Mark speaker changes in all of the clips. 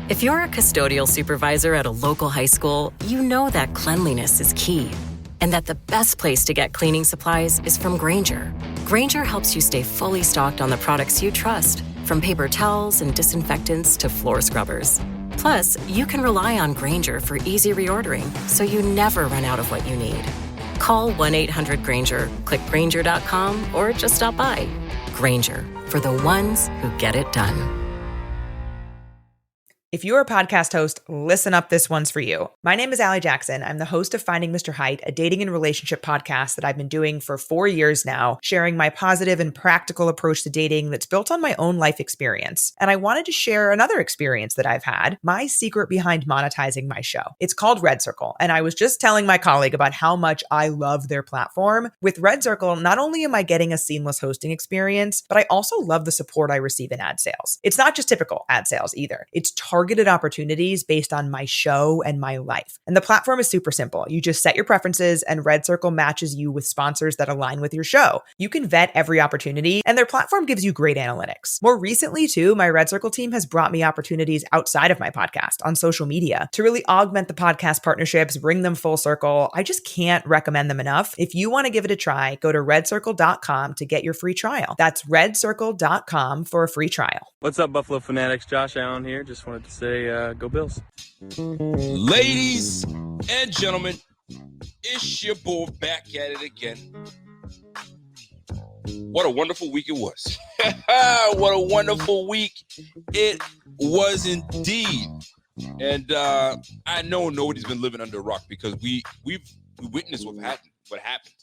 Speaker 1: If you're a custodial supervisor at a local high school, you know that cleanliness is key, and that the best place to get cleaning supplies is from Grainger. Grainger helps you stay fully stocked on the products you trust, from paper towels and disinfectants to floor scrubbers. Plus, you can rely on Grainger for easy reordering, so you never run out of what you need. Call 1-800-GRAINGER, click Grainger.com, or just stop by. Grainger, for the ones who get it done.
Speaker 2: If you're a podcast host, listen up, this one's for you. My name is Allie Jackson. I'm the host of Finding Mr. Height, a dating and relationship podcast that I've been doing for 4 years now, sharing my positive and practical approach to dating that's built on my own life experience. And I wanted to share another experience that I've had, my secret behind monetizing my show. It's called Red Circle, and I was just telling my colleague about how much I love their platform. With Red Circle, not only am I getting a seamless hosting experience, but I also love the support I receive in ad sales. It's not just typical ad sales either. It's targeted opportunities based on my show and my life. And the platform is super simple. You just set your preferences and Red Circle matches you with sponsors that align with your show. You can vet every opportunity and their platform gives you great analytics. More recently too, my Red Circle team has brought me opportunities outside of my podcast on social media to really augment the podcast partnerships, bring them full circle. I just can't recommend them enough. If you want to give it a try, go to redcircle.com to get your free trial. That's redcircle.com for a free trial.
Speaker 3: What's up, Buffalo Fanatics? Josh Allen here. Just wanted to say, go Bills.
Speaker 4: Ladies and gentlemen, it's your boy back at it again. What a wonderful week it was. What a wonderful week it was indeed. And I know nobody's been living under a rock because we witnessed what happened.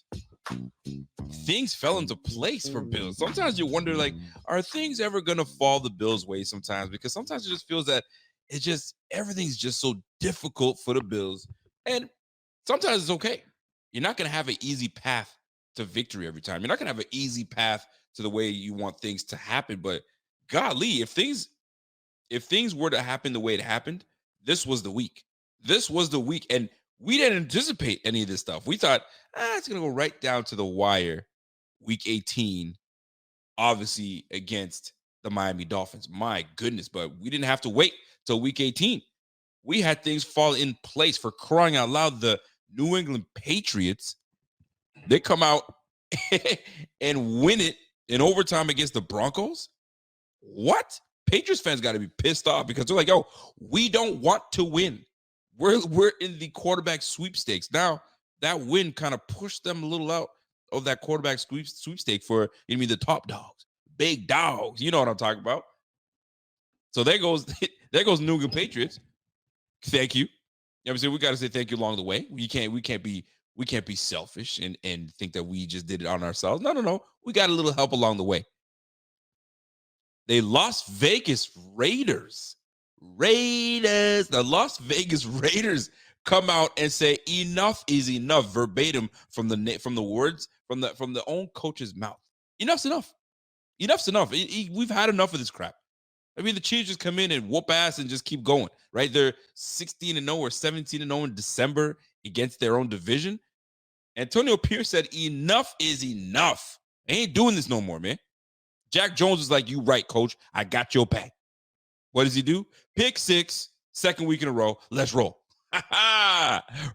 Speaker 4: Things fell into place for Bills. Sometimes you wonder, like, are things ever going to fall the Bills' way sometimes? Because sometimes it just feels that everything's just so difficult for the Bills. And sometimes it's okay. You're not going to have an easy path to victory every time. You're not going to have an easy path to the way you want things to happen. But golly, if things were to happen the way it happened, this was the week. This was the week. And we didn't anticipate any of this stuff. We thought, it's going to go right down to the wire week 18, obviously against the Miami Dolphins. My goodness, but we didn't have to wait till week 18. We had things fall in place. For crying out loud, the New England Patriots, they come out and win it in overtime against the Broncos. What? Patriots fans got to be pissed off because they're like, yo, we don't want to win. We're in the quarterback sweepstakes. Now, that win kind of pushed them a little out of that quarterback sweepstake for the top dogs, big dogs. You know what I'm talking about. So there goes New England Patriots. Thank you. I'm saying we got to say thank you along the way. We can't be selfish and think that we just did it on ourselves. No. We got a little help along the way. The Las Vegas Raiders. The Las Vegas Raiders come out and say enough is enough, verbatim from the words from the own coach's mouth. Enough's enough. Enough's enough. We've had enough of this crap. I mean, the Chiefs just come in and whoop ass and just keep going, right? They're 16-0 or 17-0 in December against their own division. Antonio Pierce said enough is enough. I ain't doing this no more, man. Jack Jones was like, you right, coach. I got your back. What does he do? Pick six, second week in a row. Let's roll.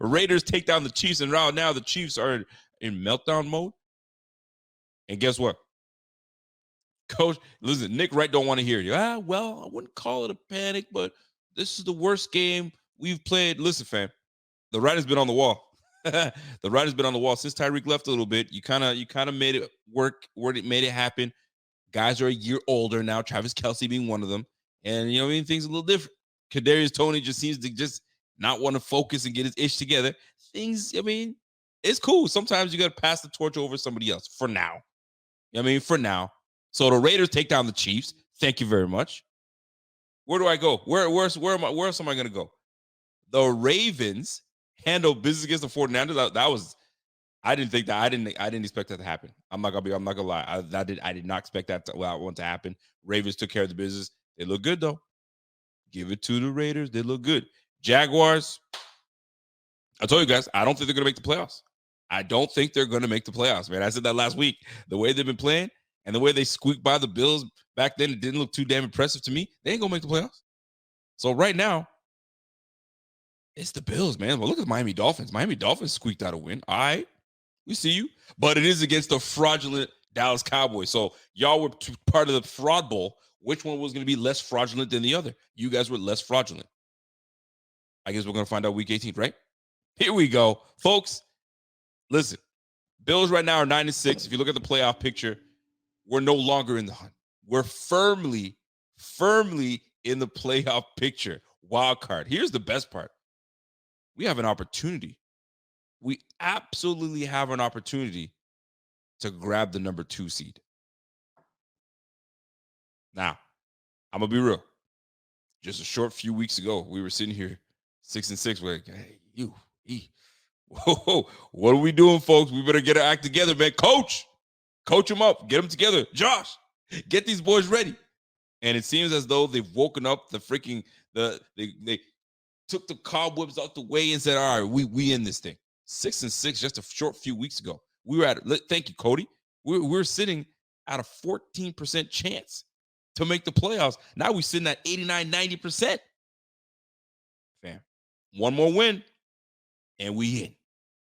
Speaker 4: Raiders take down the Chiefs, and right now the Chiefs are in meltdown mode. And guess what? Coach, listen, Nick Wright don't want to hear you. Well, I wouldn't call it a panic, but this is the worst game we've played. Listen, fam, the writing's been on the wall. The writing's been on the wall since Tyreek left a little bit. You kind of made it work, made it happen. Guys are a year older now, Travis Kelce being one of them. And, things are a little different. Kadarius Toney just seems to just not want to focus and get his ish together. Things, it's cool. Sometimes you got to pass the torch over somebody else for now. For now. So the Raiders take down the Chiefs. Thank you very much. Where do I go? Where else am I going to go? The Ravens handle business against the 49ers. I didn't expect that to happen. I'm not gonna lie. I did not expect that to happen. Ravens took care of the business. They look good though. Give it to the Raiders. They look good. Jaguars. I told you guys, I don't think they're gonna make the playoffs. I don't think they're gonna make the playoffs, man. I said that last week. The way they've been playing and the way they squeaked by the Bills back then, it didn't look too damn impressive to me. They ain't gonna make the playoffs. So right now, it's the Bills, man. Well, look at the Miami Dolphins. Miami Dolphins squeaked out a win. All right, we see you. But it is against the fraudulent Dallas Cowboys. So y'all were part of the fraud bowl. Which one was going to be less fraudulent than the other? You guys were less fraudulent. I guess we're going to find out week 18, right? Here we go. Folks, listen. Bills right now are 9-6. If you look at the playoff picture, we're no longer in the hunt. We're firmly in the playoff picture. Wild card. Here's the best part. We have an opportunity. We absolutely have an opportunity to grab the number 2 seed. Now, I'm going to be real. Just a short few weeks ago, we were sitting here 6-6. We're like, hey, whoa, what are we doing, folks? We better get our act together, man. Coach them up. Get them together. Josh, get these boys ready. And it seems as though they've woken up the freaking, they took the cobwebs out the way and said, all right, we in this thing. 6-6 just a short few weeks ago. We were at, thank you, Cody. We're sitting at a 14% chance to make the playoffs. Now we're sitting at 89, 90%. Fam, one more win and we in.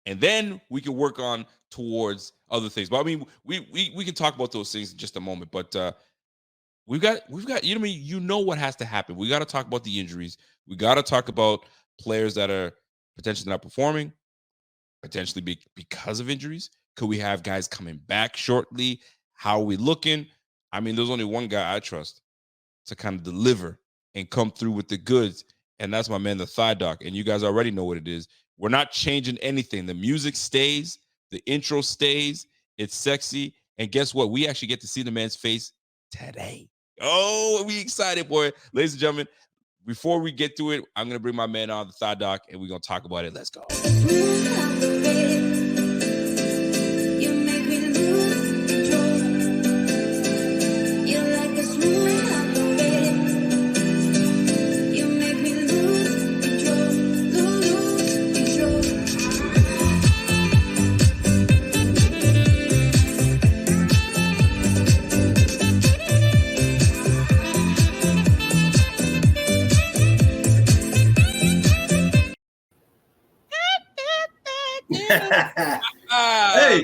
Speaker 4: And then we can work on towards other things. But I mean, we can talk about those things in just a moment. But we've got, you know what has to happen. We got to talk about the injuries. We got to talk about players that are potentially not performing, potentially because of injuries. Could we have guys coming back shortly? How are we looking? I mean, there's only one guy I trust to kind of deliver and come through with the goods, and that's my man, the Thigh Doc. And you guys already know what it is. We're not changing anything. The music stays. The intro stays. It's sexy. And guess what? We actually get to see the man's face today. Oh, we excited, boy. Ladies and gentlemen, before we get to it, I'm going to bring my man on, the Thigh Doc, and we're going to talk about it. Let's go.
Speaker 5: Hey,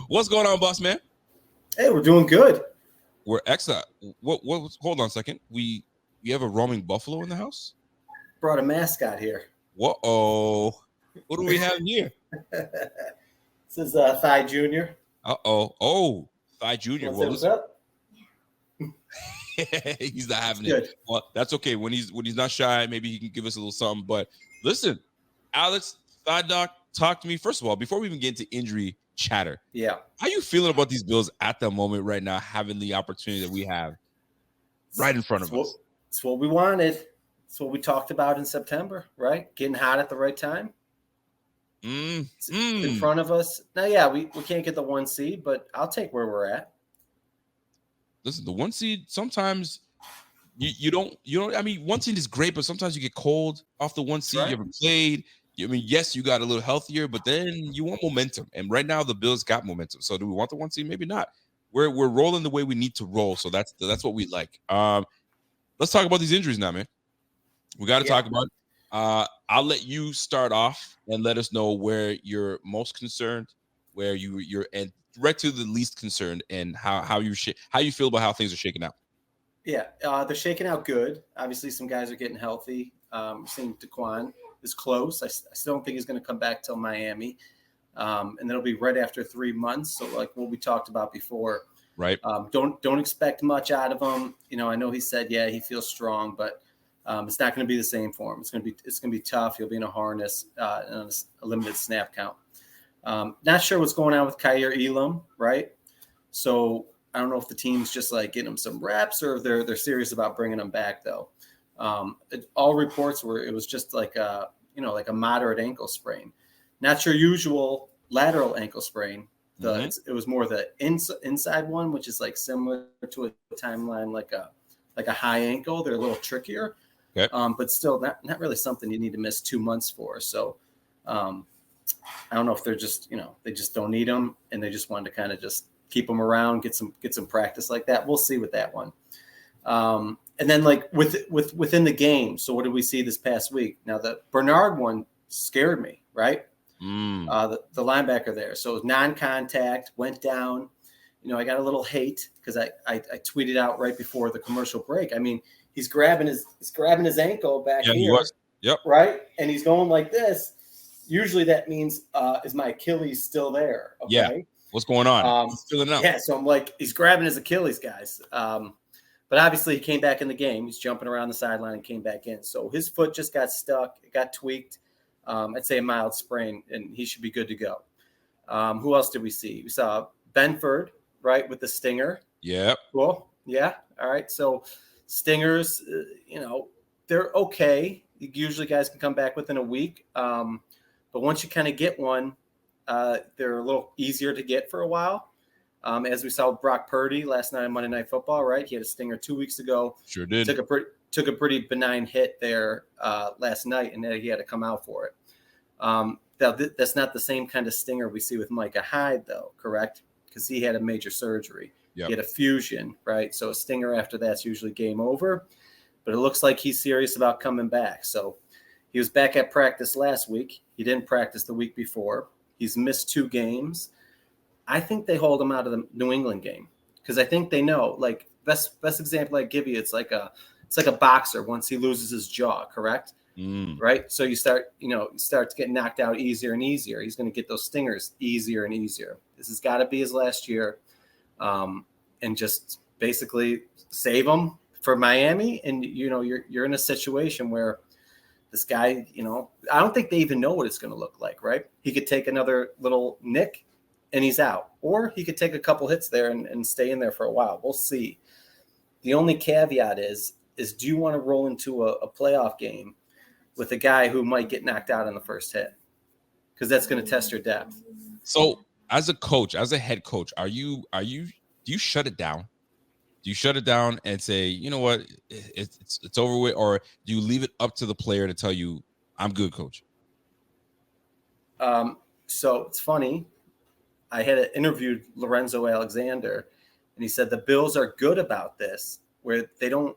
Speaker 4: what's going on, boss man?
Speaker 5: Hey, we're doing good.
Speaker 4: We're excellent. What hold on a second. We have a roaming buffalo in the house?
Speaker 5: Brought a mascot here.
Speaker 4: Whoa. What do we have here?
Speaker 5: This is Thigh Junior.
Speaker 4: Oh, Thigh Junior.
Speaker 5: What's up?
Speaker 4: He's not having it. Well, that's okay. When he's not shy, maybe he can give us a little something. But listen, Alex, Thigh Doc, talk to me. First of all, before we even get into injury chatter.
Speaker 5: Yeah.
Speaker 4: How you feeling about these Bills at the moment right now, having the opportunity that we have right in front of us?
Speaker 5: It's what we wanted. It's what we talked about in September, right? Getting hot at the right time. It's in front of us. Now, yeah, we can't get the 1 seed, but I'll take where we're at.
Speaker 4: Listen, the 1 seed, sometimes you don't, I mean, 1 seed is great, but sometimes you get cold off the 1 seed. Right. You haven't played. I mean, yes, you got a little healthier, but then you want momentum. And right now the Bills got momentum. So do we want the 1 seed? Maybe not. We're rolling the way we need to roll. So that's what we like. Let's talk about these injuries now, man. We got to talk about it. I'll let you start off and let us know where you're most concerned, where you're and direct to the least concerned, and how you feel about how things are shaking out.
Speaker 5: Yeah, they're shaking out good. Obviously, some guys are getting healthy. Seeing Daquan is close. I still don't think he's going to come back till Miami, and that'll be right after 3 months. So, like what we talked about before,
Speaker 4: right?
Speaker 5: Don't expect much out of him. I know he said, he feels strong, but it's not going to be the same for him. It's going to be tough. He'll be in a harness and a limited snap count. Not sure what's going on with Kaiir Elam, right? So I don't know if the team's just like getting him some reps or if they're serious about bringing him back though. All reports were it was just like a moderate ankle sprain, not your usual lateral ankle sprain. It was more the inside one, which is like similar to a timeline like a high ankle. They're a little trickier, but still not really something you need to miss 2 months for. So I don't know if they're just they just don't need him and they just wanted to kind of just keep him around, get some practice like that. We'll see with that one. And then like within the game. So what did we see this past week? Now the Bernard one scared me, right? The linebacker there. So it was non-contact, went down. I got a little hate because I tweeted out right before the commercial break. I mean, he's grabbing his ankle back here.
Speaker 4: He was. Yep.
Speaker 5: Right. And he's going like this. Usually that means is my Achilles still there? Okay.
Speaker 4: Yeah. What's going on? He's filling it out.
Speaker 5: Yeah. So I'm like, he's grabbing his Achilles, guys. But obviously he came back in the game. He's jumping around the sideline and came back in. So his foot just got stuck. It got tweaked. I'd say a mild sprain, and he should be good to go. Who else did we see? We saw Benford, right, with the stinger.
Speaker 4: Yeah.
Speaker 5: Cool. Yeah. All right. So stingers, they're okay. Usually guys can come back within a week. But once you kind of get one, they're a little easier to get for a while. As we saw with Brock Purdy last night on Monday Night Football, right? He had a stinger 2 weeks ago.
Speaker 4: Sure did.
Speaker 5: Took a pretty benign hit there last night, and then he had to come out for it. That's not the same kind of stinger we see with Micah Hyde, though, correct? Because he had a major surgery.
Speaker 4: Yep.
Speaker 5: He had a fusion, right? So a stinger after that's usually game over. But it looks like he's serious about coming back. So he was back at practice last week. He didn't practice the week before. He's missed 2 games. I think they hold him out of the New England game because I think they know. Like best example I give you, it's like a boxer once he loses his jaw, correct? Right. So you start to get knocked out easier and easier. He's going to get those stingers easier and easier. This has got to be his last year, and just basically save him for Miami. And you're in a situation where this guy, I don't think they even know what it's going to look like. Right. He could take another little nick and he's out, or he could take a couple hits there and stay in there for a while. We'll see. The only caveat is do you want to roll into a playoff game with a guy who might get knocked out on the first hit? Because that's going to test your depth.
Speaker 4: So as a coach, as a head coach, do you shut it down? Do you shut it down and say, you know what, it's over with? Or do you leave it up to the player to tell you, I'm good, coach?
Speaker 5: So it's funny. I had interviewed Lorenzo Alexander, and he said the Bills are good about this, where they don't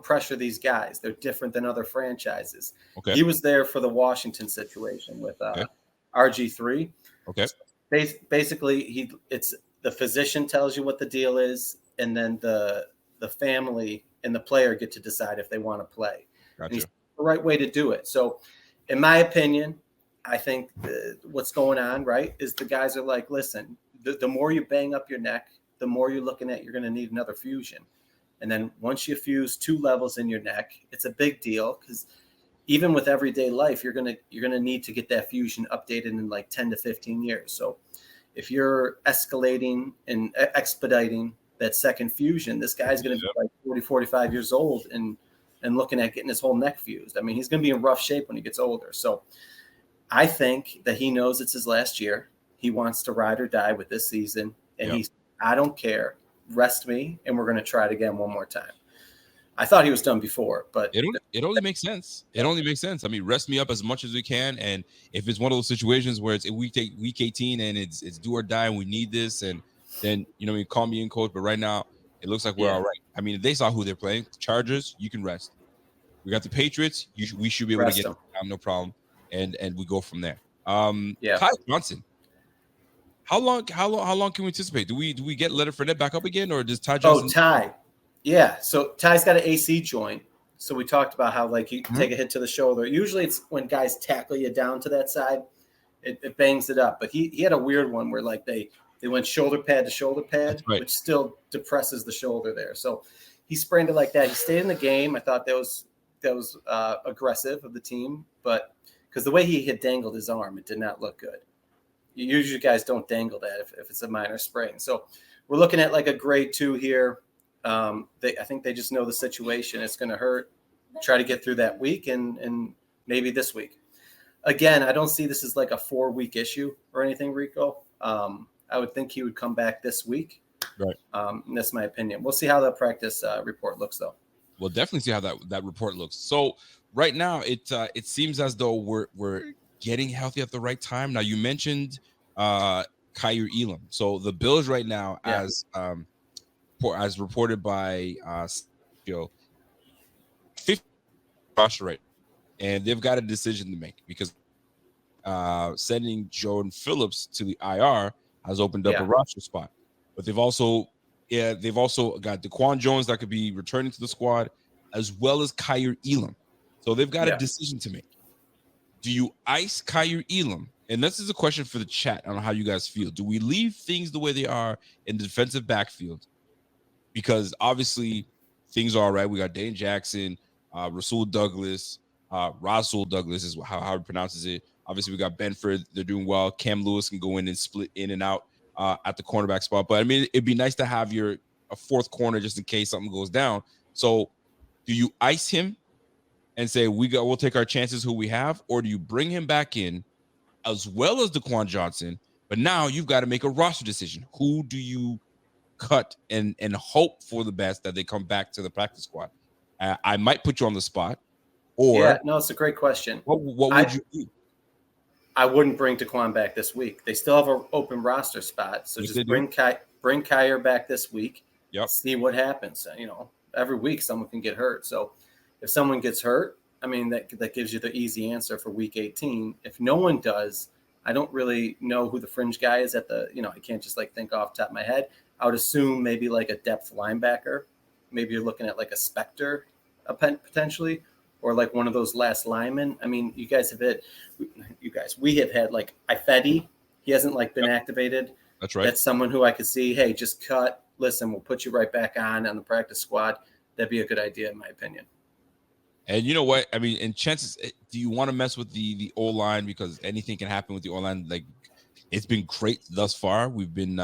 Speaker 5: pressure these guys. They're different than other franchises.
Speaker 4: Okay.
Speaker 5: He was there for the Washington situation with RG3.
Speaker 4: Okay.
Speaker 5: Basically, it's the physician tells you what the deal is, and then the family and the player get to decide if they want to play.
Speaker 4: Gotcha.
Speaker 5: And it's the right way to do it. So, in my opinion, I think what's going on, right, is the guys are like, listen, the more you bang up your neck, the more you're looking at you're going to need another fusion. And then once you fuse 2 levels in your neck, it's a big deal because even with everyday life, you're going to need to get that fusion updated in like 10 to 15 years. So if you're escalating and expediting that second fusion, this guy's going to be like 40, 45 years old and looking at getting his whole neck fused. I mean, he's going to be in rough shape when he gets older. So I think that he knows it's his last year. He wants to ride or die with this season. And I don't care. Rest me, and we're going to try it again one more time. I thought he was done before, but
Speaker 4: it only makes sense. It only makes sense. I mean, rest me up as much as we can. And if it's one of those situations where it's week 18 and it's do or die and we need this, and then, you call me in, coach. But right now, it looks like we're all right. I mean, if they saw who they're playing, Chargers, you can rest. We got the Patriots. We should be able to get them, no problem. And we go from there. Ty Johnson. How long can we anticipate? Do we get Leonard Fournette back up again, or does Ty Johnson?
Speaker 5: Ty. Yeah. So Ty's got an AC joint. So we talked about how like you take a hit to the shoulder. Usually it's when guys tackle you down to that side, it bangs it up. But he had a weird one where like they went shoulder pad to shoulder pad, which still depresses the shoulder there. So he sprained it like that. He stayed in the game. I thought that was aggressive of the team, but because the way he had dangled his arm, it did not look good. Usually guys don't dangle that if it's a minor sprain. So we're looking at like a grade 2 here. I think they just know the situation. It's going to hurt. Try to get through that week and maybe this week. Again, I don't see this as like a 4-week issue or anything, Rico. I would think he would come back this week.
Speaker 4: Right.
Speaker 5: And that's my opinion. We'll see how the practice report looks, though. We'll
Speaker 4: definitely see how that report looks. So right now, it seems as though we're getting healthy at the right time. Now, you mentioned Kaiir Elam. So the Bills right now, as reported by roster right, and they've got a decision to make because sending Jordan Phillips to the IR has opened up a roster spot, but they've also got DeQuan Jones that could be returning to the squad, as well as Kyer Elam. So they've got a decision to make. Do you ice Kyer Elam? And this is a question for the chat. I don't know how you guys feel. Do we leave things the way they are in the defensive backfield? Because obviously things are all right. We got Dane Jackson, Rasul Douglas is how he pronounces it. Obviously, we got Benford. They're doing well. Cam Lewis can go in and split in and out at the cornerback spot. But I mean, it'd be nice to have a fourth corner just in case something goes down. So do you ice him and say we'll take our chances who we have, or do you bring him back in as well as DeQuan Johnson? But now you've got to make a roster decision. Who do you cut and hope for the best that they come back to the practice squad? I might put you on the spot. Or
Speaker 5: it's a great question.
Speaker 4: What would you do?
Speaker 5: I wouldn't bring DeQuan back this week. They still have an open roster spot, so just bring Kyer back this week.
Speaker 4: Yep.
Speaker 5: See what happens. Every week someone can get hurt. So if someone gets hurt, I mean that gives you the easy answer for week 18. If no one does, I don't really know who the fringe guy is at the. I can't just think off the top of my head. I would assume maybe like a depth linebacker. Maybe you're looking at like a Spectre, potentially. Or like one of those last linemen. I mean, we have had like Ifedi. He hasn't been activated.
Speaker 4: That's right.
Speaker 5: That's someone who I could see, hey, just cut. Listen, we'll put you right back on the practice squad. That'd be a good idea in my opinion.
Speaker 4: And you know what? I mean, and chances, do you want to mess with the O-line? Because anything can happen with the O-line. It's been great thus far. We've been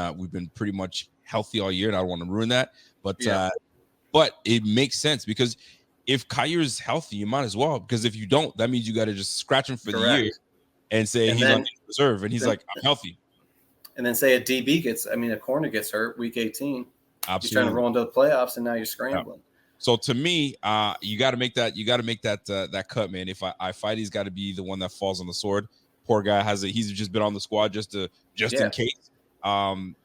Speaker 4: pretty much healthy all year, and I don't want to ruin that. But it makes sense because if Kyer is healthy, you might as well, because if you don't, that means you got to just scratch him for the year and say he's on reserve and he's I'm healthy.
Speaker 5: And then say a corner gets hurt week 18.
Speaker 4: Absolutely.
Speaker 5: You're trying to roll into the playoffs and now you're scrambling.
Speaker 4: So to me, you got to make that cut, man. If I fight, he's got to be the one that falls on the sword. Poor guy he's just been on the squad just in case.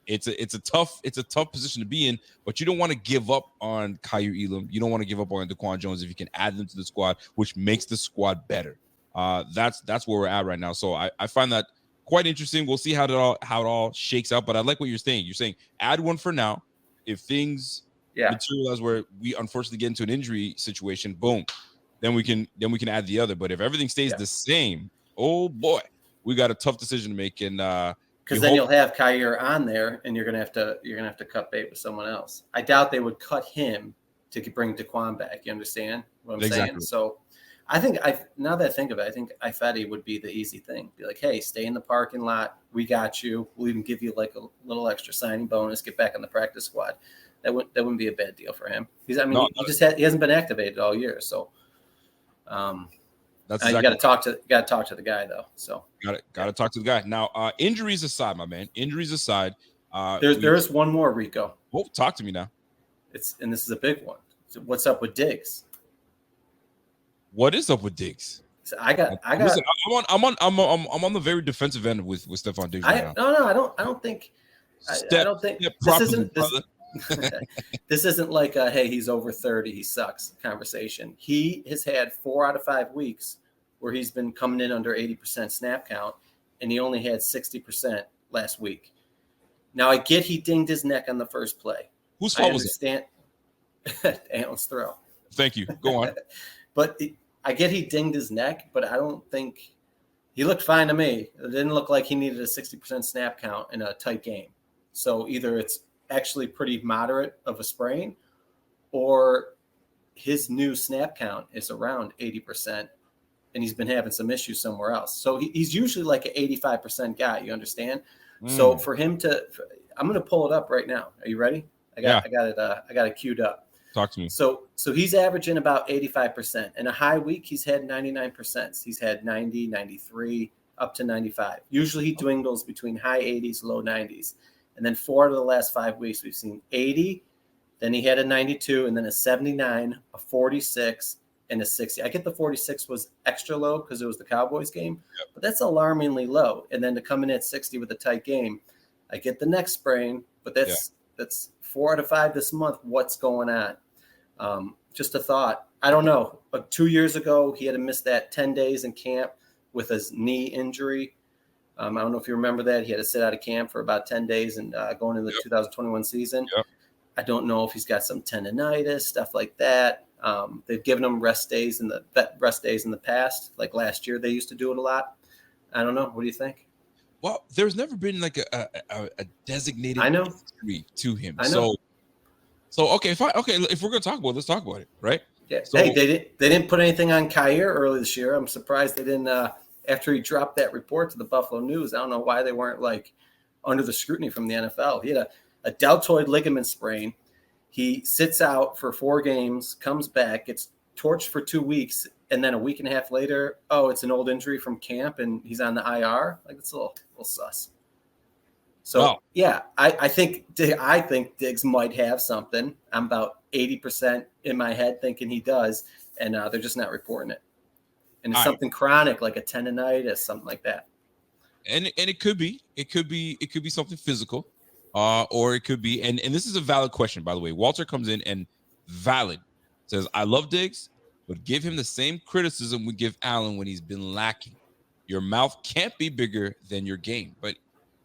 Speaker 4: It's a tough position to be in, but you don't want to give up on Kyer Elam. You don't want to give up on DeQuan Jones if you can add them to the squad, which makes the squad better. That's where we're at right now. So I find that quite interesting. We'll see how it all shakes out. But I like what you're saying. You're saying add one for now. If things materialize where we unfortunately get into an injury situation, boom, then we can add the other. But if everything stays the same, oh boy, we got a tough decision to make. And
Speaker 5: because then you'll have Kyer on there, and you're gonna have to cut bait with someone else. I doubt they would cut him to bring DeQuan back. You understand what I'm saying? So, I think now that I think of it, I think Ifedi would be the easy thing. Be like, hey, stay in the parking lot. We got you. We'll even give you like a little extra signing bonus. Get back on the practice squad. That wouldn't be a bad deal for him. He hasn't been activated all year. So,
Speaker 4: that's
Speaker 5: you got to talk to the guy though. So
Speaker 4: got to talk to the guy. Now, injuries aside, my man. Injuries aside,
Speaker 5: there's one more, Rico.
Speaker 4: Oh, talk to me now.
Speaker 5: This is a big one. So what's up with Diggs?
Speaker 4: What is up with Diggs?
Speaker 5: So I got.
Speaker 4: Listen, I'm on the very defensive end with Stephon Diggs right now.
Speaker 5: No, I don't think. I don't think this isn't like a hey, he's over 30, he sucks conversation. He has had 4 out of 5 weeks where he's been coming in under 80% snap count, and he only had 60% last week. Now I get he dinged his neck on the first play.
Speaker 4: Whose fault was
Speaker 5: it? Allen's throw.
Speaker 4: Thank you. Go on.
Speaker 5: But I get he dinged his neck, but I don't think he looked fine to me. It didn't look like he needed a 60% snap count in a tight game. So either it's actually pretty moderate of a sprain, or his new snap count is around 80%, and he's been having some issues somewhere else. So he's usually like an 85% guy. You understand? So for him I'm going to pull it up right now. Are you ready? I got it queued up.
Speaker 4: Talk to me.
Speaker 5: So he's averaging about 85%. In a high week, he's had 99%. He's had 90, 93, up to 95. Usually he dwindles between high 80s, low 90s. And then 4 out of the last 5 weeks, we've seen 80. Then he had a 92, and then a 79, a 46, and a 60. I get the 46 was extra low because it was the Cowboys game, but that's alarmingly low. And then to come in at 60 with a tight game, I get the neck sprain, but that's 4 out of 5 this month. What's going on? Just a thought. I don't know. But 2 years ago, he had to miss that 10 days in camp with his knee injury. I don't know if you remember that. He had to sit out of camp for about 10 days and going into the 2021 season.
Speaker 4: Yep.
Speaker 5: I don't know if he's got some tendonitis, stuff like that. They've given him rest days in the past. Like last year, they used to do it a lot. I don't know. What do you think?
Speaker 4: Well, there's never been like a designated history to him.
Speaker 5: I know.
Speaker 4: So okay, fine. Okay, if we're gonna talk about it, let's talk about it, right?
Speaker 5: Yeah.
Speaker 4: So,
Speaker 5: hey, they didn't put anything on Kyer early this year. I'm surprised they didn't. After he dropped that report to the Buffalo News, I don't know why they weren't like under the scrutiny from the NFL. He had a deltoid ligament sprain. He sits out for 4 games, comes back, gets torched for 2 weeks, and then a week and a half later, it's an old injury from camp, and he's on the IR. Like, it's a little sus. So I think Diggs might have something. I'm about 80% in my head thinking he does, and they're just not reporting it. And it's something chronic, like a tendonitis, something like that.
Speaker 4: And it could be something physical, or it could be, and this is a valid question, by the way. Walter comes in and valid says, I love Diggs, but give him the same criticism we give Allen when he's been lacking. Your mouth can't be bigger than your game. But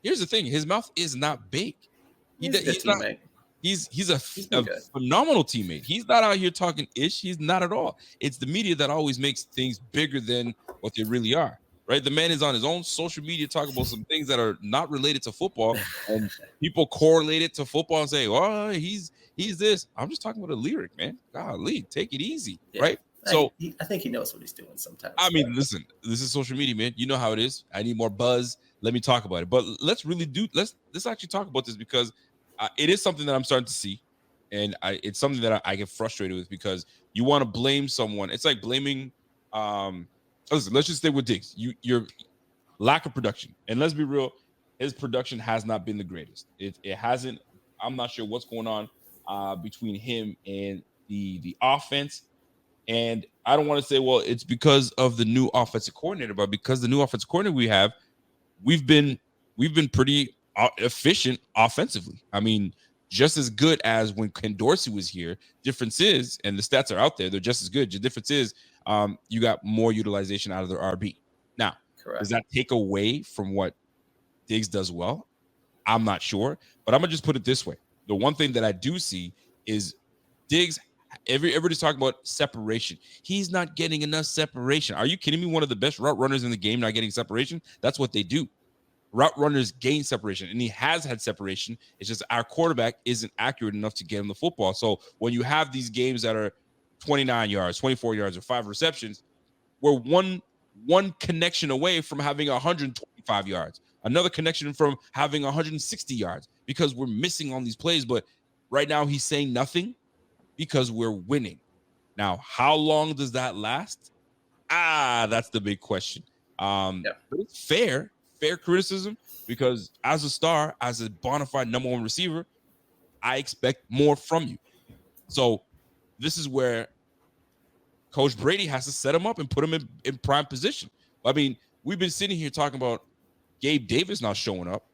Speaker 4: here's the thing: his mouth is not big. He's a phenomenal teammate. He's not out here talking ish. He's not at all. It's the media that always makes things bigger than what they really are. Right? The man is on his own social media talking about some things that are not related to football, and people correlate it to football and say, "Oh, he's this." I'm just talking about a lyric, man. Golly, take it easy, right? So
Speaker 5: I think he knows what he's doing sometimes.
Speaker 4: I mean, listen, this is social media, man. You know how it is. I need more buzz. Let me talk about it. But let's actually talk about this, because it is something that I'm starting to see, and it's something that I get frustrated with, because you want to blame someone. It's like blaming. Listen, let's just stay with Diggs. Your lack of production, and let's be real, his production has not been the greatest. It hasn't. I'm not sure what's going on between him and the offense. And I don't want to say, well, it's because of the new offensive coordinator, but because the new offensive coordinator we have, we've been pretty efficient offensively. I mean, just as good as when Ken Dorsey was here. Difference is, and the stats are out there, they're just as good. The difference is, you got more utilization out of their RB. Now,
Speaker 5: correct. Does
Speaker 4: that take away from what Diggs does well? I'm not sure, but I'm gonna just put it this way: the one thing that I do see is Diggs. Everybody's talking about separation. He's not getting enough separation. Are you kidding me? One of the best route runners in the game not getting separation? That's what they do. Route runners gain separation, and he has had separation. It's just our quarterback isn't accurate enough to get him the football. So when you have these games that are 29 yards, 24 yards, or 5 receptions, we're one connection away from having 125 yards, another connection from having 160 yards, because we're missing on these plays. But right now he's saying nothing because we're winning. Now, how long does that last? That's the big question. But it's fair criticism, because as a star, as a bona fide number 1 receiver, I expect more from you. So this is where Coach Brady has to set him up and put him in prime position. I mean, we've been sitting here talking about Gabe Davis not showing up,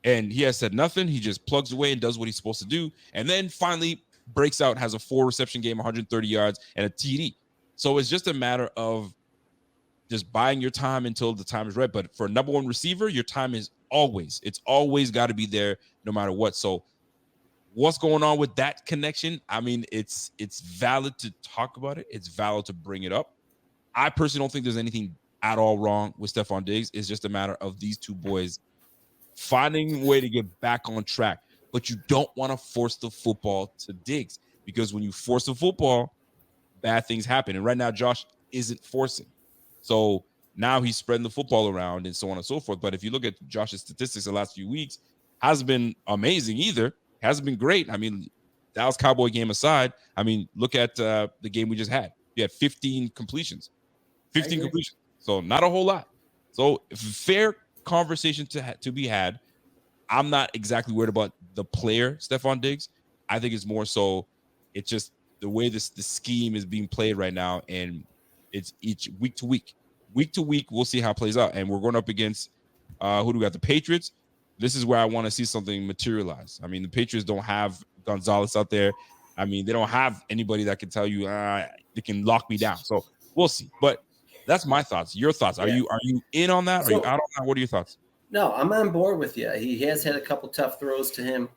Speaker 4: and he has said nothing. He just plugs away and does what he's supposed to do, and then finally breaks out, has a 4 reception game, 130 yards, and a TD. So it's just a matter of just buying your time until the time is right. But for a number 1 receiver, your time is always got to be there no matter what. So what's going on with that connection? I mean, it's valid to talk about it. It's valid to bring it up. I personally don't think there's anything at all wrong with Stephon Diggs. It's just a matter of these two boys finding a way to get back on track. But you don't want to force the football to Diggs, because when you force the football, bad things happen. And right now, Josh isn't forcing. So now he's spreading the football around and so on and so forth. But if you look at Josh's statistics the last few weeks, hasn't been amazing either. Hasn't been great. I mean, Dallas Cowboy game aside, I mean, look at the game we just had. You had 15 completions. 15 completions. So not a whole lot. So fair conversation to be had. I'm not exactly worried about the player, Stephon Diggs. I think it's more so it's just the way the scheme is being played right now, and it's each week to week. Week to week, we'll see how it plays out. And we're going up against who do we got? The Patriots. This is where I want to see something materialize. I mean, the Patriots don't have Gonzalez out there. I mean, they don't have anybody that can tell you they can lock me down. So we'll see. But that's my thoughts. Your thoughts? Are you in on that? Are you out on that? What are your thoughts?
Speaker 5: No, I'm on board with you. He has had a couple tough throws to him.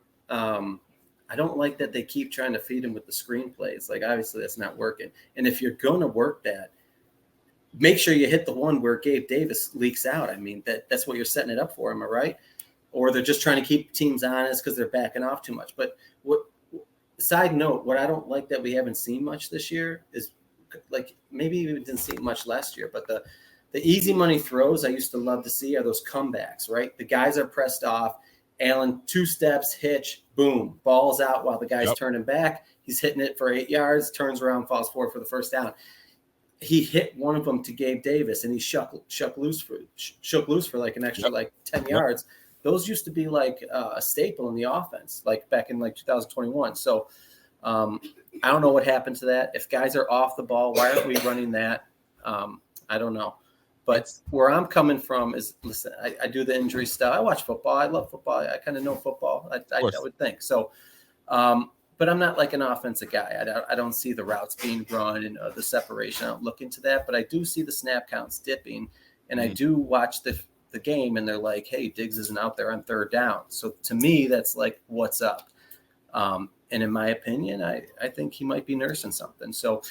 Speaker 5: I don't like that they keep trying to feed him with the screenplays. Like, obviously that's not working. And if you're going to work that, make sure you hit the one where Gabe Davis leaks out. I mean, that's what you're setting it up for. Am I right? Or they're just trying to keep teams honest because they're backing off too much. But side note, what I don't like that we haven't seen much this year is, like, maybe we didn't see it much last year, but the easy money throws I used to love to see are those comebacks, right? The guys are pressed off. Allen, 2 steps, hitch, boom, ball's out while the guy's turning back. He's hitting it for 8 yards, turns around, falls forward for the first down. He hit one of them to Gabe Davis, and he shook loose for like an extra 10 yards. Those used to be like a staple in the offense, like back in like 2021. So I don't know what happened to that. If guys are off the ball, why aren't we running that? I don't know. But where I'm coming from is, listen, I do the injury stuff. I watch football. I love football. I kind of know football. I would think so. But I'm not like an offensive guy. I don't see the routes being run and the separation. I don't look into that. But I do see the snap counts dipping. And I do watch the game, and they're like, hey, Diggs isn't out there on 3rd down. So to me, that's like, what's up? And in my opinion, I think he might be nursing something. So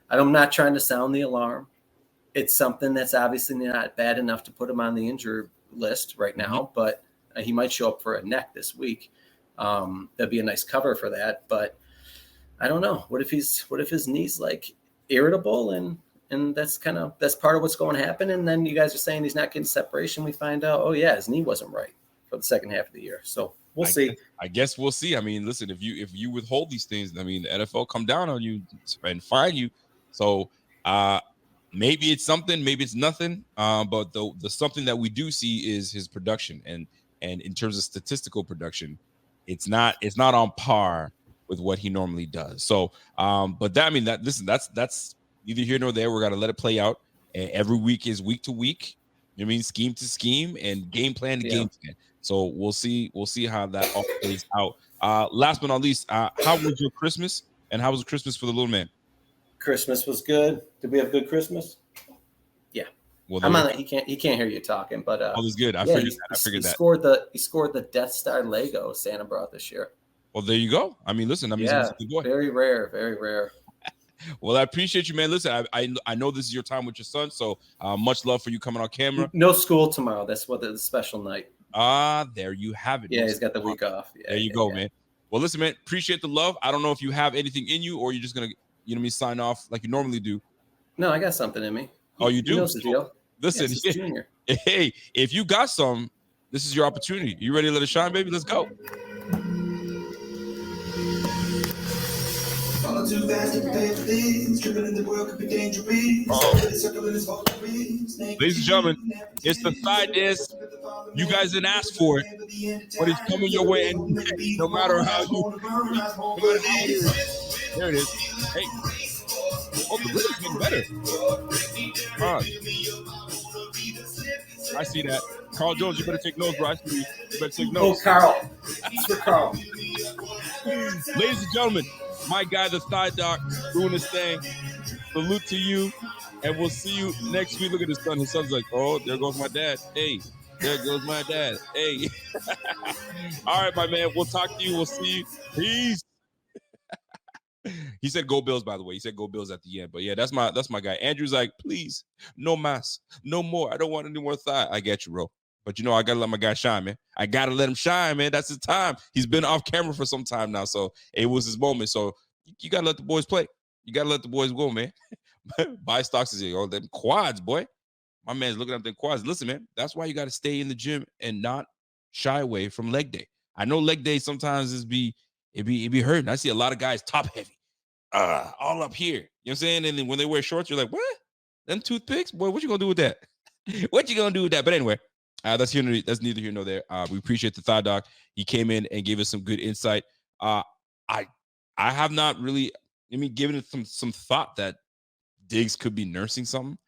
Speaker 5: I'm not trying to sound the alarm. It's something that's obviously not bad enough to put him on the injury list right now, but he might show up for a neck this week. That'd be a nice cover for that, but I don't know. What if his knee's like irritable and that's part of what's going to happen. And then you guys are saying he's not getting separation. We find out, oh yeah, his knee wasn't right for the second half of the year. So we'll see.
Speaker 4: I guess we'll see. I mean, listen, if you withhold these things, I mean, the NFL come down on you and fine you. So, maybe it's something, maybe it's nothing. But the something that we do see is his production, and in terms of statistical production, it's not on par with what he normally does. So, but that, I mean, that's neither here nor there. We're gonna let it play out. And every week is week to week. I mean, scheme to scheme and game plan to game plan. So we'll see how that all plays out. Last but not least, how was your Christmas? And how was Christmas for the little man?
Speaker 5: Christmas was good. Did we have a good Christmas? Yeah. Well, I'm on. He can't hear you talking, but
Speaker 4: all is good. I figured
Speaker 5: that. He scored the Death Star Lego Santa brought this year.
Speaker 4: Well, there you go. I mean, listen. He's a good boy.
Speaker 5: Very rare. Very rare.
Speaker 4: Well, I appreciate you, man. Listen, I know this is your time with your son, so much love for you coming on camera.
Speaker 5: No school tomorrow. That's what the special night.
Speaker 4: There you have it.
Speaker 5: Yeah, he's got the week off.
Speaker 4: There you go, man. Well, listen, man. Appreciate the love. I don't know if you have anything in you, or you're just gonna, sign off like you normally do.
Speaker 5: No, I got something in me.
Speaker 4: Oh, you do?
Speaker 5: He knows the deal.
Speaker 4: Listen,
Speaker 5: Junior.
Speaker 4: Hey, if you got some, this is your opportunity. You ready to let it shine, baby? Let's go. Ladies and gentlemen, it's the side disc. You guys didn't ask for it, but it's coming your way, and no matter how you. There it is. Hey. Oh, the rhythm's getting better. I see that. Carl Jones, you better take notes, bro. You better take notes.
Speaker 5: Oh, Carl. It's for Carl.
Speaker 4: Ladies and gentlemen, my guy, the Thigh Doc, doing his thing. Salute to you, and we'll see you next week. Look at his son. His son's like, oh, there goes my dad. Hey, there goes my dad. Hey. All right, my man. We'll talk to you. We'll see you. Peace. He said go Bills, by the way. He said go Bills at the end. But yeah, that's my guy. Andrew's like, please, no mass, no more. I don't want any more thigh. I get you, bro. But I gotta let my guy shine, man. I gotta let him shine, man. That's his time. He's been off camera for some time now, so it was his moment. So you gotta let the boys play. You gotta let the boys go, man. Buy stocks is them quads, boy. My man's looking at them quads. Listen, man, that's why you gotta stay in the gym and not shy away from leg day. I know leg day sometimes it be hurting. I see a lot of guys top heavy. All up here. You know what I'm saying? And then when they wear shorts, you're like, what? Them toothpicks? Boy, what you gonna do with that? What you gonna do with that? But anyway, that's neither here nor there. We appreciate the Thigh Doc. He came in and gave us some good insight. I have not really, given it some thought that Diggs could be nursing something.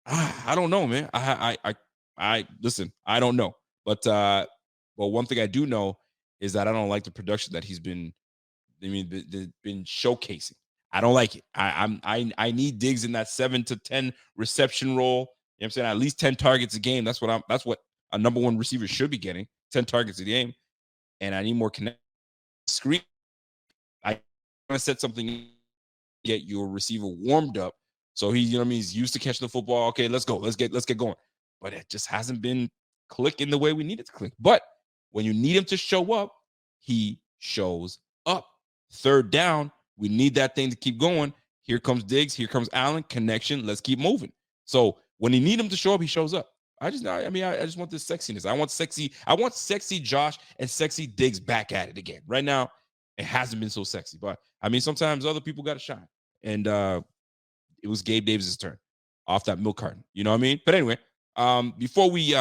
Speaker 4: I don't know, man. I listen, I don't know. But one thing I do know is that I don't like the production that he's been they've been showcasing. I don't like it. I need Diggs in that 7 to 10 reception role. You know what I'm saying? At least 10 targets a game. That's what a number one receiver should be getting. 10 targets a game. And I need more connect screen. I want to set something, get your receiver warmed up. So he's used to catching the football. Okay, let's go. Let's get going. But it just hasn't been clicking the way we need it to click. But when you need him to show up, he shows up. Third down, we need that thing to keep going. Here comes Diggs. Here comes Allen. Connection. Let's keep moving. So when you need him to show up, he shows up. I just want this sexiness. I want sexy Josh and sexy Diggs back at it again. Right now, it hasn't been so sexy. But sometimes other people got to shine. And it was Gabe Davis' turn off that milk carton. You know what I mean? But anyway, before we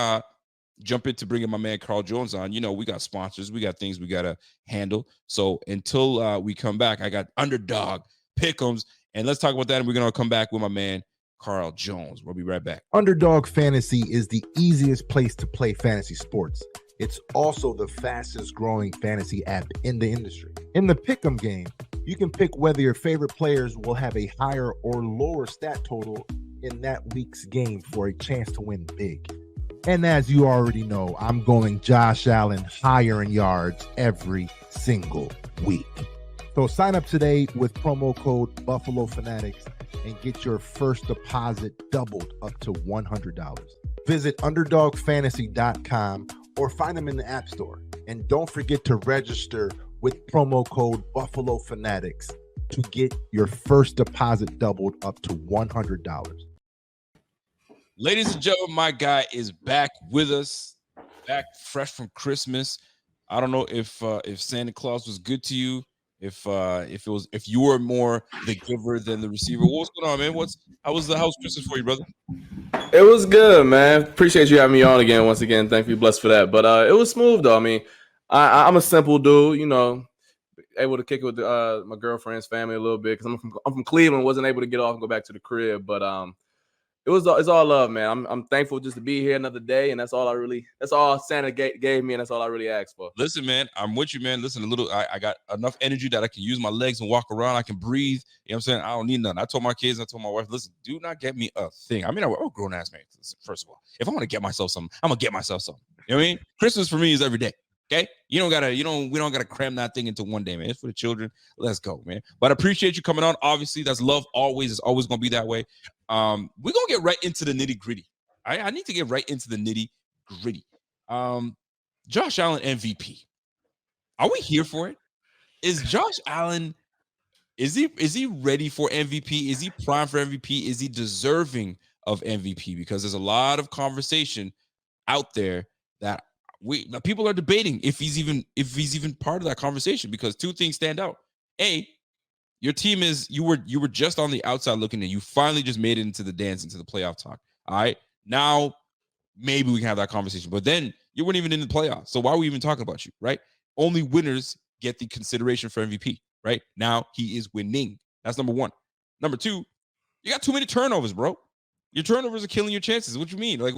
Speaker 4: jump into bringing my man Carl Jones on, we got sponsors. We got things we got to handle. So until we come back, I got Underdog, Pick'ems, and let's talk about that. And we're going to come back with my man Carl Jones. We'll be right back.
Speaker 6: Underdog Fantasy is the easiest place to play fantasy sports. It's also the fastest growing fantasy app in the industry. In the Pick'em game, you can pick whether your favorite players will have a higher or lower stat total in that week's game for a chance to win big. And as you already know, I'm going Josh Allen higher in yards every single week. So sign up today with promo code Buffalo Fanatics and get your first deposit doubled up to $100. Visit UnderdogFantasy.com or find them in the App Store. And don't forget to register with promo code Buffalo Fanatics to get your first deposit doubled up to $100.
Speaker 4: Ladies and gentlemen, my guy is back with us, back fresh from Christmas. I don't know if Santa Claus was good to you, if you were more the giver than the receiver. What's going on, man? How was Christmas for you, brother?
Speaker 3: It was good, man. Appreciate you having me on again. Once again, thank you, blessed for that. But it was smooth though. I'm a simple dude, able to kick it with my girlfriend's family a little bit because I'm from Cleveland. Wasn't able to get off and go back to the crib, but it's all love, man. I'm thankful just to be here another day, and that's all Santa gave me, and that's all I really asked for.
Speaker 4: Listen, man, I'm with you, man. Listen, I got enough energy that I can use my legs and walk around. I can breathe. You know what I'm saying? I don't need nothing. I told my kids, I told my wife, listen, do not get me a thing. I'm a grown ass man. First of all, if I want to get myself something, I'm gonna get myself something. You know what I mean? Christmas for me is every day. Okay, we don't gotta cram that thing into one day, man. It's for the children. Let's go, man. But I appreciate you coming on. Obviously, that's love. Always, it's always gonna be that way. We're gonna get right into the nitty gritty. I need to get right into the nitty gritty. Josh Allen MVP. Are we here for it? Is Josh Allen? Is he ready for MVP? Is he primed for MVP? Is he deserving of MVP? Because there's a lot of conversation out there that people are debating if he's even part of that conversation, because two things stand out. A, your team you were just on the outside looking, and you finally just made it into the dance, into the playoff talk. All right, now maybe we can have that conversation. But then you weren't even in the playoffs, so why are we even talking about you? Right? Only winners get the consideration for MVP. Right now, he is winning. That's number one. Number two, you got too many turnovers, bro. Your turnovers are killing your chances. What you mean? Like,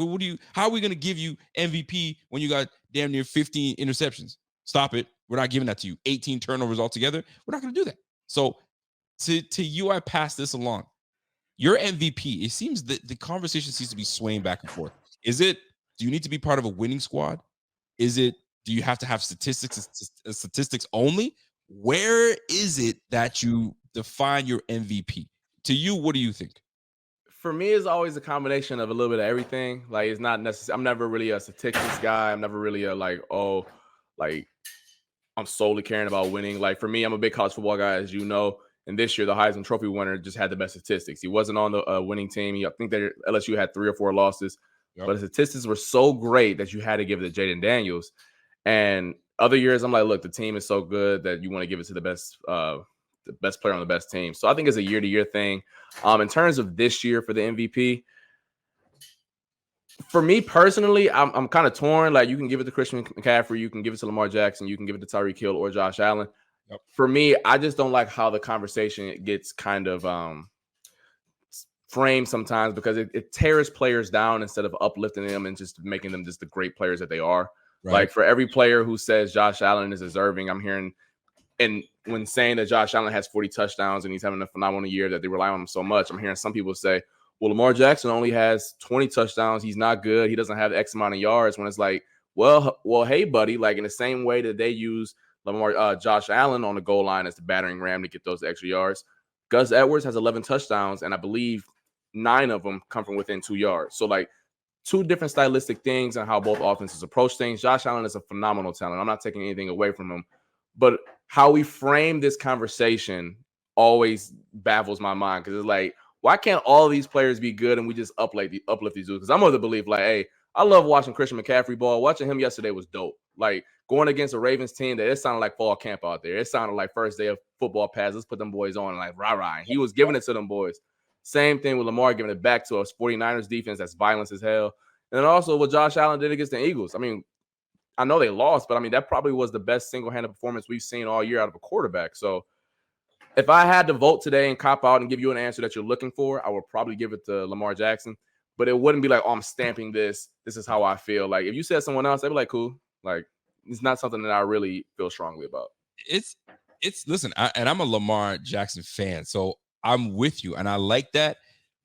Speaker 4: how are we going to give you MVP when you got damn near 15 interceptions? Stop it. We're not giving that to you. 18 turnovers altogether. We're not going to do that. So to you, I pass this along. Your MVP, it seems that the conversation seems to be swaying back and forth. Do you need to be part of a winning squad? Do you have to have statistics only? Where is it that you define your MVP? To you, what do you think?
Speaker 3: For me, it's always a combination of a little bit of everything. Like, it's not necessary. I'm never really a statistics guy. I'm never really I'm solely caring about winning. Like, for me, I'm a big college football guy, as you know. And this year, the Heisman Trophy winner just had the best statistics. He wasn't on the winning team. I think that LSU had 3 or 4 losses. Yep. But the statistics were so great that you had to give it to Jaden Daniels. And other years, I'm like, look, the team is so good that you want to give it to the best player on the best team. So I think it's a year-to-year thing. In terms of this year for the MVP, for me personally, I'm kind of torn. Like, you can give it to Christian McCaffrey, you can give it to Lamar Jackson, you can give it to Tyreek Hill or Josh Allen. Yep. For me, I just don't like how the conversation gets kind of framed sometimes, because it tears players down instead of uplifting them and just making them just the great players that they are. Right. Like, for every player who says Josh Allen is deserving, I'm hearing And when saying that Josh Allen has 40 touchdowns and he's having a phenomenal year, that they rely on him so much, I'm hearing some people say, well, Lamar Jackson only has 20 touchdowns. He's not good. He doesn't have X amount of yards. When it's like, well, hey, buddy, like in the same way that they use Josh Allen on the goal line as the battering ram to get those extra yards, Gus Edwards has 11 touchdowns, and I believe 9 of them come from within 2 yards. So like two different stylistic things and how both offenses approach things. Josh Allen is a phenomenal talent. I'm not taking anything away from him, but how we frame this conversation always baffles my mind, because it's like, why can't all these players be good and we just uplift these dudes? Because I'm of the belief, like, hey, I love watching Christian McCaffrey ball. Watching him yesterday was dope. Like going against a Ravens team that it sounded like fall camp out there. It sounded like first day of football pass. Let's put them boys on, like rah-rah. And he was giving it to them boys. Same thing with Lamar giving it back to us 49ers defense that's violence as hell. And then also what Josh Allen did against the Eagles. I mean, I know they lost, but I mean, that probably was the best single-handed performance we've seen all year out of a quarterback. So if I had to vote today and cop out and give you an answer that you're looking for, I would probably give it to Lamar Jackson. But it wouldn't be like, oh, I'm stamping this. This is how I feel. Like if you said someone else, I'd be like, cool. Like it's not something that I really feel strongly about.
Speaker 4: Listen, I'm a Lamar Jackson fan, so I'm with you, and I like that.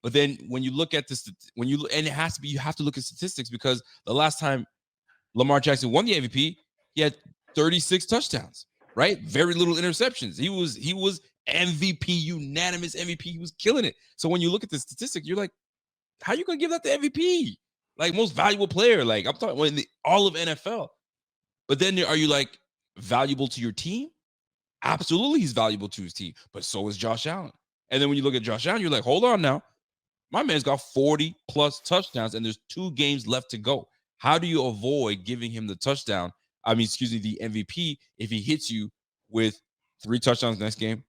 Speaker 4: But then when you look at this, and it has to be, you have to look at statistics, because the last time Lamar Jackson won the MVP, he had 36 touchdowns, right? Very little interceptions. He was MVP, unanimous MVP. He was killing it. So when you look at the statistic, you're like, how are you going to give that to MVP? Like most valuable player. Like I'm talking in all of NFL. But then are you like valuable to your team? Absolutely, he's valuable to his team. But so is Josh Allen. And then when you look at Josh Allen, you're like, hold on now. My man's got 40 plus touchdowns and there's 2 games left to go. How do you avoid giving him the touchdown? The MVP if he hits you with 3 touchdowns next game,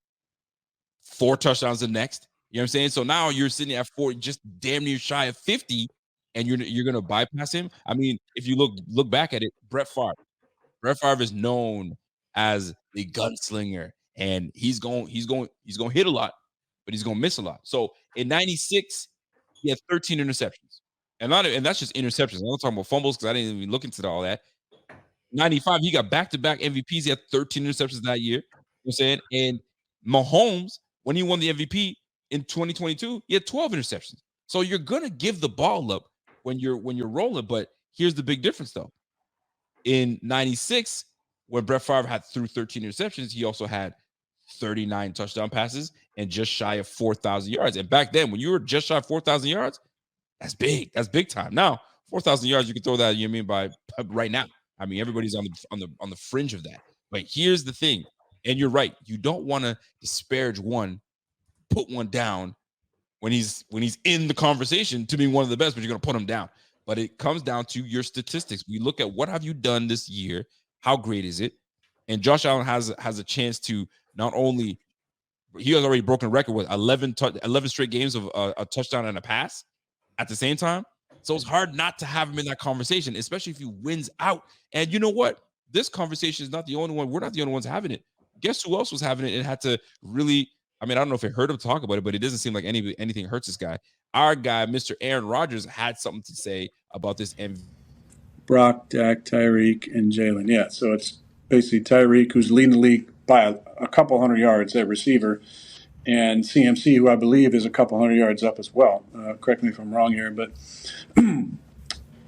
Speaker 4: 4 touchdowns the next. You know what I'm saying? So now you're sitting at 4, just damn near shy of 50, and you're gonna bypass him. I mean, if you look back at it, Brett Favre is known as the gunslinger, and he's going to hit a lot, but he's going to miss a lot. So in 96, he had 13 interceptions, and that's just interceptions. I'm not talking about fumbles because I didn't even look into all that. 95, he got back-to-back MVPs. He had 13 interceptions that year. You know what I'm saying? And Mahomes, when he won the MVP in 2022, he had 12 interceptions. So you're gonna give the ball up when you're rolling. But here's the big difference, though. In 96, when Brett Favre threw 13 interceptions, he also had 39 touchdown passes and just shy of 4,000 yards. And back then, when you were just shy of 4,000 yards, that's big. That's big time. Now, 4,000 yards, you can throw that, you know what I mean, by right now. I mean, everybody's on the fringe of that. But here's the thing, and you're right. You don't want to disparage one, put one down when he's in the conversation to be one of the best, but you're going to put him down. But it comes down to your statistics. We look at what have you done this year? How great is it? And Josh Allen has a chance to not only he has already broken a record with 11 straight games of a touchdown and a pass at the same time. So it's hard not to have him in that conversation, especially if he wins out. And you know what? This conversation is not the only one. We're not the only ones having it. Guess who else was having it and had to really, I mean, I don't know if it hurt him talk about it, but it doesn't seem like anything hurts this guy. Our guy, Mr. Aaron Rodgers, had something to say about this MVP.
Speaker 7: Brock, Dak, Tyreek, and Jalen. Yeah, so it's basically Tyreek, who's leading the league by a couple hundred yards at receiver, and CMC, who I believe is a couple hundred yards up as well. Correct me if I'm wrong here, but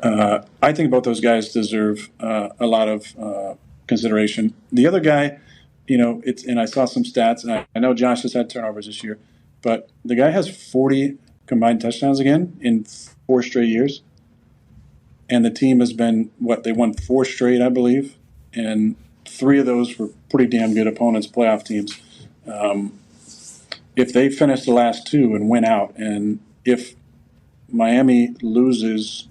Speaker 7: I think both those guys deserve a lot of consideration. The other guy, you know, and I saw some stats, and I know Josh has had turnovers this year, but the guy has 40 combined touchdowns again in 4 straight years. And the team has been, they won 4 straight, I believe. And 3 of those were pretty damn good opponents, playoff teams. If they finish the last 2 and win out, and if Miami loses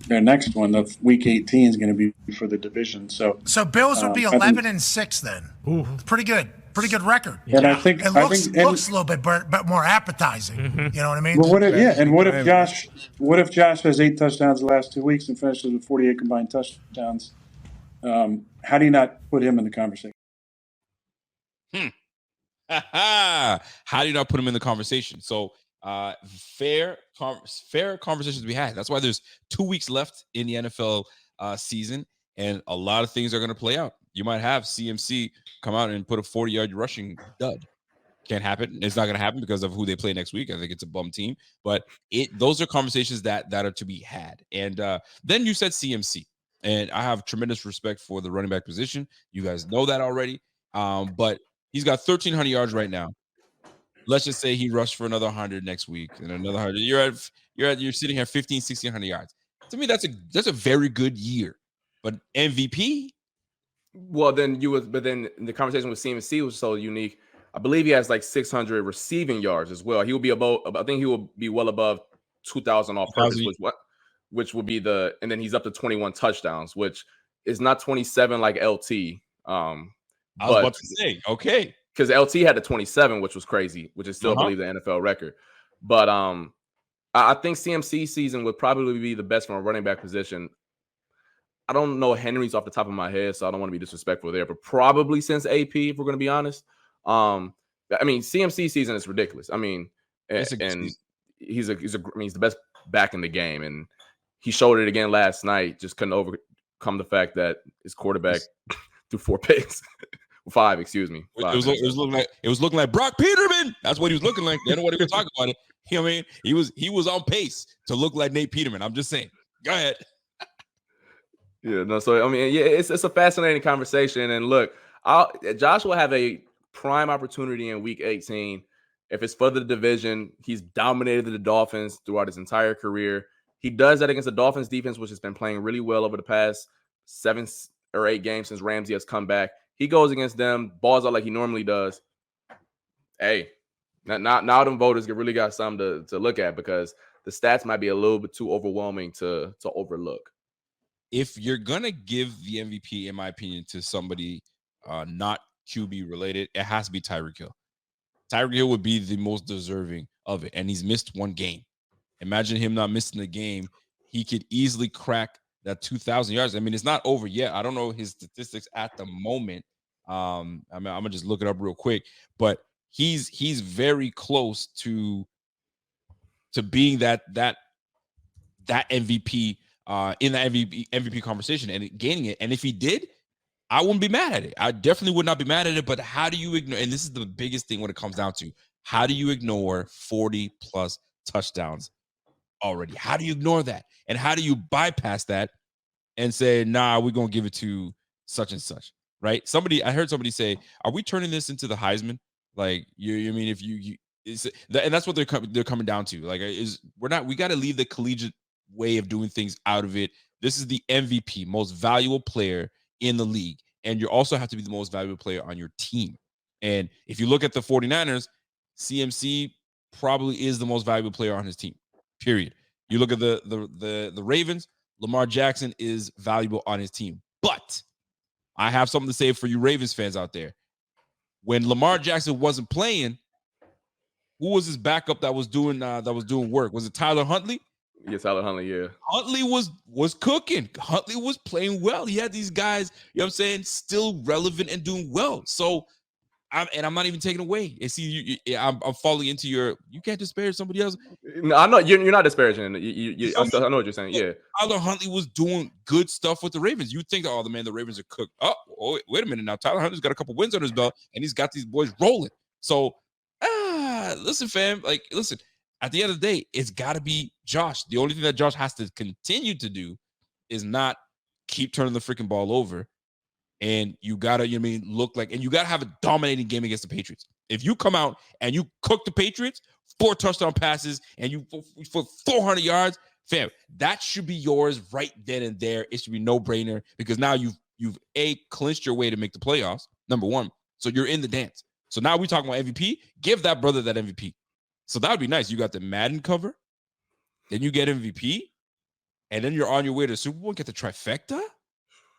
Speaker 7: their next one, the week 18 is going to be for the division. So
Speaker 8: Bills would be 11-6 then. Ooh. Pretty good. Pretty good record.
Speaker 7: And yeah. I think
Speaker 8: it looks a little bit more appetizing. Mm-hmm. You know what I mean?
Speaker 7: Well, what if Josh has 8 touchdowns the last 2 weeks and finishes with 48 combined touchdowns? How do you not put him in the conversation?
Speaker 4: How do you not put him in the conversation? So fair conversations we had. That's why there's 2 weeks left in the NFL season, and a lot of things are going to play out. You might have CMC come out and put a 40-yard rushing dud. Can't happen. It's not going to happen because of who they play next week. I think it's a bum team, but those are conversations that are to be had. And then you said CMC, and I have tremendous respect for the running back position. You guys know that already. But he's got 1,300 yards right now. Let's just say he rushed for another 100 next week and another 100. You're sitting here 1,600 yards. To me, that's a very good year. But MVP.
Speaker 3: Well, then the conversation with CMC was so unique. I believe he has like 600 receiving yards as well. He will be I think he will be well above 2,000 off purpose, which would be and then he's up to 21 touchdowns, which is not 27 like LT.
Speaker 4: I was about to say, okay.
Speaker 3: Because LT had the 27, which was crazy, which is still, I believe, the NFL record. But I think CMC season would probably be the best from a running back position. I don't know Henry's off the top of my head, so I don't want to be disrespectful there, but probably since AP, if we're going to be honest. I mean, CMC season is ridiculous. I mean, he's the best back in the game, and he showed it again last night. Just couldn't overcome the fact that his quarterback threw 4 picks, 5, excuse me. 5
Speaker 4: it was looking like Brock Peterman. That's what he was looking like. They don't want to talk about it. You know what I mean? He was on pace to look like Nate Peterman. I'm just saying. Go ahead.
Speaker 3: Yeah, no. So I mean, yeah, it's a fascinating conversation, and look, Josh will have a prime opportunity in Week 18. If it's for the division, he's dominated the Dolphins throughout his entire career. He does that against the Dolphins defense, which has been playing really well over the past 7 or 8 games since Ramsey has come back. He goes against them, balls out like he normally does. Hey, now them voters really got something to look at, because the stats might be a little bit too overwhelming to overlook.
Speaker 4: If you're gonna give the MVP, in my opinion, to somebody not QB related, it has to be Tyreek Hill. Tyreek Hill would be the most deserving of it, and he's missed 1 game. Imagine him not missing the game. He could easily crack that 2,000 yards. I mean, it's not over yet. I don't know his statistics at the moment. I mean, I'm gonna just look it up real quick, but he's very close to being that MVP in the MVP conversation and gaining it. And if he did, I wouldn't be mad at it. I definitely would not be mad at it. But how do you ignore? And this is the biggest thing when it comes down to, how do you ignore 40 plus touchdowns already? How do you ignore that? And how do you bypass that and say, nah, we're going to give it to such and such, right? I heard somebody say, are we turning this into the Heisman? Like, you mean, if and that's what they're coming down to. Like, we got to leave the collegiate way of doing things out of it. This is the MVP, most valuable player in the league. And you also have to be the most valuable player on your team. And if you look at the 49ers, CMC probably is the most valuable player on his team, period. You look at the Ravens, Lamar Jackson is valuable on his team. But I have something to say for you Ravens fans out there. When Lamar Jackson wasn't playing, who was his backup that was doing work? Was it Tyler Huntley?
Speaker 3: Yes, Tyler Huntley, yeah.
Speaker 4: Huntley was cooking. Huntley was playing well. He had these guys, you know what I'm saying, still relevant and doing well. So, I'm not even taking away. And see, I'm falling into you can't disparage somebody else.
Speaker 3: No, I know you're not disparaging. I know what you're saying. Yeah,
Speaker 4: Tyler Huntley was doing good stuff with the Ravens. You think, the Ravens are cooked. Oh, wait a minute now. Tyler Huntley's got a couple wins on his belt, and he's got these boys rolling. So, listen, fam. Listen. At the end of the day, it's got to be Josh. The only thing that Josh has to continue to do is not keep turning the freaking ball over. And you got to, look like, and you got to have a dominating game against the Patriots. If you come out and you cook the Patriots, 4 touchdown passes, and you for 400 yards, fam, that should be yours right then and there. It should be no-brainer, because now you've clinched your way to make the playoffs, number one. So you're in the dance. So now we're talking about MVP. Give that brother that MVP. So that would be nice. You got the Madden cover, then you get MVP, and then you're on your way to the Super Bowl and get the trifecta?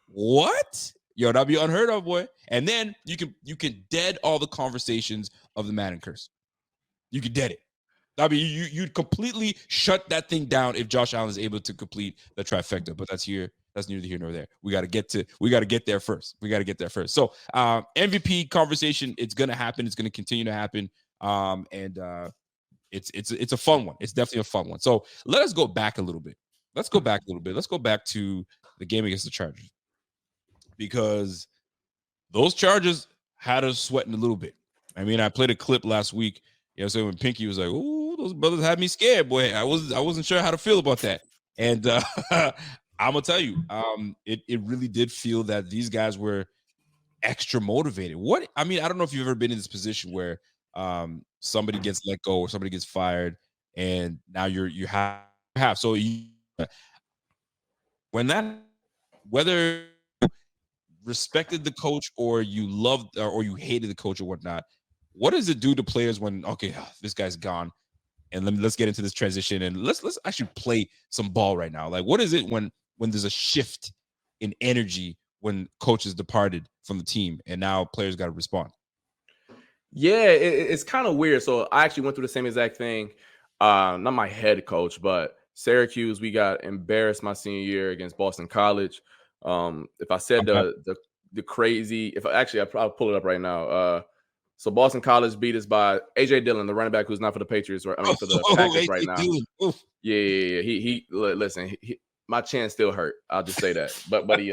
Speaker 4: What? Yo, that'd be unheard of, boy. And then you can dead all the conversations of the Madden curse. You could dead it. That'd be you'd completely shut that thing down if Josh Allen is able to complete the trifecta. But that's neither here nor there. We got to get there first. So MVP conversation, it's gonna happen. It's gonna continue to happen. It's a fun one. It's definitely a fun one. So let us go back a little bit. Let's go back to the game against the Chargers, because those Chargers had us sweating a little bit. I mean, I played a clip last week. So when Pinky was like, "Ooh, those brothers had me scared, boy." I wasn't sure how to feel about that. And I'm gonna tell you, it really did feel that these guys were extra motivated. I don't know if you've ever been in this position where somebody gets let go or somebody gets fired, and now you have so when that, whether you respected the coach or you loved or you hated the coach or whatnot, what does it do to players when this guy's gone, and let's get into this transition and let's actually play some ball right now? Like, what is it when there's a shift in energy when coach is departed from the team and now players got to respond?
Speaker 3: Yeah, it's kind of weird. So I actually went through the same exact thing. Not my head coach, but Syracuse, we got embarrassed my senior year against Boston College. If I said the crazy, I'll pull it up right now. So Boston College beat us by A.J. Dillon, the running back who's not for the Patriots, or for the Packers right now. Yeah. He listen. My chin still hurt. I'll just say that. But he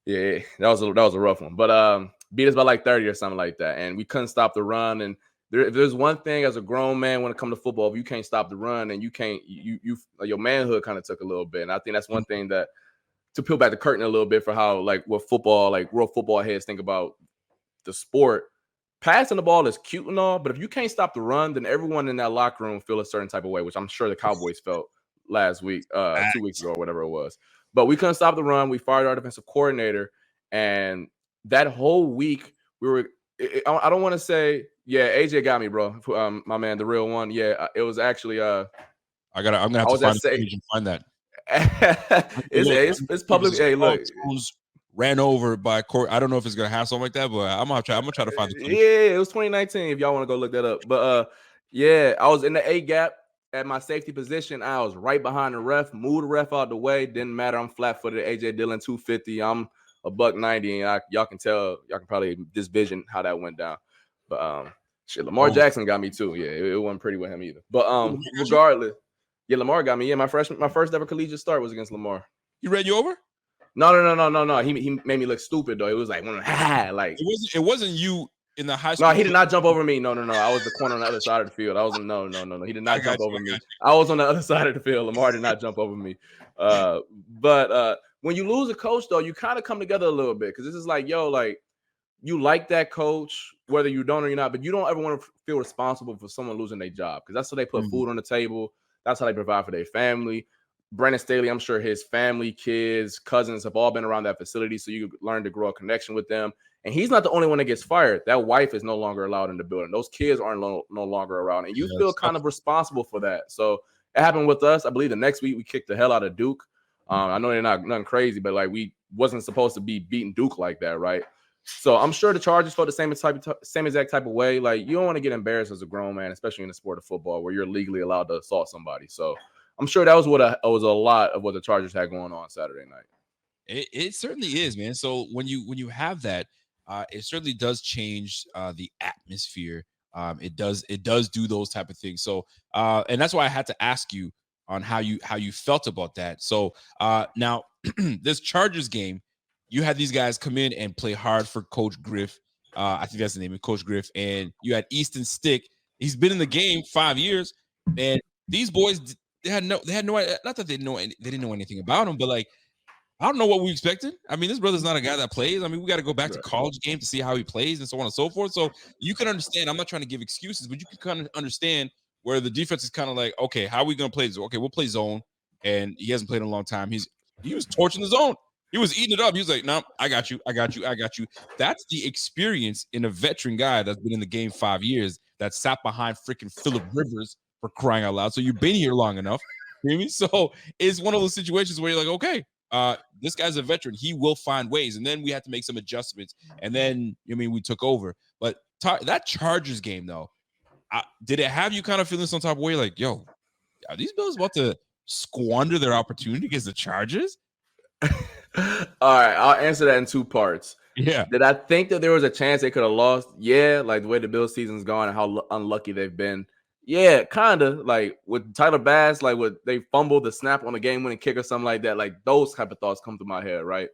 Speaker 3: yeah, that was a rough one. But beat us by like 30 or something like that, and we couldn't stop the run. And if there's one thing as a grown man when it comes to football, if you can't stop the run, and you can't, your manhood kind of took a little bit. And I think that's one thing that, to peel back the curtain a little bit for how what football, real football heads think about the sport. Passing the ball is cute and all, but if you can't stop the run, then everyone in that locker room feel a certain type of way, which I'm sure the Cowboys felt last week, 2 weeks ago, or whatever it was. But we couldn't stop the run. We fired our defensive coordinator, and that whole week we were. I don't want to say, yeah, AJ got me, bro. My man, the real one. Yeah, it was actually. I'm
Speaker 4: gonna have to find the page and find that.
Speaker 3: It's public. Hey, look.
Speaker 4: Ran over by court. I don't know if it's gonna have something like that, but I'm gonna try to find the clip.
Speaker 3: Yeah, it was 2019. If y'all want to go look that up, but yeah, I was in the A gap at my safety position. I was right behind the ref. Moved the ref out the way. Didn't matter. I'm flat-footed. AJ Dillon 250. I'm a $190, and y'all can probably just vision how that went down. But Lamar Jackson got me too. Yeah, it wasn't pretty with him either. But regardless, yeah, Lamar got me. Yeah, my first ever collegiate start was against Lamar.
Speaker 4: He ran you over?
Speaker 3: No. He made me look stupid though. It was like
Speaker 4: it wasn't you in the high school.
Speaker 3: No, he did not jump over me. No. I was the corner on the other side of the field. I wasn't. No. He did not jump over me. I was on the other side of the field. Lamar did not jump over me. But when you lose a coach though, you kind of come together a little bit, because this is like, you like that coach whether you don't or you're not, but you don't ever want to feel responsible for someone losing their job, because that's how they put food on the table. That's how they provide for their family. Brandon Staley, I'm sure his family, kids, cousins have all been around that facility, so you learn to grow a connection with them. And he's not the only one that gets fired. That wife is no longer allowed in the building. Those kids aren't no longer around, and you feel kind of responsible for that. So it happened with us. I believe the next week we kicked the hell out of Duke. I know they're not nothing crazy, but we wasn't supposed to be beating Duke like that, right? So I'm sure the Chargers felt the same exact type of way. You don't want to get embarrassed as a grown man, especially in the sport of football where you're legally allowed to assault somebody. So I'm sure that was was a lot of what the Chargers had going on Saturday night.
Speaker 4: It certainly is, man. So when you have that, it certainly does change the atmosphere. It does do those type of things. So and that's why I had to ask you on how you felt about that. So now this Chargers game, you had these guys come in and play hard for Coach Griff. I think that's the name of Coach Griff. And you had Easton Stick. He's been in the game 5 years, and these boys. They had no not that they didn't know anything about him, but I don't know what we expected. I mean, this brother's not a guy that plays. I mean, we got to go back to college game to see how he plays and so on and so forth. So you can understand. I'm not trying to give excuses, but you can kind of understand where the defense is kind of like, okay, how are we going to play this? Okay, we'll play zone, and he hasn't played in a long time. He was torching the zone. He was eating it up. He was like, no, I got you. That's the experience in a veteran guy that's been in the game 5 years that sat behind freaking Phillip Rivers, for crying out loud. So you've been here long enough. You know what I mean? So it's one of those situations where you're like, okay, this guy's a veteran. He will find ways. And then we had to make some adjustments. And then, we took over. But that Chargers game, though, did it have you kind of feeling some type of way like, yo, are these Bills about to squander their opportunity against the Chargers?
Speaker 3: All right, I'll answer that in two parts.
Speaker 4: Yeah.
Speaker 3: Did I think that there was a chance they could have lost? Yeah, the way the Bills season's gone and how unlucky they've been. Yeah, kind of with Tyler Bass, would they fumble the snap on a game-winning kick or something like that? Those type of thoughts come to my head, right?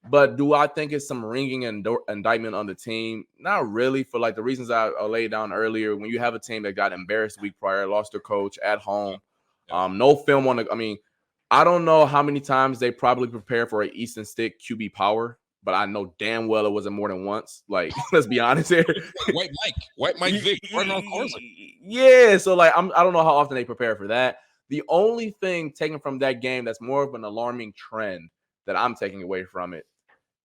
Speaker 3: But do I think it's some ringing indictment on the team? Not really, for like the reasons I laid down earlier. When you have a team that got embarrassed the week prior, lost their coach at home, no film on the. I mean, I don't know how many times they probably prepare for an Easton Stick QB power, but I know damn well it wasn't more than once. Like, let's be honest here.
Speaker 4: White Mike Vick, running on course.
Speaker 3: Yeah, so like I don't know how often they prepare for that. The only thing taken from that game that's more of an alarming trend that I'm taking away from it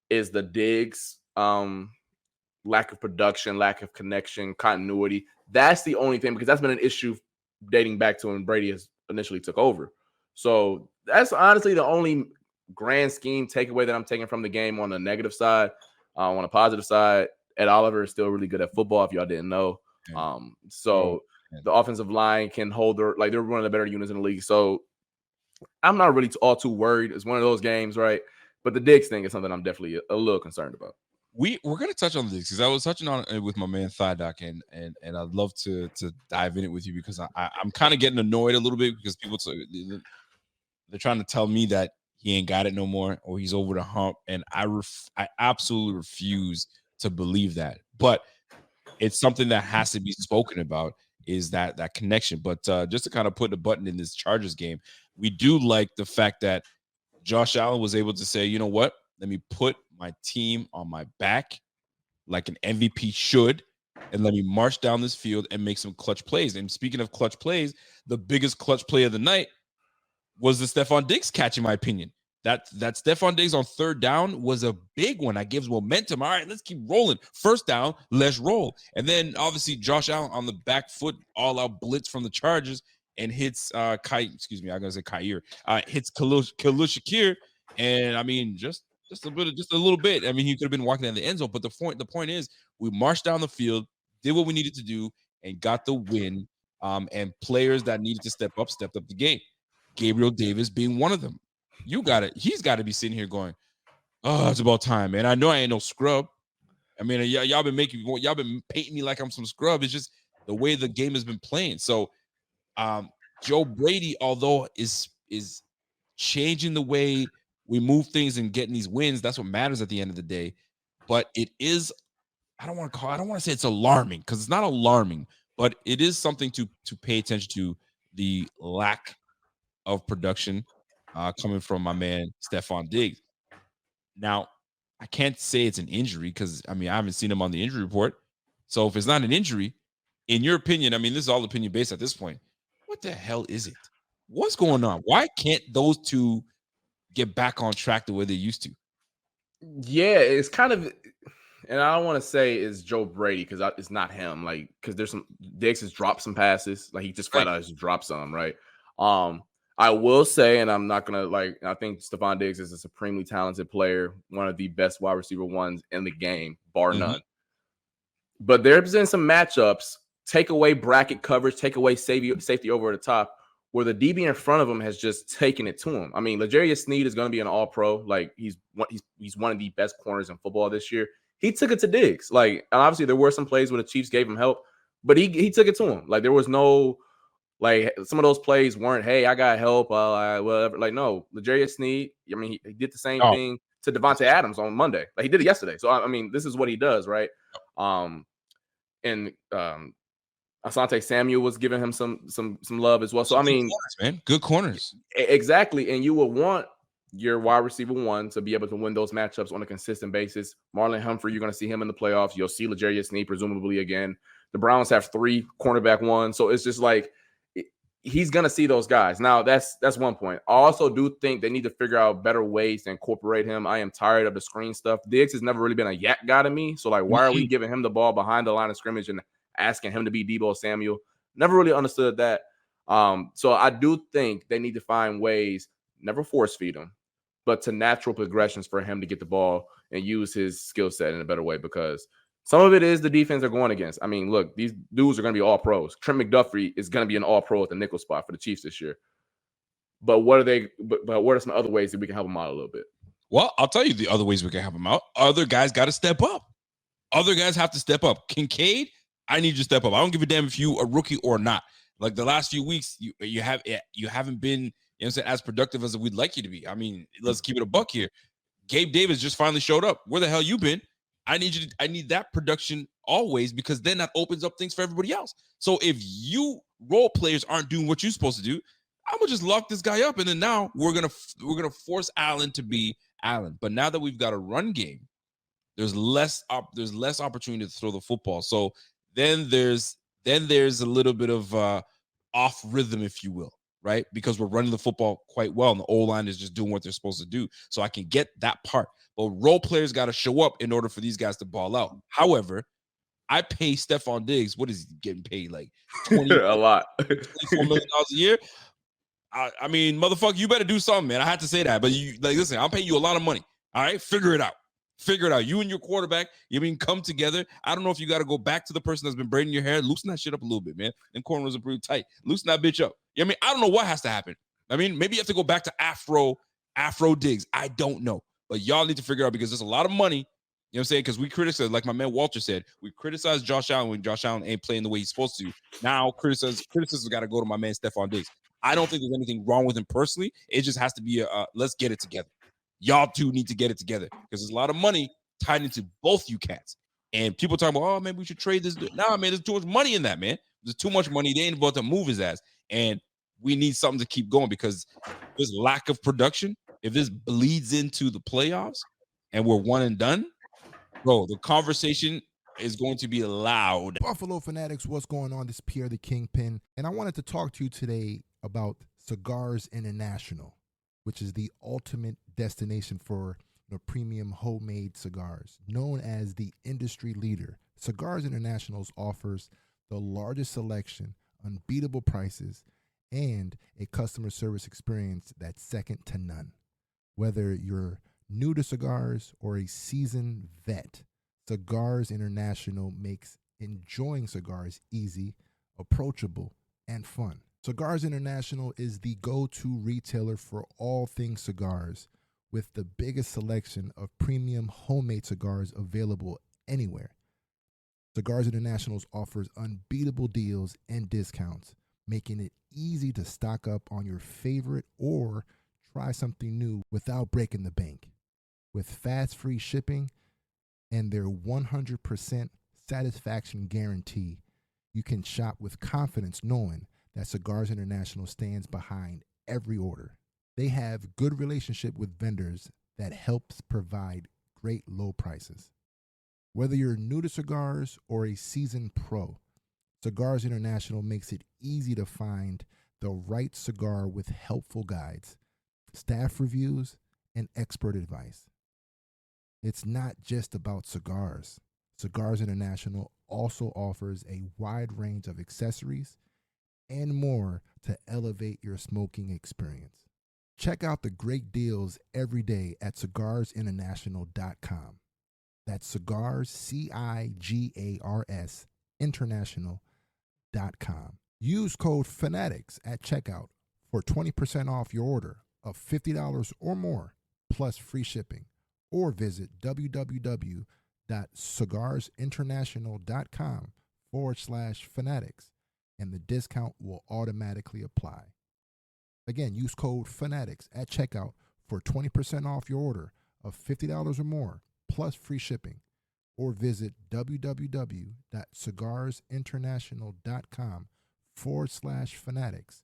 Speaker 3: is the Diggs lack of production, lack of connection, continuity. That's the only thing, because that's been an issue dating back to when Brady has initially took over. So that's honestly the only grand scheme takeaway that I'm taking from the game on the negative side. On a positive side, Ed Oliver is still really good at football, if y'all didn't know. The offensive line can hold they're one of the better units in the league. So I'm not really all too worried. It's one of those games, right? But the Diggs thing is something I'm definitely a little concerned about.
Speaker 4: We're going to touch on this because I was touching on it with my man Thydoc, and I'd love to dive in it with you, because I'm kind of getting annoyed a little bit because people they're trying to tell me that he ain't got it no more or he's over the hump, and I absolutely refuse to believe that. But it's something that has to be spoken about, is that connection. But just to kind of put the button in this Chargers game, we do like the fact that Josh Allen was able to say, you know what? Let me put my team on my back like an MVP should, and let me march down this field and make some clutch plays. And speaking of clutch plays, the biggest clutch play of the night was the Stephon Diggs catch, in my opinion. That Stephon Diggs on third down was a big one. That gives momentum. All right, let's keep rolling. First down, let's roll. And then obviously Josh Allen on the back foot, all out blitz from the Chargers, and hits hits Khalil Shakir. And I mean, just a little bit. I mean, he could have been walking in the end zone. But the point is, we marched down the field, did what we needed to do, and got the win. And players that needed to step up, stepped up the game. Gabriel Davis being one of them. He's got to be sitting here going, oh, it's about time, man. I know I ain't no scrub. I mean, y'all been painting me like I'm some scrub. It's just the way the game has been playing. So Joe Brady, although is changing the way we move things and getting these wins, that's what matters at the end of the day. But it is, I don't want to say it's alarming, because it's not alarming, but it is something to pay attention to, the lack of production coming from my man Stephon Diggs. Now, I can't say it's an injury, because I haven't seen him on the injury report. So if it's not an injury, in your opinion, this is all opinion based at this point, what the hell is it? What's going on? Why can't those two get back on track the way they used to?
Speaker 3: Yeah, it's kind of, and I don't want to say it's Joe Brady, because it's not him. Like, because there's some Diggs has dropped some passes, like he just flat out has dropped some, right? I will say, and I'm not gonna I think Stephon Diggs is a supremely talented player, one of the best wide receiver ones in the game, bar none. But there's been some matchups, take away bracket coverage, take away safety over the top, where the DB in front of him has just taken it to him. I mean, L'Jarius Sneed is going to be an all-pro. Like, he's one of the best corners in football this year. He took it to Diggs. Like, and obviously there were some plays where the Chiefs gave him help, but he took it to him. Like, there was no, like, some of those plays weren't, hey, I got help, whatever. Like, no, L'Jarius Sneed, he did the same thing to Devontae Adams on Monday. Like, he did it yesterday. So, I mean, this is what he does, right? Asante Samuel was giving him some love as well. So, I mean,
Speaker 4: good corners.
Speaker 3: Exactly. And you will want your wide receiver one to be able to win those matchups on a consistent basis. Marlon Humphrey, you're going to see him in the playoffs. You'll see L'Jarius Sneed presumably again. The Browns have 3 cornerback ones. So it's just like, he's going to see those guys. Now, that's one point. I also do think they need to figure out better ways to incorporate him. I am tired of the screen stuff. Diggs has never really been a yak guy to me. So, like, why are we giving him the ball behind the line of scrimmage and asking him to be Deebo Samuel? Never really understood that. So I do think they need to find ways, never force feed him, but to natural progressions for him to get the ball and use his skill set in a better way, because some of it is the defense they're going against. I mean, look, these dudes are going to be all pros. Trent McDuffie is going to be an all pro at the nickel spot for the Chiefs this year. But what are some other ways that we can help them out a little bit?
Speaker 4: Well, I'll tell you the other ways we can help them out. Other guys got to step up. Other guys have to step up. Kincaid, I need you to step up. I don't give a damn if you a rookie or not. Like, the last few weeks, you haven't been, as productive as we'd like you to be. I mean, let's keep it a buck here. Gabe Davis just finally showed up. Where the hell you been? I need that production always, because then that opens up things for everybody else. So if you role players aren't doing what you're supposed to do, I'm gonna just lock this guy up, and then now we're gonna force Allen to be Allen. But now that we've got a run game, there's less opportunity to throw the football. So then there's a little bit of off rhythm, if you will, right? Because we're running the football quite well, and the O-line is just doing what they're supposed to do. So I can get that part. But role players got to show up in order for these guys to ball out. However, I pay Stephon Diggs. What is he getting paid? Like
Speaker 3: a lot,
Speaker 4: $24 million a year. I mean, motherfucker, you better do something, man. I had to say that, but listen, I'm paying you a lot of money. All right, figure it out. You and your quarterback, come together. I don't know if you got to go back to the person that's been braiding your hair. Loosen that shit up a little bit, man. Them corners are pretty tight. Loosen that bitch up. I don't know what has to happen. Maybe you have to go back to Afro Diggs. I don't know. But y'all need to figure out, because there's a lot of money. You know what I'm saying? Because we criticize, like my man Walter said, we criticize Josh Allen when Josh Allen ain't playing the way he's supposed to. Now criticism got to go to my man Stephon Diggs. I don't think there's anything wrong with him personally. It just has to be let's get it together. Y'all two need to get it together, because there's a lot of money tied into both you cats. And people talking about, oh, maybe we should trade this. Nah, man, there's too much money in that, man. There's too much money. They ain't about to move his ass. And we need something to keep going, because this lack of production, if this bleeds into the playoffs and we're one and done, bro, the conversation is going to be loud.
Speaker 6: Buffalo Fanatics, what's going on? This is Pierre the Kingpin, and I wanted to talk to you today about Cigars International, which is the ultimate destination for premium homemade cigars. Known as the industry leader, Cigars International offers the largest selection, unbeatable prices, and a customer service experience that's second to none. Whether you're new to cigars or a seasoned vet, Cigars International makes enjoying cigars easy, approachable, and fun. Cigars International is the go-to retailer for all things cigars, with the biggest selection of premium homemade cigars available anywhere. Cigars International offers unbeatable deals and discounts, making it easy to stock up on your favorite or try something new without breaking the bank. With fast free shipping and their 100% satisfaction guarantee, you can shop with confidence knowing that Cigars International stands behind every order. They have good relationship with vendors that helps provide great low prices. Whether you're new to cigars or a seasoned pro, Cigars International makes it easy to find the right cigar with helpful guides, staff reviews, and expert advice. It's not just about cigars. Cigars International also offers a wide range of accessories and more to elevate your smoking experience. Check out the great deals every day at cigarsinternational.com. That's cigars, CIGARS, international.com. Use code FANATICS at checkout for 20% off your order of $50 or more, plus free shipping. Or visit www.cigarsinternational.com/fanatics, and the discount will automatically apply. Again, use code FANATICS at checkout for 20% off your order of $50 or more, plus free shipping. Or visit www.cigarsinternational.com/fanatics,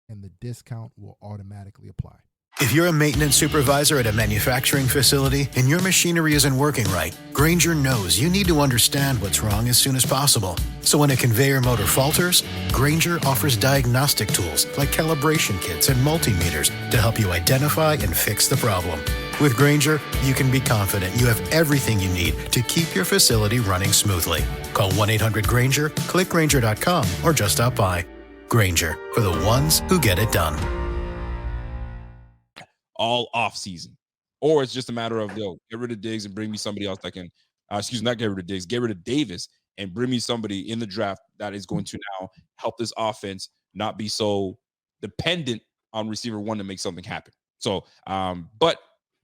Speaker 6: and the discount will automatically apply.
Speaker 9: If you're a maintenance supervisor at a manufacturing facility and your machinery isn't working right, Grainger knows you need to understand what's wrong as soon as possible. So when a conveyor motor falters, Grainger offers diagnostic tools like calibration kits and multimeters to help you identify and fix the problem. With Grainger, you can be confident you have everything you need to keep your facility running smoothly. Call 1-800-GRAINGER, click Grainger.com, or just stop by. Grainger, for the ones who get it done.
Speaker 4: All off season, or it's just a matter of get rid of Diggs and bring me somebody else that can not get rid of Diggs, get rid of Davis and bring me somebody in the draft that is going to now help this offense not be so dependent on receiver one to make something happen. So but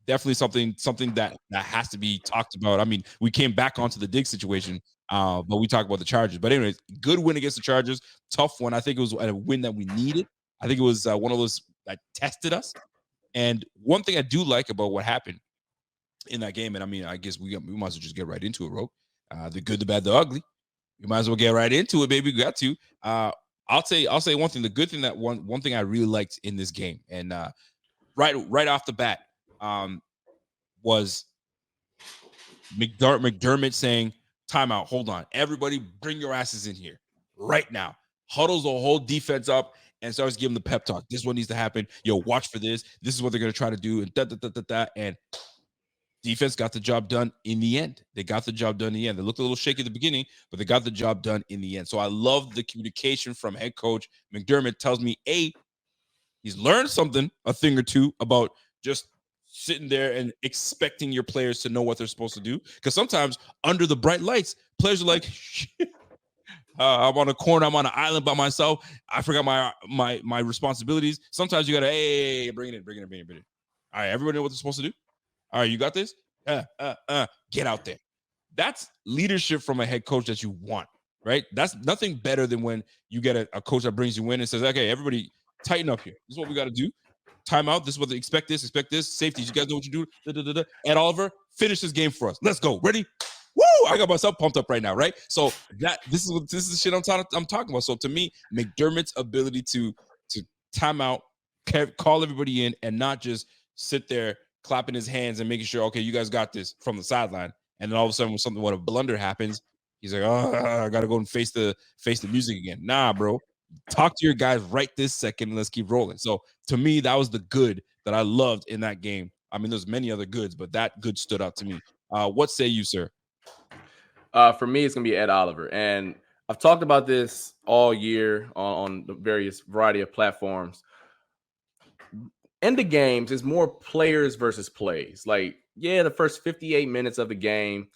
Speaker 4: definitely something that has to be talked about. I mean, we came back onto the Diggs situation, but we talked about the Chargers. But anyways, good win against the Chargers, tough one. I think it was a win that we needed. I think it was one of those that tested us. And one thing I do like about what happened in that game. And I mean, I guess we might as well just get right into it, Rogue. The good, the bad, the ugly. You might as well get right into it, baby. We got to. I'll say one thing. The good thing that one thing I really liked in this game, and right off the bat, was McDermott saying, "Timeout. Hold on, everybody, bring your asses in here right now." Huddles the whole defense up and starts giving the pep talk. This is what needs to happen. Yo, watch for this. This is what they're gonna try to do, and and defense got the job done in the end. They got the job done in the end. They looked a little shaky at the beginning, but they got the job done in the end. So I love the communication from head coach McDermott. Tells me, A, he's learned something, a thing or two, about just sitting there and expecting your players to know what they're supposed to do. Because sometimes under the bright lights, players are like, shit, I'm on a corner, I'm on an island by myself. I forgot my responsibilities. Sometimes you gotta, hey, bring it in. All right, everybody know what they're supposed to do? All right, you got this? Get out there. That's leadership from a head coach that you want, right? That's nothing better than when you get a coach that brings you in and says, okay, everybody tighten up here. This is what we got to do. Timeout. This is what they expect this. Safeties, you guys know what you do. Ed Oliver, finish this game for us. Let's go. Ready? Woo! I got myself pumped up right now, right? So this is the shit I'm talking about. So to me, McDermott's ability to time out, call everybody in, and not just sit there clapping his hands and making sure, okay, you guys got this from the sideline. And then all of a sudden, when a blunder happens, he's like, oh, I got to go and face the music again. Nah, bro. Talk to your guys right this second and let's keep rolling. So to me, that was the good that I loved in that game. I mean, there's many other goods, but that good stood out to me. What say you, sir?
Speaker 3: For me, it's going to be Ed Oliver. And I've talked about this all year on the various variety of platforms. In the games, it's more players versus plays. Like, yeah, the first 58 minutes of the game,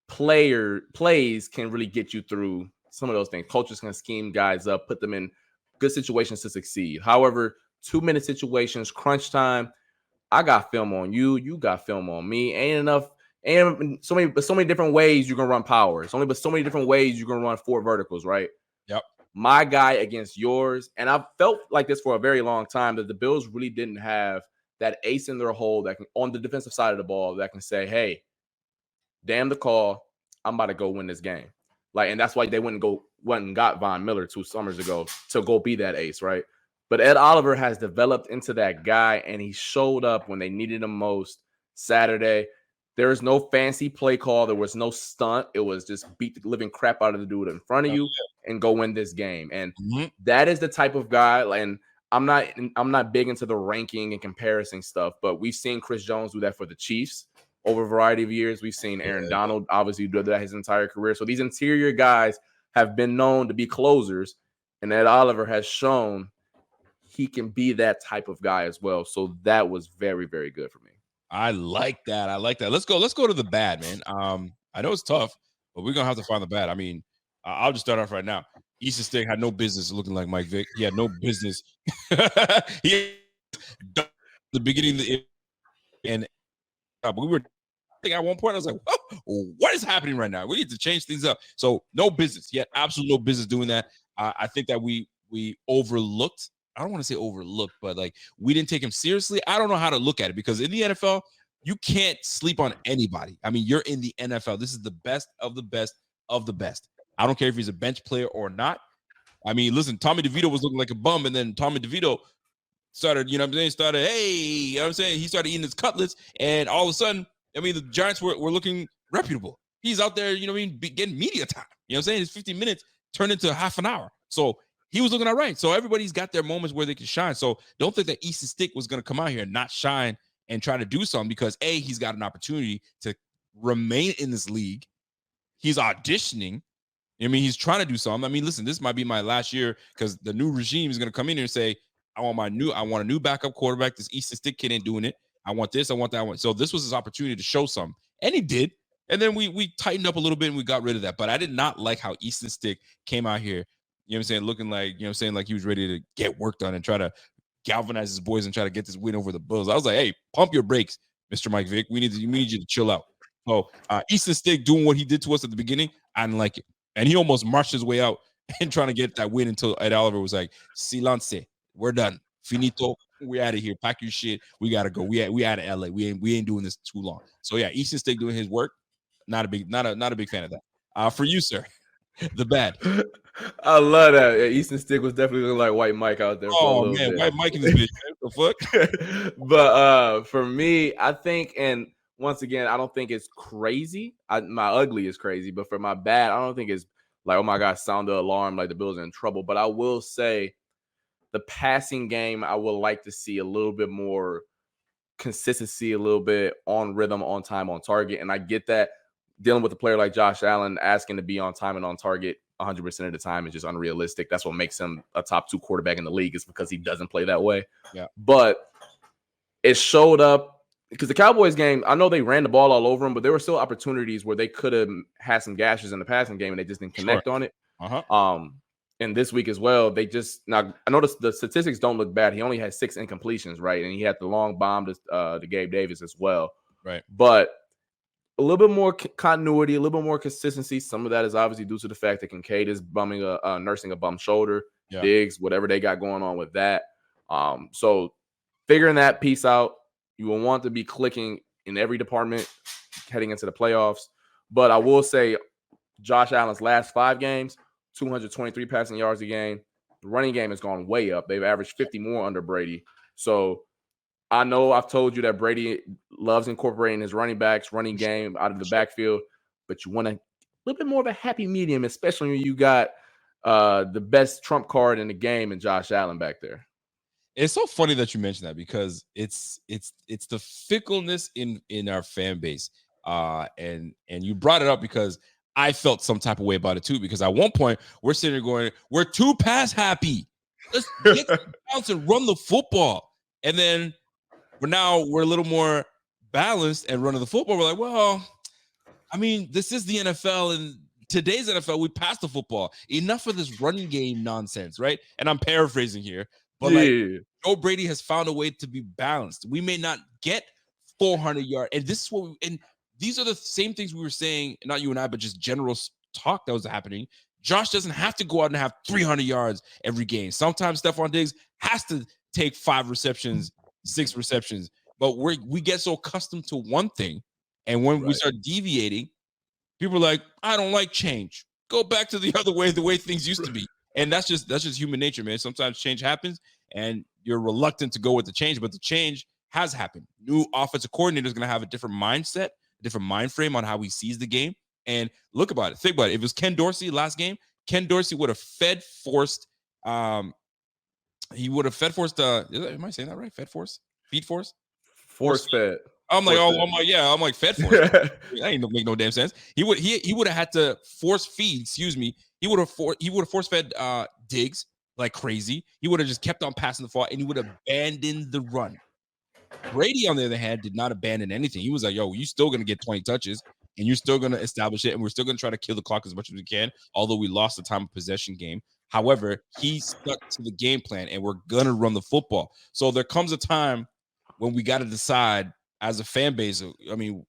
Speaker 3: plays can really get you through some of those things. Coaches can scheme guys up, put them in good situations to succeed. However, 2-minute situations, crunch time, I got film on you. You got film on me. Ain't so many different ways you're gonna run power. But so many different ways you're gonna run 4 verticals, right?
Speaker 4: Yep.
Speaker 3: My guy against yours. And I've felt like this for a very long time, that the Bills really didn't have that ace in their hole that can, on the defensive side of the ball, that can say, hey, damn the call, I'm about to go win this game. Like, and that's why they went and got Von Miller 2 summers ago to go be that ace, right? But Ed Oliver has developed into that guy, and he showed up when they needed him most Saturday. There is no fancy play call. There was no stunt. It was just beat the living crap out of the dude in front of you and go win this game. And that is the type of guy. And I'm not big into the ranking and comparison stuff, but we've seen Chris Jones do that for the Chiefs over a variety of years. We've seen Aaron Donald obviously do that his entire career. So these interior guys have been known to be closers, and Ed Oliver has shown he can be that type of guy as well. So that was very, very good for me.
Speaker 4: I like that. Let's go to the bad, man. I know it's tough, but we're gonna have to find the bad. I mean, I'll just start off right now. Easton Stick had no business looking like Mike Vick. He had no business. He the beginning and we were at one point. I was like, whoa, what is happening right now? We need to change things up. So no business. He had absolutely no business doing that. I think that we overlooked. I don't want to say overlooked, but like we didn't take him seriously. I don't know how to look at it, because in the NFL, you can't sleep on anybody. I mean, you're in the NFL. This is the best of the best of the best. I don't care if he's a bench player or not. I mean, listen, Tommy DeVito was looking like a bum, and then Tommy DeVito started, you know what I'm saying, he started eating his cutlets, and all of a sudden, I mean, the Giants were looking reputable. He's out there, you know what I mean, getting media time. You know what I'm saying? His 15 minutes turned into half an hour. So he was looking all right. So everybody's got their moments where they can shine. So don't think that Easton Stick was going to come out here and not shine and try to do something, because A, he's got an opportunity to remain in this league. He's auditioning. I mean, he's trying to do something. I mean, listen, this might be my last year, because the new regime is going to come in here and say, I want a new backup quarterback. This Easton Stick kid ain't doing it. I want this. I want that. So this was his opportunity to show something. And he did. And then we tightened up a little bit and we got rid of that. But I did not like how Easton Stick came out here, you know what I'm saying, looking like, you know what I'm saying, like he was ready to get work done and try to galvanize his boys and try to get this win over the Bills. I was like, hey, pump your brakes, Mr. Mike Vick. We need you to chill out. So Easton Stick doing what he did to us at the beginning, I didn't like it. And he almost marched his way out and trying to get that win until Ed Oliver was like, silence, we're done. Finito. We out of here. Pack your shit. We gotta go. We out of LA. We ain't doing this too long. So yeah, Easton Stick doing his work. Not a big fan of that. For you, sir, the bad.
Speaker 3: I love that. Yeah, Easton Stick was definitely looking like White Mike out there for a little bit.
Speaker 4: White Mike in this bitch. What the
Speaker 3: fuck? But for me, I think, and once again, I don't think it's crazy. My ugly is crazy, but for my bad, I don't think it's like, oh my God, sound the alarm, like the Bills are in trouble. But I will say the passing game, I would like to see a little bit more consistency, a little bit on rhythm, on time, on target. And I get that dealing with a player like Josh Allen, asking to be on time and on target 100% of the time is just unrealistic. That's what makes him a top 2 quarterback in the league, is because he doesn't play that way.
Speaker 4: Yeah.
Speaker 3: But it showed up because the Cowboys game, I know they ran the ball all over them, but there were still opportunities where they could have had some gashes in the passing game and they just didn't connect on it. And this week as well, now I noticed the statistics don't look bad. He only had 6 incompletions, right? And he had the long bomb to Gabe Davis as well.
Speaker 4: Right.
Speaker 3: But a little bit more continuity, a little bit more consistency. Some of that is obviously due to the fact that Kincaid is nursing a bum shoulder, Diggs, whatever they got going on with that. So figuring that piece out, you will want to be clicking in every department heading into the playoffs. But I will say Josh Allen's last 5 games, 223 passing yards a game. The running game has gone way up. They've averaged 50 more under Brady. So I know I've told you that Brady loves incorporating his running backs, running game out of the backfield, but you want a little bit more of a happy medium, especially when you got the best trump card in the game and Josh Allen back there.
Speaker 4: It's so funny that you mentioned that, because it's the fickleness in our fan base. And you brought it up because I felt some type of way about it too, because at one point we're sitting there going, we're too pass happy. Let's get the bounce and run the football. And then we're a little more balanced and running the football. We're like, well, I mean, this is the NFL, and today's NFL, we pass the football. Enough of this running game nonsense, right? And I'm paraphrasing here, but like Joe Brady has found a way to be balanced. We may not get 400 yards, and this is what and these are the same things we were saying, not you and I, but just general talk that was happening. Josh doesn't have to go out and have 300 yards every game. Sometimes Stephon Diggs has to take 5 receptions, 6 receptions, but we get so accustomed to one thing, and when we start deviating, people are like, I don't like change. Go back to the other way, the way things used to be. And that's just human nature, man. Sometimes change happens and you're reluctant to go with the change, but the change has happened. New offensive coordinator is going to have a different mindset, a different mind frame on how he sees the game. And think about it. If it was Ken Dorsey last game, Ken Dorsey would have forced. He would have forced. Am I saying that right? Feed force?
Speaker 3: Force fed.
Speaker 4: I'm like, I'm like fed force. That ain't make no damn sense. He would have had to force feed. Excuse me. He would have force fed Diggs like crazy. He would have just kept on passing the ball, and he would have abandoned the run. Brady, on the other hand, did not abandon anything. He was like, yo, you're still going to get 20 touches, and you're still going to establish it, and we're still going to try to kill the clock as much as we can, although we lost the time of possession game. However, he stuck to the game plan, and we're going to run the football. So there comes a time when we got to decide as a fan base, I mean,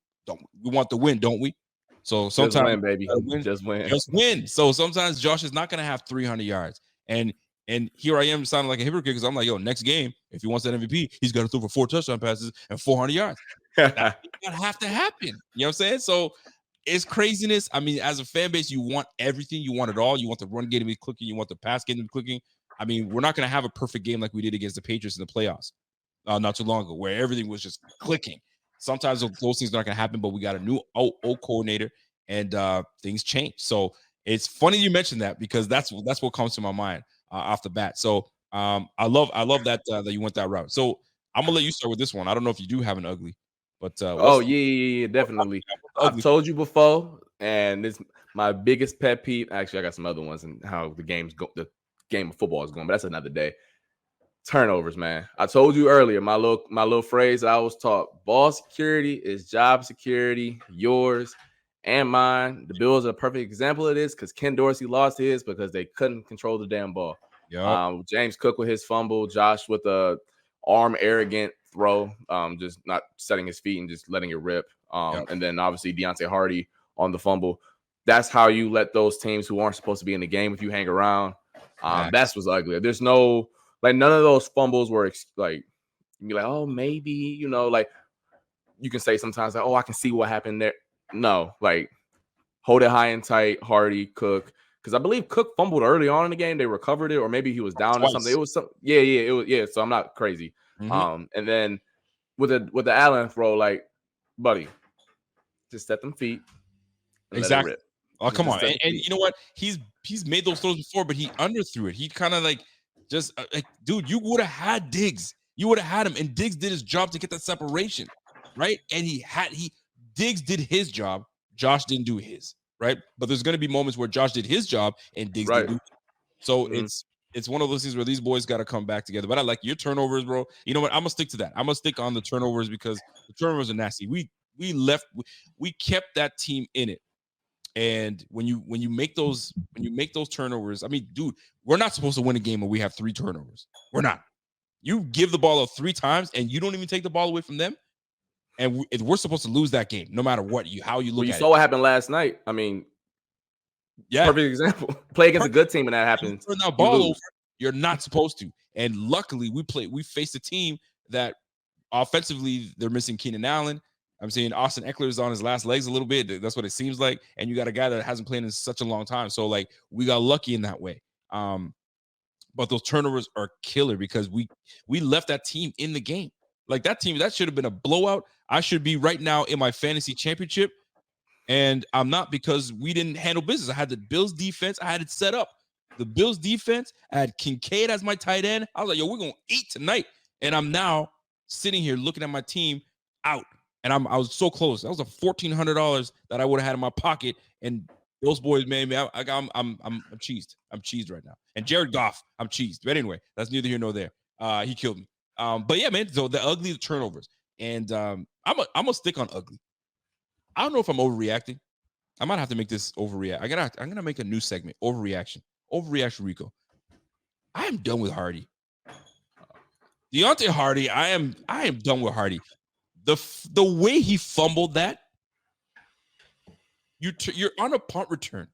Speaker 4: we want the win, don't we? So sometimes
Speaker 3: just win, baby. Just win.
Speaker 4: So sometimes Josh is not going to have 300 yards. And here I am sounding like a hypocrite because I'm like, yo, next game, if he wants that MVP, he's got to throw for 4 touchdown passes and 400 yards. That have to happen. You know what I'm saying? So it's craziness. I mean, as a fan base, you want everything. You want it all. You want the run game to be clicking. You want the pass game to be clicking. I mean, we're not going to have a perfect game like we did against the Patriots in the playoffs not too long ago, where everything was just clicking. Sometimes those things are not going to happen, but we got a new O coordinator, and things change. So it's funny you mentioned that, because that's what comes to my mind off the bat. So I love that that you went that route. So I'm gonna let you start with this one. I don't know if you do have an ugly, but
Speaker 3: yeah, definitely. I've told you before, and it's my biggest pet peeve. Actually, I got some other ones and how the game of football is going, but that's another day. Turnovers, man. I told you earlier, my little phrase I was taught: ball security is job security, yours and mine. The Bills are a perfect example of this because Ken Dorsey lost his because they couldn't control the damn ball.
Speaker 4: Yep.
Speaker 3: James Cook with his fumble, Josh with a arm arrogant throw, just not setting his feet and just letting it rip. And then obviously Deontay Hardy on the fumble. That's how you let those teams who aren't supposed to be in the game, if you hang around. That's what's ugly. There's no, like, none of those fumbles were like You be like, oh, maybe, you know, like you can say sometimes like, oh, I can see what happened there. No, like hold it high and tight, Hardy, Cook. Because I believe Cook fumbled early on in the game. They recovered it, or maybe he was down or something. It was some, yeah. So I'm not crazy. And then with the Allen throw, like, buddy, just set them feet.
Speaker 4: Exactly. Oh, come on. And you know what? He's made those throws before, but he underthrew it. He kind of like just like, dude, you would have had Diggs. You would have had him, and Diggs did his job to get that separation, right? And Diggs did his job. Josh didn't do his, right? But there's going to be moments where Josh did his job and Diggs didn't do it. So it's one of those things where these boys got to come back together. But I like your turnovers, bro. You know what? I'm gonna stick to that. I'm gonna stick on the turnovers because the turnovers are nasty. We kept that team in it. And when you make those turnovers, I mean, dude, we're not supposed to win a game when we have 3 turnovers. We're not. You give the ball up 3 times and you don't even take the ball away from them, and we're supposed to lose that game no matter how you look at it.
Speaker 3: You saw what happened last night. I mean, perfect example. Play against a good team and that happens.
Speaker 4: Turn that ball over. You're not supposed to. And luckily, we faced a team that offensively they're missing Keenan Allen. I'm saying Austin Eckler is on his last legs a little bit. That's what it seems like. And you got a guy that hasn't played in such a long time. So, like, we got lucky in that way. But those turnovers are killer because we left that team in the game. Like, that team, that should have been a blowout. I should be right now in my fantasy championship. And I'm not because we didn't handle business. I had the Bills defense. I had it set up. The Bills defense, I had Kincaid as my tight end. I was like, yo, we're going to eat tonight. And I'm now sitting here looking at my team out. And I was so close. That was a $1,400 that I would have had in my pocket. And those boys, man, I'm cheesed. I'm cheesed right now. And Jared Goff, I'm cheesed. But anyway, that's neither here nor there. He killed me. But yeah, man. So the ugly turnovers, and I'm gonna stick on ugly. I don't know if I'm overreacting. I might have to make this overreact. I'm gonna make a new segment. Overreaction Rico. I am done with Hardy. Deontay Hardy. I am done with Hardy. The way he fumbled that, you're on a punt return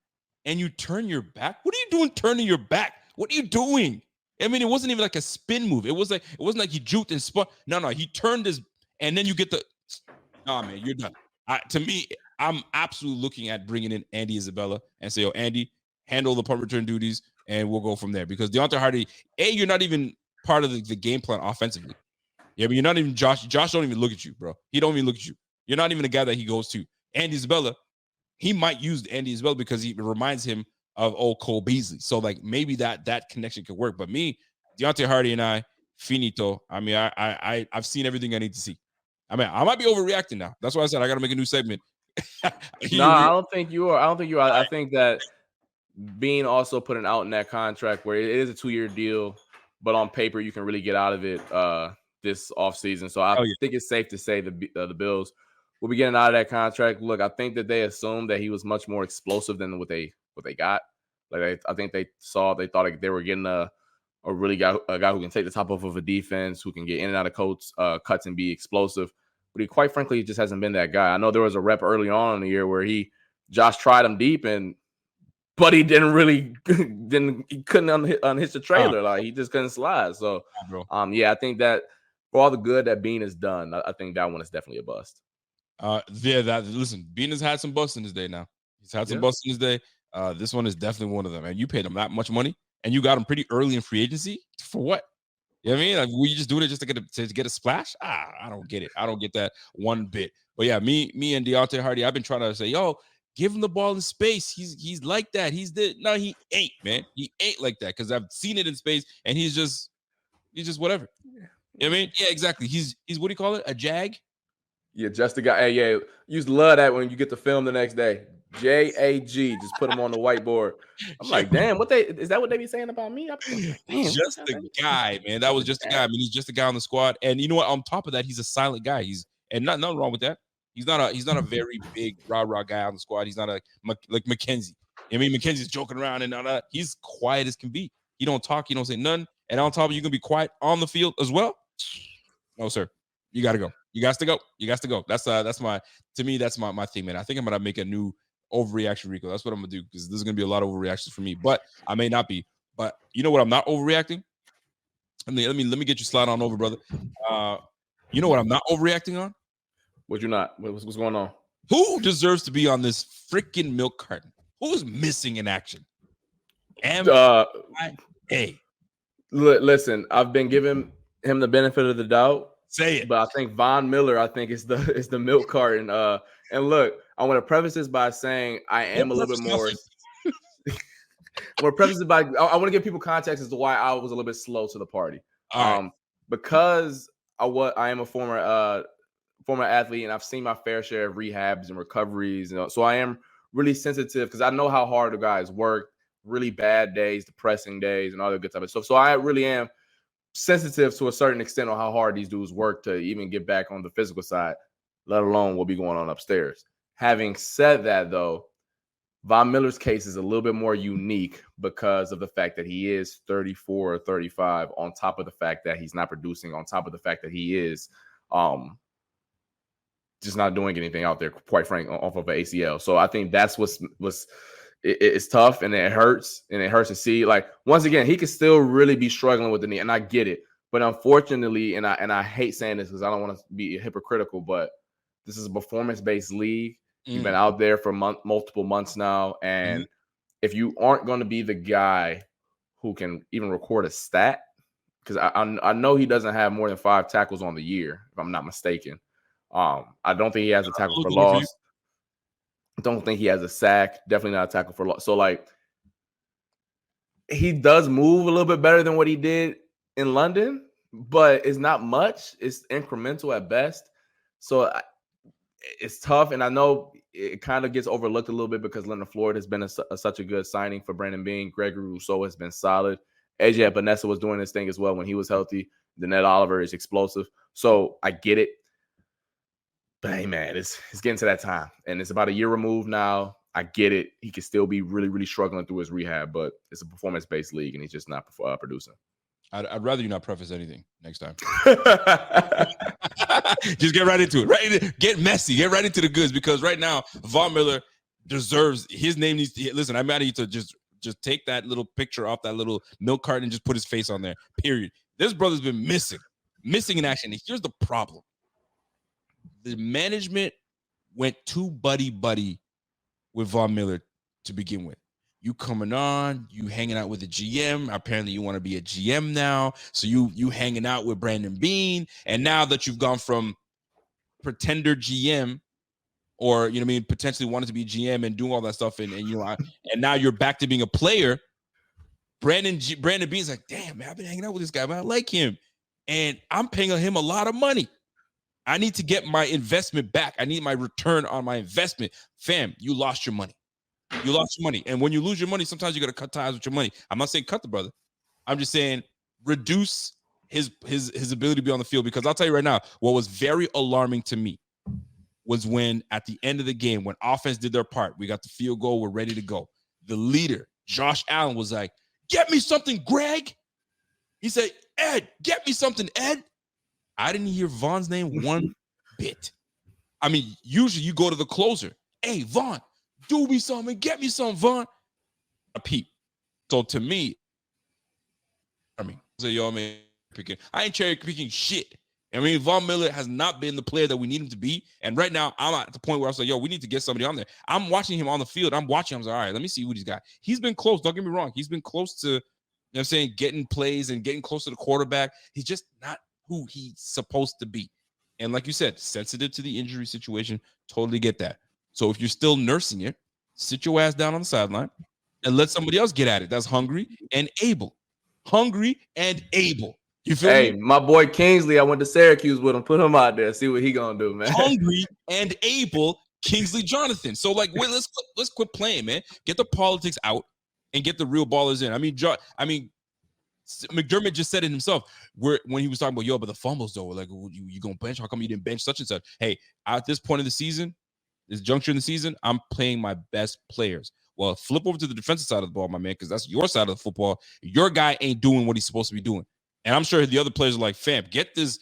Speaker 4: and you turn your back. What are you doing turning your back? What are you doing? I mean, it wasn't even like a spin move. It wasn't like he juked and spun. No, he turned his, and then you get the, man, you're done. To me, I'm absolutely looking at bringing in Andy Isabella and say, Andy, handle the punt return duties, and we'll go from there. Because Deontay Hardy, you're not even part of the game plan offensively. Yeah, but you're not even Josh. Josh don't even look at you, bro. He don't even look at you. You're not even the guy that he goes to. Andy Isabella, he might use Andy Isabella because he reminds him of old Cole Beasley. So, like, maybe that connection could work. But me, Deontay Hardy and I, finito. I mean, I've seen everything I need to see. I mean, I might be overreacting now. That's why I said I got to make a new segment.
Speaker 3: No, I don't think you are. I think that being also putting out in that contract where it is a 2-year deal, but on paper you can really get out of it this offseason. So I think it's safe to say the Bills will be getting out of that contract. Look, I think that they assumed that he was much more explosive than what they got. Like I think they thought like they were getting a guy who can take the top off of a defense, who can get in and out of cuts and be explosive. But he, quite frankly, just hasn't been that guy. I know there was a rep early on in the year where Josh tried him deep, but he he couldn't unhitch the trailer. Like, he just couldn't slide. So, I think that for all the good that Bean has done, I think that one is definitely a bust.
Speaker 4: Listen, Bean has had some busts in his day now. He's had some busts in his day. This one is definitely one of them. And you paid him that much money, and you got him pretty early in free agency for what? You know what I mean? Like, were you just doing it just to get a splash? I don't get it. I don't get that one bit. But yeah, me and Deontay Hardy, I've been trying to say, yo, give him the ball in space. He's like that. No, he ain't, man. He ain't like that, because I've seen it in space, and he's just whatever. You know what I mean? Yeah, exactly. He's what do you call it? A jag?
Speaker 3: Yeah, just a guy. Hey, yeah, you used to love that when you get the film the next day. JAG, just put him on the whiteboard. I'm like, damn, is that what they be saying about me? I'm like, damn,
Speaker 4: just the guy, man. That was just a guy. I mean, he's just a guy on the squad. And you know what? On top of that, he's a silent guy. Nothing wrong with that. He's not a very big rah-rah guy on the squad. He's not like McKenzie. I mean, McKenzie's joking around and all that. He's quiet as can be. He don't talk. He don't say nothing. And on top of it, you can be quiet on the field as well. No, sir. You got to go. You got to go. That's my thing, man. I think I'm going to make a new overreaction, Rico. That's what I'm going to do, because there's going to be a lot of overreactions for me. But I may not be. But you know what? I'm not overreacting. Let me get you slide on over, brother. You know what I'm not overreacting on?
Speaker 3: What you not? What's going on?
Speaker 4: Who deserves to be on this freaking milk carton? Who's missing in action? Hey,
Speaker 3: listen, I've been giving him the benefit of the doubt.
Speaker 4: Say it.
Speaker 3: But I think Von Miller, is the milk carton. And look, I want to preface this by saying I am a little bit more. I want to preface it by I want to give people context as to why I was a little bit slow to the party. Because I am a former athlete, and I've seen my fair share of rehabs and recoveries, so I am really sensitive because I know how hard the guys work, really bad days, depressing days, and all that good type of stuff. So I really am sensitive to a certain extent on how hard these dudes work to even get back on the physical side, let alone what be going on upstairs. Having said that, though, Von Miller's case is a little bit more unique because of the fact that he is 34 or 35, on top of the fact that he's not producing, on top of the fact that he is just not doing anything out there, quite frankly, off of an ACL. So I think that's it's tough, and it hurts to see. Like, once again, he could still really be struggling with the knee, and I get it. But unfortunately, and I hate saying this because I don't want to be hypocritical, but this is a performance-based league. You've been out there for multiple months now, and if you aren't going to be the guy who can even record a stat, because I know he doesn't have more than 5 tackles on the year, if I'm not mistaken. I don't think he has a tackle for loss. Don't think he has a sack. Definitely not a tackle for loss. So, like, he does move a little bit better than what he did in London, but it's not much. It's incremental at best. So it's tough, and I know it kind of gets overlooked a little bit because Leonard Floyd has been such a good signing for Brandon Beane. Gregory Rousseau has been solid. AJ Epinesa was doing his thing as well when he was healthy. Danette Oliver is explosive. So I get it. But hey, man, it's getting to that time, and it's about a year removed now. I get it. He could still be really, really struggling through his rehab, but it's a performance-based league, and he's just not producing.
Speaker 4: I'd rather you not preface anything next time. Just get right into it. Right, get messy. Get right into the goods, because right now, Von Miller deserves his name. Needs to listen. I'm asking you to just take that little picture off that little milk carton and just put his face on there. Period. This brother's been missing in action. And here's the problem. The management went too buddy with Von Miller to begin with. You coming on, you hanging out with the GM. Apparently you want to be a GM now. So you hanging out with Brandon Beane. And now that you've gone from pretender GM, or, you know what I mean, potentially wanted to be GM and doing all that stuff, and now you're back to being a player. Brandon Beane's like, damn, man, I've been hanging out with this guy, man. I like him. And I'm paying him a lot of money. I need to get my investment back. I need my return on my investment. Fam, you lost your money. And when you lose your money, sometimes you got to cut ties with your money. I'm not saying cut the brother. I'm just saying reduce his ability to be on the field, because I'll tell you right now, what was very alarming to me was when at the end of the game, when offense did their part, we got the field goal, we're ready to go. The leader, Josh Allen, was like, get me something, Greg. He said, Ed, get me something, Ed. I didn't hear Von's name one bit. I mean, usually you go to the closer. Hey, Von, do me something. Get me some, Von. A peep. So to me, I ain't cherry picking shit. I mean, Von Miller has not been the player that we need him to be. And right now, I'm at the point where I was like, we need to get somebody on there. I'm watching him on the field. I'm like, all right, let me see what he's got. He's been close. Don't get me wrong. He's been close to, getting plays and getting close to the quarterback. He's just not who he's supposed to be. And like you said, sensitive to the injury situation. Totally get that. So if you're still nursing it, sit your ass down on the sideline and let somebody else get at it. That's hungry and able. You feel me?
Speaker 3: My boy Kingsley, I went to Syracuse with him. Put him out there. See what he gonna do, man.
Speaker 4: Hungry and able Kingsley Jonathan. So, like, wait, let's quit playing, man. Get the politics out and get the real ballers in. I mean, McDermott just said it himself when he was talking about, but the fumbles, though, like, you gonna bench? How come you didn't bench such and such? Hey, at this point of the season, this juncture in the season, I'm playing my best players. Well, flip over to the defensive side of the ball, my man, because that's your side of the football. Your guy ain't doing what he's supposed to be doing. And I'm sure the other players are like, fam, get this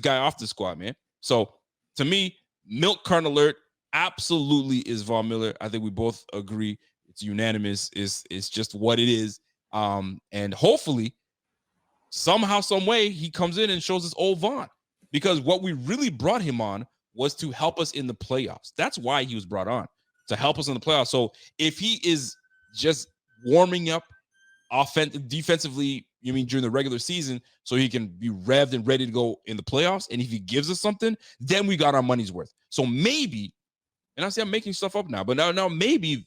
Speaker 4: guy off the squad, man. So to me, milk carton alert absolutely is Von Miller. I think we both agree. It's unanimous. It's just what it is. And hopefully somehow, some way, he comes in and shows us old Vaughn. Because what we really brought him on was to help us in the playoffs. That's why he was brought on, to help us in the playoffs. So if he is just warming up defensively, you mean during the regular season, so he can be revved and ready to go in the playoffs, and if he gives us something, then we got our money's worth. So maybe, and I say I'm making stuff up now, but now maybe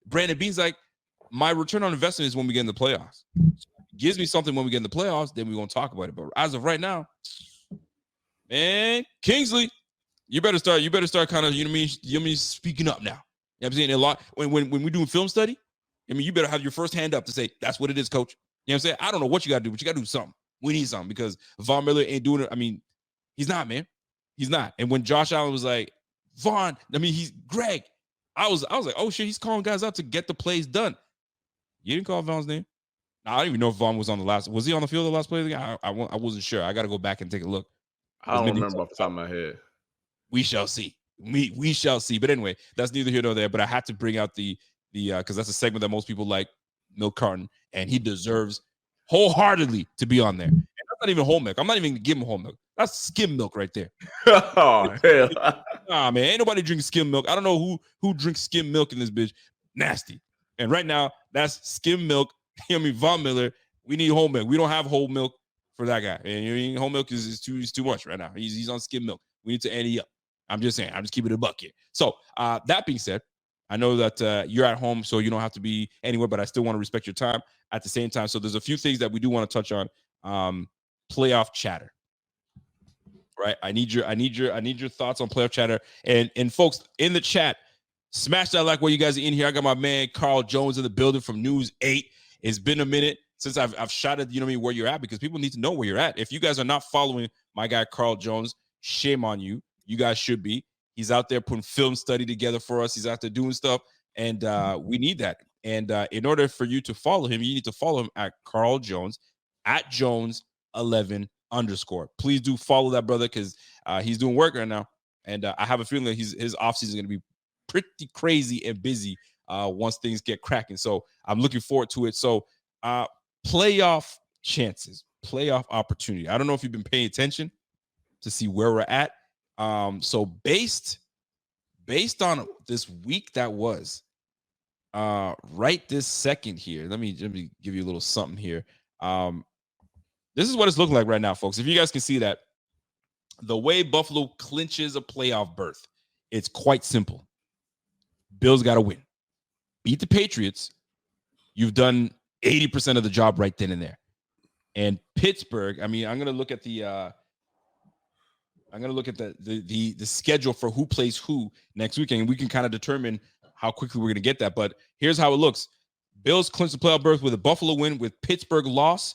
Speaker 4: Brandon Beane's like, my return on investment is when we get in the playoffs. So if he gives me something when we get in the playoffs, then we're going to talk about it. But as of right now, man, Kingsley, you better start kind of, you know what I mean, speaking up now. You know what I'm saying? A lot when we're doing film study, I mean, you better have your first hand up to say, that's what it is, coach. You know what I'm saying? I don't know what you got to do, but you got to do something. We need something because Von Miller ain't doing it. I mean, he's not, man. He's not. And when Josh Allen was like, Vaughn, I mean, he's Greg. I was like, oh shit, he's calling guys out to get the plays done. You didn't call Vaughn's name? I don't even know if Vaughn was on the last. Was he on the field the last play of the game? I wasn't sure. I got to go back and take a look.
Speaker 3: I don't remember off the top of my head.
Speaker 4: We shall see. We shall see. But anyway, that's neither here nor there. But I had to bring out the because that's a segment that most people like, Milk Carton, and he deserves wholeheartedly to be on there. And that's not even whole milk. I'm not even gonna give him whole milk. That's skim milk right there.
Speaker 3: Oh hell.
Speaker 4: Nah, man, ain't nobody drinking skim milk. I don't know who drinks skim milk in this bitch. Nasty. And right now, that's skim milk. I mean, Von Miller. We need whole milk. We don't have whole milk for that guy. And you know, whole milk is too much right now. He's on skim milk. We need to ante up. I'm just saying. I'm just keeping it a buck here. So that being said, I know that you're at home, so you don't have to be anywhere, but I still want to respect your time at the same time. So there's a few things that we do want to touch on. Playoff chatter. Right? I need your thoughts on playoff chatter. And folks in the chat, smash that like while you guys are in here. I got my man Carl Jones in the building from News 8. It's been a minute since I've shot at, you know what I mean, where you're at, because people need to know where you're at. If you guys are not following my guy Carl Jones, shame on you. You guys should be. He's out there putting film study together for us. He's out there doing stuff, and we need that. And in order for you to follow him, you need to follow him at Carl Jones, at Jones11_. Please do follow that brother, because he's doing work right now, and I have a feeling that his offseason is going to be pretty crazy and busy once things get cracking. So I'm looking forward to it. So playoff chances, playoff opportunity. I don't know if you've been paying attention to see where we're at. So based on this week that was right this second here, let me give you a little something here. This is what it's looking like right now, folks. If you guys can see that, the way Buffalo clinches a playoff berth, it's quite simple. Bills got to win. Beat the Patriots. You've done 80% of the job right then and there. And Pittsburgh, I mean, I'm going to look at the schedule for who plays who next weekend, and we can kind of determine how quickly we're going to get that. But here's how it looks. Bills clinch the playoff berth with a Buffalo win, with Pittsburgh loss,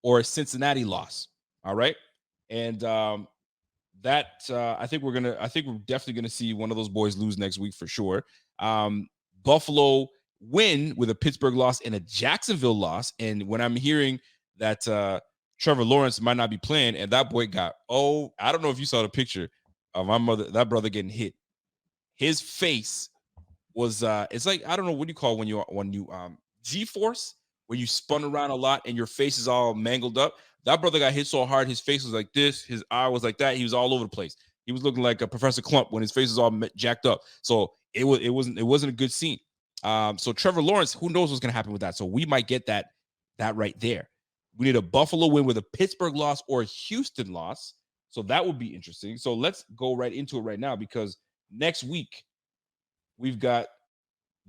Speaker 4: or a Cincinnati loss. All right. And I think we're definitely going to see one of those boys lose next week for sure. Buffalo win with a Pittsburgh loss and a Jacksonville loss. And when I'm hearing that Trevor Lawrence might not be playing, and that boy got, I don't know if you saw the picture of that brother getting hit. His face was it's like, I don't know what you call when you G-force, when you spun around a lot and your face is all mangled up. That brother got hit so hard, his face was like this, his eye was like that. He was all over the place. He was looking like a Professor Clump when his face was all jacked up. So it wasn't a good scene. So Trevor Lawrence, who knows what's going to happen with that? So we might get that right there. We need a Buffalo win with a Pittsburgh loss or a Houston loss. So that would be interesting. So let's go right into it right now, because next week we've got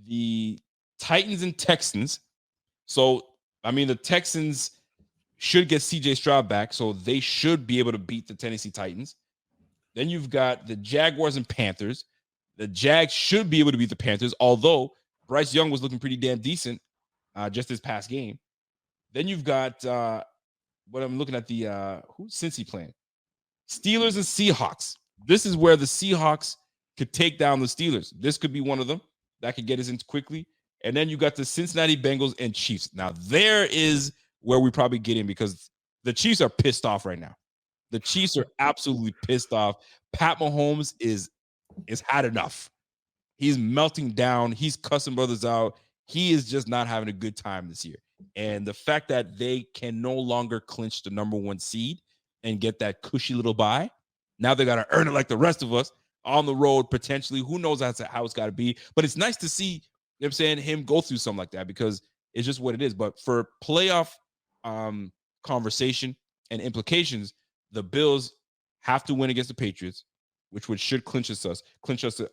Speaker 4: the Titans and Texans. So, I mean, the Texans should get CJ Stroud back, so they should be able to beat the Tennessee Titans. Then you've got the Jaguars and Panthers. The Jags should be able to beat the Panthers, although Bryce Young was looking pretty damn decent just this past game. Then you've got what I'm looking at, who's Cincy playing? Steelers and Seahawks. This is where the Seahawks could take down the Steelers. This could be one of them that could get us into quickly. And then you got the Cincinnati Bengals and Chiefs. Now, there is where we probably get in, because the Chiefs are pissed off right now. The Chiefs are absolutely pissed off. Pat Mahomes is had enough. He's melting down. He's cussing brothers out. He is just not having a good time this year. And the fact that they can no longer clinch the number 1 seed and get that cushy little bye, now they got to earn it like the rest of us on the road, potentially. Who knows how it's got to be. But it's nice to see, you know what I'm saying, him go through something like that, because it's just what it is. But for playoff conversation and implications, the Bills have to win against the Patriots, which should clinch us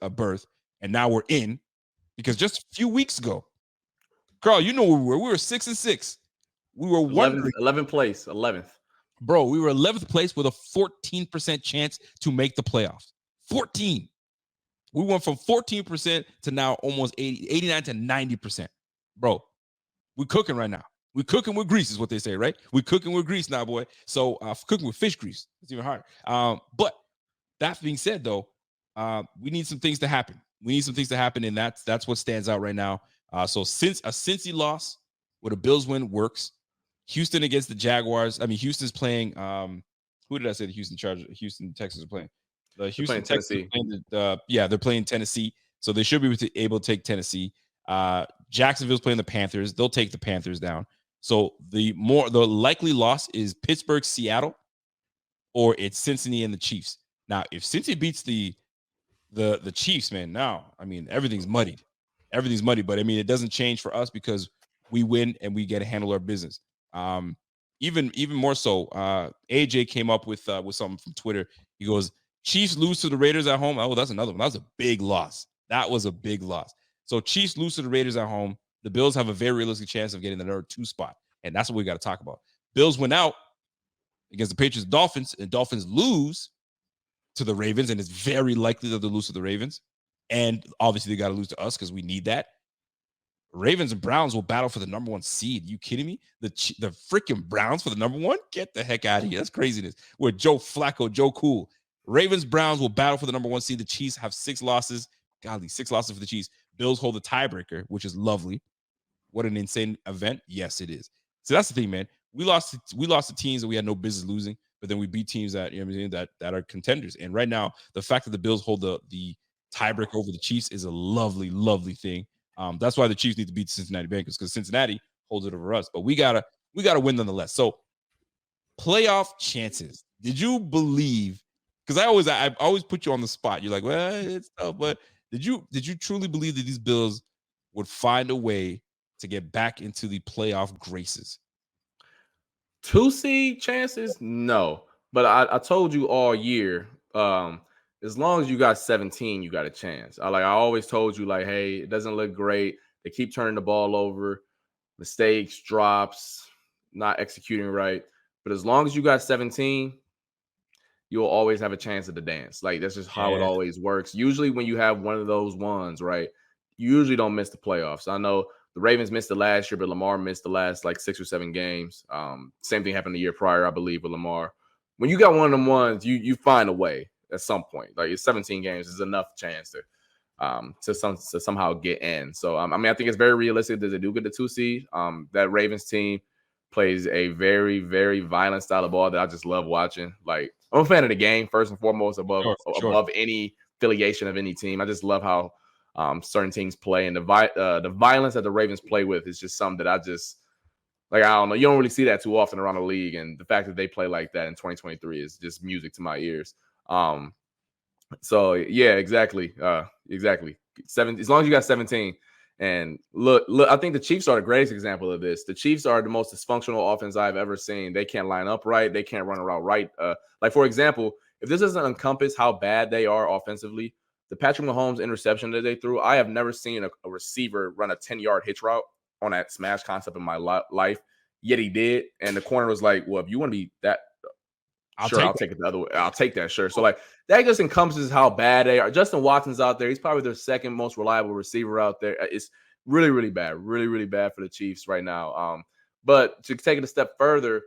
Speaker 4: a berth. And now we're in, because just a few weeks ago, Carl, you know where we were. We were 6-6. We were
Speaker 3: 11th place, 11th.
Speaker 4: Bro, we were 11th place with a 14% chance to make the playoffs. 14. We went from 14% to now almost 89 to 90%. Bro, we're cooking right now. We're cooking with grease is what they say, right? We're cooking with grease now, boy. So cooking with fish grease. It's even harder. But that being said, though, we need some things to happen. And that's what stands out right now. So since a Cincy loss with a Bills win works, Houston against the Jaguars. I mean, Houston's playing. Who did I say the Houston Texans are playing? The Houston Texans they're playing Tennessee. So they should be able to take Tennessee. Jacksonville's playing the Panthers. They'll take the Panthers down. So the likely loss is Pittsburgh, Seattle, or it's Cincinnati and the Chiefs. Now, if Cincy beats the Chiefs, man, now I mean everything's muddied. But I mean it doesn't change for us because we win and we get to handle our business. Even more so, AJ came up with something from Twitter. He goes, Chiefs lose to the Raiders at home. Oh, that's another one. That was a big loss. So Chiefs lose to the Raiders at home. The Bills have a very realistic chance of getting the number 2 spot. And that's what we got to talk about. Bills went out against the Patriots, Dolphins, and Dolphins lose to the Ravens. And it's very likely that they'll lose to the Ravens. And obviously they got to lose to us because we need that. Ravens and Browns will battle for the number 1 seed. You kidding me? The freaking Browns for the number 1? Get the heck out of here. That's craziness. With Joe Flacco, Joe Cool. Ravens, Browns will battle for the number 1 seed. The Chiefs have 6 losses. Golly, 6 losses for the Chiefs. Bills hold the tiebreaker, which is lovely. What an insane event. Yes, it is. So that's the thing, man. We lost to teams that we had no business losing, but then we beat teams that, you know what I'm saying, that are contenders. And right now, the fact that the Bills hold the tiebreaker over the Chiefs is a lovely, lovely thing. That's why the Chiefs need to beat the Cincinnati Bengals, because Cincinnati holds it over us. But we gotta win nonetheless. So playoff chances. Did you believe? Because I always put you on the spot. You're like, well, it's tough, but did you truly believe that these Bills would find a way to get back into the playoff graces?
Speaker 3: 2 seed chances? No. But I told you all year, as long as you got 17, you got a chance. I always told you, like, hey, it doesn't look great. They keep turning the ball over, mistakes, drops, not executing right. But as long as you got 17, you'll always have a chance at the dance. Like, that's just how it always works. Usually when you have one of those ones, right, you usually don't miss the playoffs. I know the Ravens missed it last year, but Lamar missed the last like 6 or 7 games. Same thing happened the year prior, I believe, with Lamar. When you got one of them ones, you find a way at some point. Like, it's 17 games is enough chance to somehow get in. So I mean, I think it's very realistic that they do get the 2 seed. That Ravens team plays a very, very violent style of ball that I just love watching. Like, I'm a fan of the game first and foremost, above any affiliation of any team. I just love how certain teams play, and the violence that the Ravens play with is just something that I just like. I don't know, you don't really see that too often around the league, and the fact that they play like that in 2023 is just music to my ears. So yeah, exactly. 7, as long as you got 17. And look, I think the Chiefs are the greatest example of this. The Chiefs are the most dysfunctional offense I've ever seen. They can't line up right. They can't run a route right. Like, for example, if this doesn't encompass how bad they are offensively, the Patrick Mahomes interception that they threw, I have never seen a receiver run a 10-yard hitch route on that smash concept in my life. Yet he did. And the corner was like, well, if you want to be that, I'll take it the other way. I'll take that, sure. So, like, that just encompasses how bad they are. Justin Watson's out there. He's probably their second most reliable receiver out there. It's really, really bad. Really, really bad for the Chiefs right now. But to take it a step further,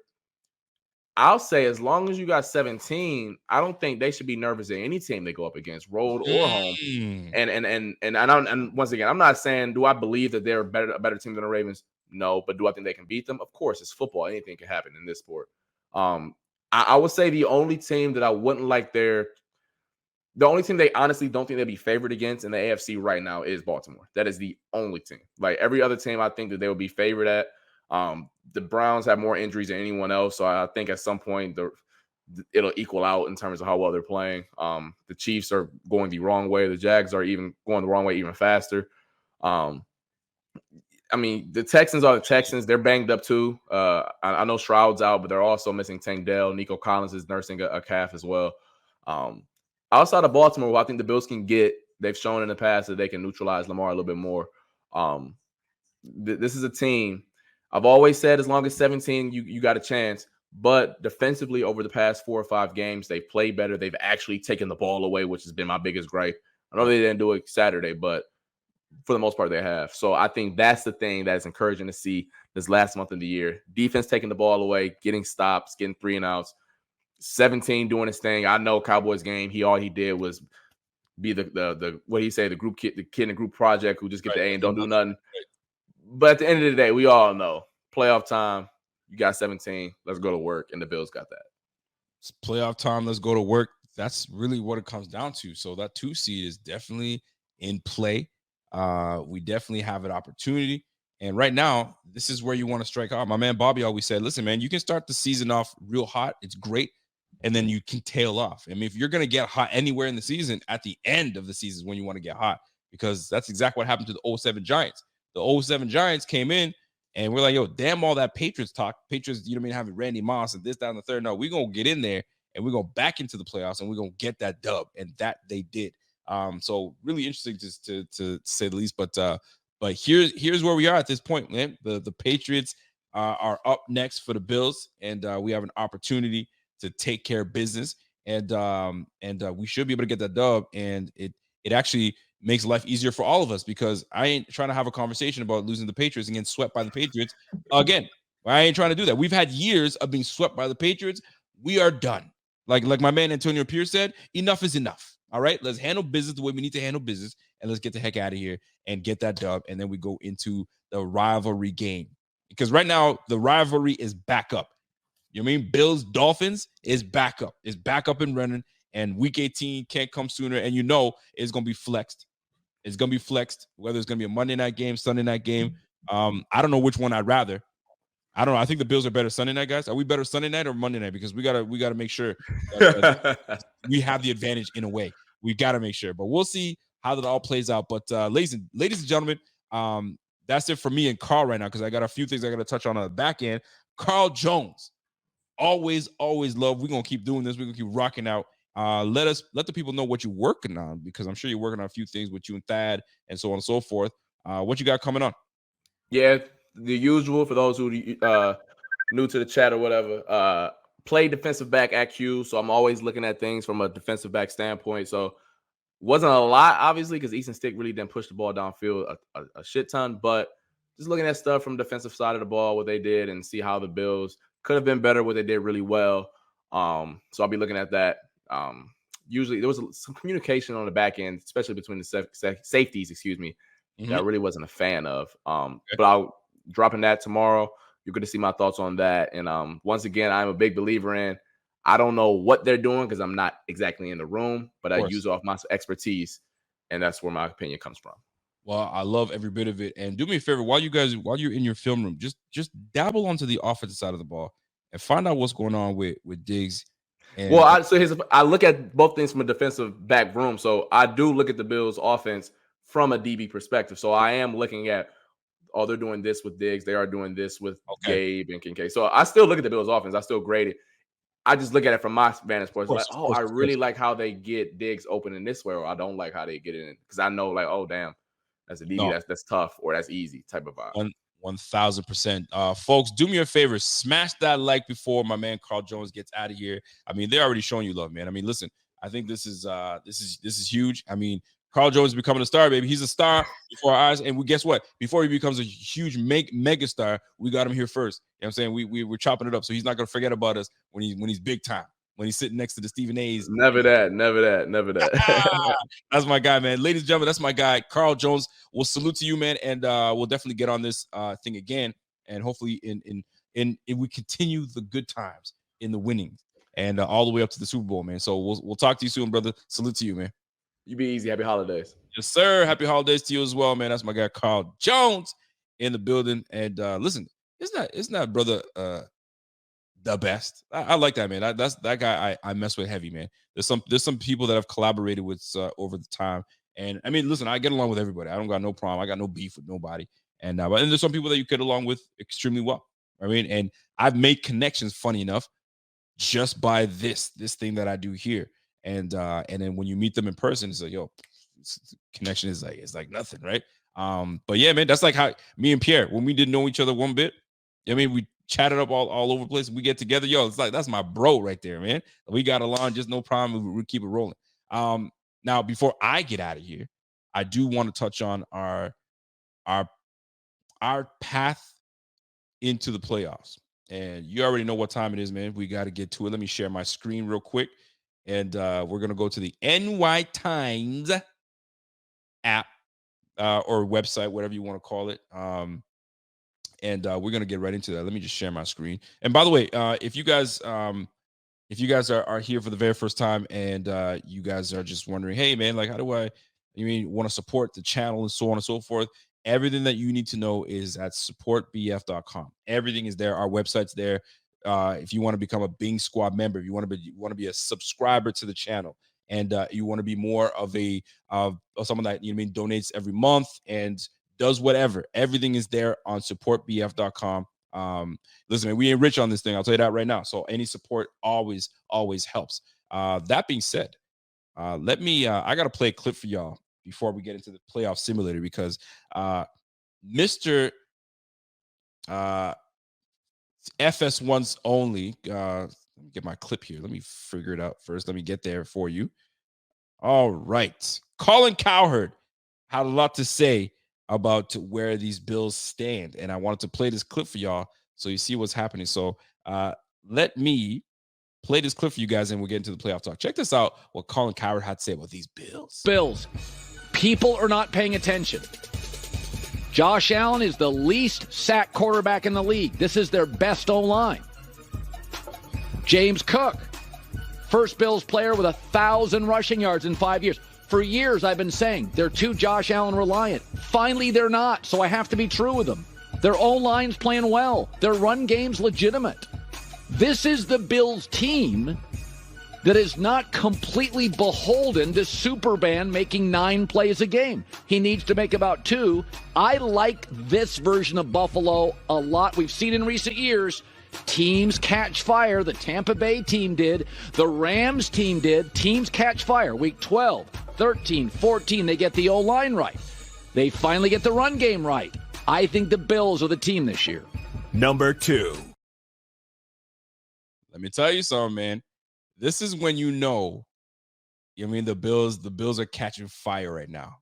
Speaker 3: I'll say as long as you got 17, I don't think they should be nervous at any team they go up against, road or home. And once again, I'm not saying, do I believe that they're a better team than the Ravens? No. But do I think they can beat them? Of course, it's football. Anything can happen in this sport. I would say the only team that I wouldn't like the only team they honestly don't think they'd be favored against in the AFC right now is Baltimore. That is the only team. Like, every other team I think that they would be favored at. The Browns have more injuries than anyone else, so I think at some point it'll equal out in terms of how well they're playing. The Chiefs are going the wrong way. The Jags are even going the wrong way even faster. I mean, the Texans are the Texans. They're banged up too. I know Stroud's out, but they're also missing Tank Dell. Nico Collins is nursing a calf as well. Outside of Baltimore, who I think the Bills can get, they've shown in the past that they can neutralize Lamar a little bit more. This is a team. I've always said as long as 17, you got a chance. But defensively, over the past 4 or 5 games, they've played better. They've actually taken the ball away, which has been my biggest gripe. I know they didn't do it Saturday, but for the most part, they have. So I think that's the thing that's encouraging to see this last month of the year. Defense taking the ball away, getting stops, getting 3 and outs. 17 doing his thing. I know Cowboys game. All he did was be the what do you say, the kid in the group project who just get the A and don't do nothing. But at the end of the day, we all know playoff time. You got 17. Let's go to work, and the Bills got that.
Speaker 4: It's playoff time. Let's go to work. That's really what it comes down to. So that 2 seed is definitely in play. We definitely have an opportunity. And right now, this is where you want to strike out. My man Bobby always said, listen, man, you can start the season off real hot. It's great. And then you can tail off. I mean, if you're going to get hot anywhere in the season, at the end of the season is when you want to get hot, because that's exactly what happened to the 07 Giants. The 07 Giants came in and we're like, yo, damn all that Patriots talk. Patriots, you know what I mean, having Randy Moss and this, that, and the third. No, we're going to get in there and we're going back into the playoffs and we're going to get that dub. And that they did. So really interesting to say the least. But here's where we are at this point, man. The Patriots are up next for the Bills, and we have an opportunity to take care of business. And we should be able to get that dub. And it actually makes life easier for all of us, because I ain't trying to have a conversation about losing the Patriots and getting swept by the Patriots again. I ain't trying to do that. We've had years of being swept by the Patriots. We are done. Like my man Antonio Pierce said, enough is enough. All right, let's handle business the way we need to handle business, and let's get the heck out of here and get that dub. And then we go into the rivalry game, because right now the rivalry is back up. You know what I mean? Bills Dolphins is back up. It's back up and running, and week 18 can't come sooner. And you know it's going to be flexed. It's going to be flexed, whether it's going to be a Monday night game, Sunday night game. I don't know which one I'd rather. I don't know. I think the Bills are better Sunday night, guys. Are we better Sunday night or Monday night? Because we gotta make sure that we have the advantage in a way. We got to make sure. But we'll see how that all plays out. But ladies and gentlemen, that's it for me and Carl right now, because I got a few things I got to touch on the back end. Carl Jones, always love. We're going to keep doing this. We're going to keep rocking out. Let the people know what you're working on, because I'm sure you're working on a few things with you and Thad and so on and so forth. What you got coming on?
Speaker 3: Yeah, the usual for those who new to the chat or whatever. Play defensive back at Q, so I'm always looking at things from a defensive back standpoint. So wasn't a lot, obviously, because Easton Stick really didn't push the ball downfield a shit ton, but just looking at stuff from the defensive side of the ball, what they did, and see how the Bills could have been better, what they did really well. So I'll be looking at that. Usually there was some communication on the back end, especially between the safeties, that I really wasn't a fan of. But I'll dropping that tomorrow. You're going to see my thoughts on that. And once again, I'm a big believer in, I don't know what they're doing because I'm not exactly in the room, but I use off my expertise, and that's where my opinion comes from.
Speaker 4: Well, I love every bit of it. And do me a favor, while you're in your film room, just dabble onto the offensive side of the ball and find out what's going on with Diggs. And
Speaker 3: I look at both things from a defensive back room. So I do look at the Bills offense from a DB perspective. So I am looking at, they're doing this with Diggs. They are doing this with Gabe and Kincaid. So I still look at the Bills offense. I still grade it. I just look at it from my vantage point. I really like how they get Diggs open in this way, or I don't like how they get it in. Because I know, like, oh, damn, that's a DB. That's tough, or that's easy type of vibe.
Speaker 4: 1,000%. Folks, do me a favor. Smash that like before my man Carl Jones gets out of here. I mean, they're already showing you love, man. I mean, listen, I think this is huge. I mean, Carl Jones is becoming a star, baby. He's a star before our eyes. And guess what? Before he becomes a huge mega star, we got him here first. You know what I'm saying? We're chopping it up. So he's not going to forget about us when he's big time, when he's sitting next to the Stephen A's.
Speaker 3: Never that.
Speaker 4: That's my guy, man. Ladies and gentlemen, that's my guy, Carl Jones. We'll salute to you, man. And we'll definitely get on this thing again. And hopefully we continue the good times in the winnings and all the way up to the Super Bowl, man. So we'll talk to you soon, brother. Salute to you, man.
Speaker 3: You be easy. Happy holidays.
Speaker 4: Yes, sir. Happy holidays to you as well, man. That's my guy, Carl Jones, in the building. And listen, Isn't that brother the best? I like that, man. That's that guy I mess with heavy, man. There's some people that I've collaborated with over the time. And I mean, listen, I get along with everybody. I don't got no problem. I got no beef with nobody. And there's some people that you get along with extremely well. I mean, and I've made connections, funny enough, just by this thing that I do here. And then when you meet them in person, it's like, yo, connection is like nothing, right? But yeah, man, that's like how me and Pierre, when we didn't know each other one bit, I mean, we chatted up all over the place. We get together, yo, it's like that's my bro right there, man. We got along, just no problem. We keep it rolling. Now, before I get out of here, I do want to touch on our path into the playoffs. And you already know what time it is, man. We got to get to it. Let me share my screen real quick. And we're going to go to the NY Times app or website, whatever you want to call it. And we're going to get right into that. Let me just share my screen. And by the way, if you guys are here for the very first time and you guys are just wondering, hey, man, like, how do I want to support the channel and so on and so forth? Everything that you need to know is at supportbf.com. Everything is there. Our website's there. If you want to become a Bing Squad member, if you want to be a subscriber to the channel, and you want to be more of someone that donates every month and does whatever, everything is there on supportbf.com. Listen, man, we ain't rich on this thing. I'll tell you that right now. So any support always helps. That being said, I got to play a clip for y'all before we get into the playoff simulator, because Mr. FS1's only, let me get my clip here. Let me figure it out first. Let me get there for you. All right. Colin Cowherd had a lot to say about where these Bills stand, and I wanted to play this clip for y'all so you see what's happening. So let me play this clip for you guys, and we'll get into the playoff talk. Check this out, what Colin Cowherd had to say about these Bills.
Speaker 10: People are not paying attention. Josh Allen is the least sacked quarterback in the league. This is their best O-line. James Cook, first Bills player with 1,000 rushing yards in 5 years. For years, I've been saying they're too Josh Allen reliant. Finally, they're not, so I have to be true with them. Their O-line's playing well. Their run game's legitimate. This is the Bills team that is not completely beholden to Superman making 9 plays a game. He needs to make about 2. I like this version of Buffalo a lot. We've seen in recent years, teams catch fire. The Tampa Bay team did. The Rams team did. Teams catch fire. Week 12, 13, 14, they get the O-line right. They finally get the run game right. I think the Bills are the team this year.
Speaker 11: Number 2.
Speaker 4: Let me tell you something, man. This is when the Bills are catching fire right now.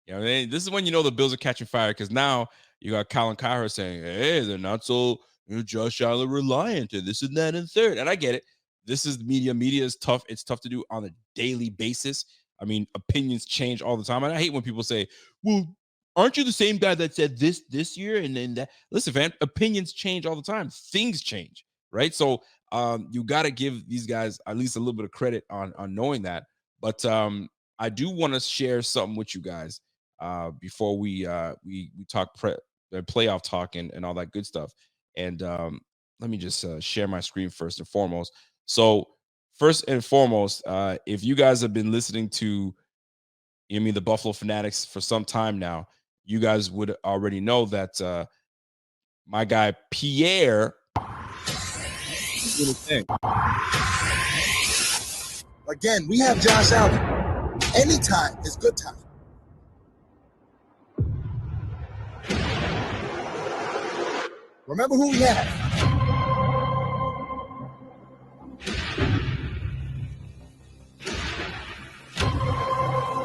Speaker 4: You know what I mean? This is when the Bills are catching fire, because now you got Colin Cowherd saying, hey, they're not so Josh Allen reliant and this and that and third. And I get it. This is media. Media is tough. It's tough to do on a daily basis. I mean, opinions change all the time. And I hate when people say, well, aren't you the same guy that said this year and then that? Listen, man, opinions change all the time. Things change, right? So you got to give these guys at least a little bit of credit on knowing that. But I do want to share something with you guys before we talk playoff talk and all that good stuff. And let me just share my screen first and foremost. So first and foremost, if you guys have been listening to the Buffalo Fanatics for some time now, you guys would already know that my guy Pierre is doing a thing.
Speaker 12: Again, we have Josh Allen. Anytime is good time. Remember who we have.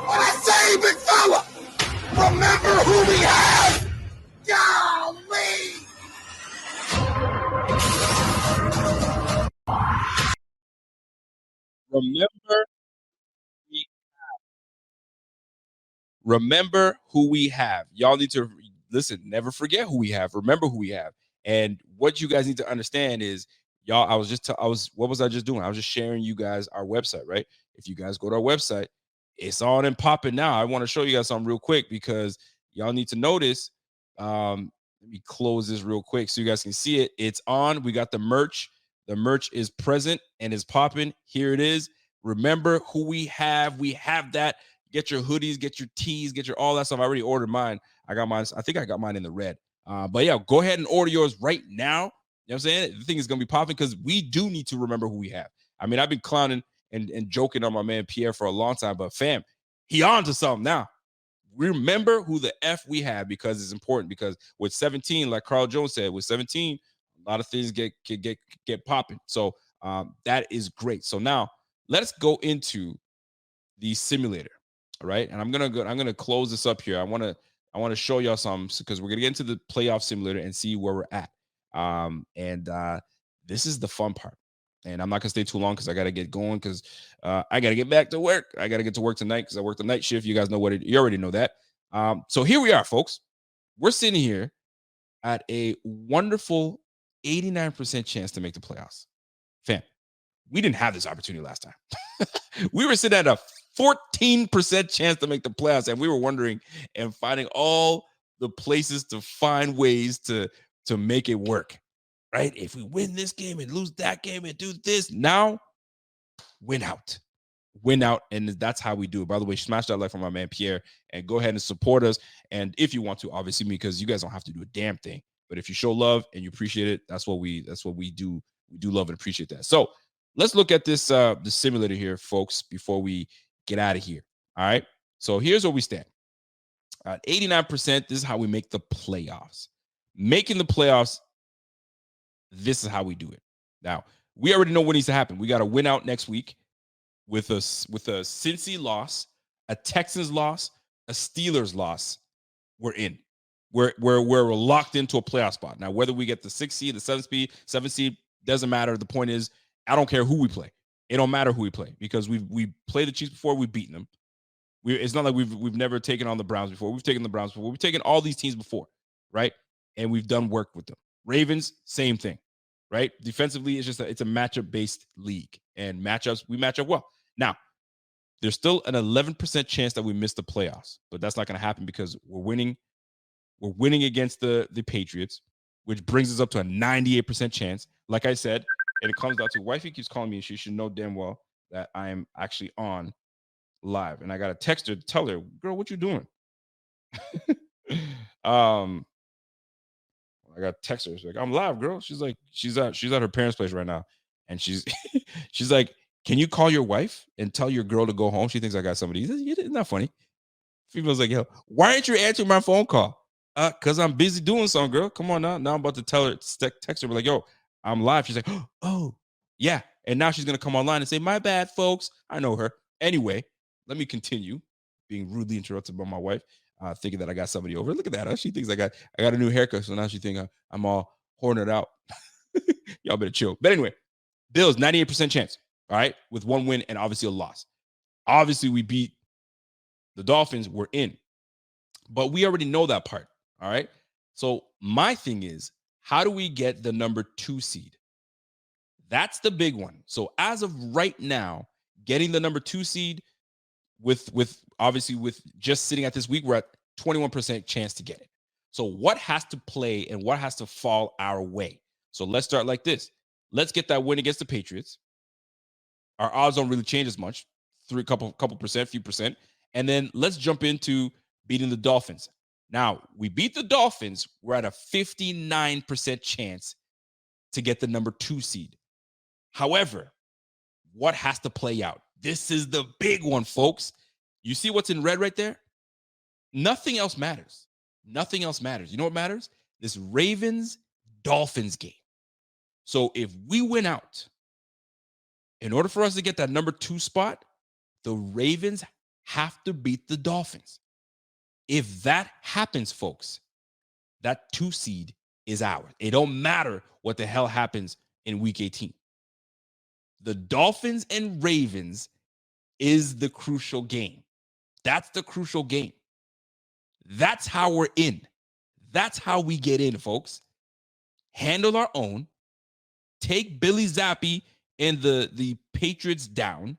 Speaker 12: What I say, big fella? Remember who we have. Golly!
Speaker 4: Remember who we have. Y'all need to listen. Never forget who we have. Remember who we have. And what you guys need to understand is, y'all, what was I just doing? I was just sharing you guys our website, right? If you guys go to our website, it's on and popping now. I want to show you guys something real quick because y'all need to notice. Let Let me close this real quick so you guys can see it. It's on. We got the merch. The merch is present and is popping. Here it is. Remember who we have. We have that. Get your hoodies, get your tees, get your all that stuff. I already ordered mine. I got mine. I think I got mine in the red. But yeah, go ahead and order yours right now. You know what I'm saying? The thing is going to be popping because we do need to remember who we have. I mean, I've been clowning and joking on my man Pierre for a long time, but fam, he on to something now. Remember who the F we have because it's important. Because with 17, like Carl Jones said, with 17, a lot of things get popping. So that is great. So now let's go into the simulator. All right, and I'm gonna close this up here. I want to show y'all something because we're gonna get into the playoff simulator and see where we're at. This is the fun part. And I'm not gonna stay too long because I gotta get going because I gotta get back to work. I gotta get to work tonight because I work the night shift. You guys know you already know that. So here we are, folks. We're sitting here at a wonderful 89% chance to make the playoffs. Fam, we didn't have this opportunity last time. We were sitting at a 14% chance to make the playoffs, and we were wondering and finding all the places to find ways to make it work. Right? If we win this game and lose that game and do this, now win out. And that's how we do it. By the way, smash that like for my man Pierre and go ahead and support us. And if you want to, obviously, because you guys don't have to do a damn thing. But if you show love and you appreciate it, that's what we do. We do love and appreciate that. So let's look at this the simulator here, folks, before we get out of here. All right. So here's where we stand. At 89%, this is how we make the playoffs. Making the playoffs, this is how we do it. Now, we already know what needs to happen. We got to win out next week with a Cincy loss, a Texans loss, a Steelers loss. We're in. We're locked into a playoff spot. Now, whether we get the 6th seed, the 7th seed, doesn't matter. The point is, I don't care who we play. It don't matter who we play because we played the Chiefs before. We've beaten them. It's not like we've never taken on the Browns before. We've taken the Browns before. We've taken all these teams before, right? And we've done work with them. Ravens, same thing, right? Defensively, it's a matchup-based league. And we match up well. Now, there's still an 11% chance that we miss the playoffs, but that's not going to happen because we're winning. We're winning against the Patriots, which brings us up to a 98% chance. Like I said, and it comes down to wifey keeps calling me, and she should know damn well that I am actually on live. And I got to text her to tell her, girl, what you doing? I got to text her. She's like, I'm live, girl. She's like, she's at her parents' place right now. And she's like, can you call your wife and tell your girl to go home? She thinks I got somebody. Isn't that funny? Female's like, yo, why aren't you answering my phone call? Because I'm busy doing something, girl. Come on now. Now I'm about to tell her, text her, like, yo, I'm live. She's like, oh, yeah. And now she's going to come online and say, my bad, folks. I know her. Anyway, let me continue being rudely interrupted by my wife, thinking that I got somebody over. Look at that. Huh? She thinks I got a new haircut. So now she thinks I'm all horned out. Y'all better chill. But anyway, Bills, 98% chance. All right. With one win and obviously a loss. Obviously, we beat the Dolphins. We're in. But we already know that part. All right. So my thing is, how do we get the number 2 seed? That's the big one. So as of right now, getting the number 2 seed with just sitting at this week, we're at 21% chance to get it. So what has to play and what has to fall our way? So let's start like this. Let's get that win against the Patriots. Our odds don't really change as much, couple percent, few percent. And then let's jump into beating the Dolphins. Now, we beat the Dolphins. We're at a 59% chance to get the number 2 seed. However, what has to play out? This is the big one, folks. You see what's in red right there? Nothing else matters. Nothing else matters. You know what matters? This Ravens-Dolphins game. So if we win out, in order for us to get that number 2 spot, the Ravens have to beat the Dolphins. If that happens, folks, that 2 seed is ours. It don't matter what the hell happens in week 18. The Dolphins and Ravens is the crucial game. That's the crucial game. That's how we're in. That's how we get in, folks. Handle our own. Take Billy Zappi and the Patriots down.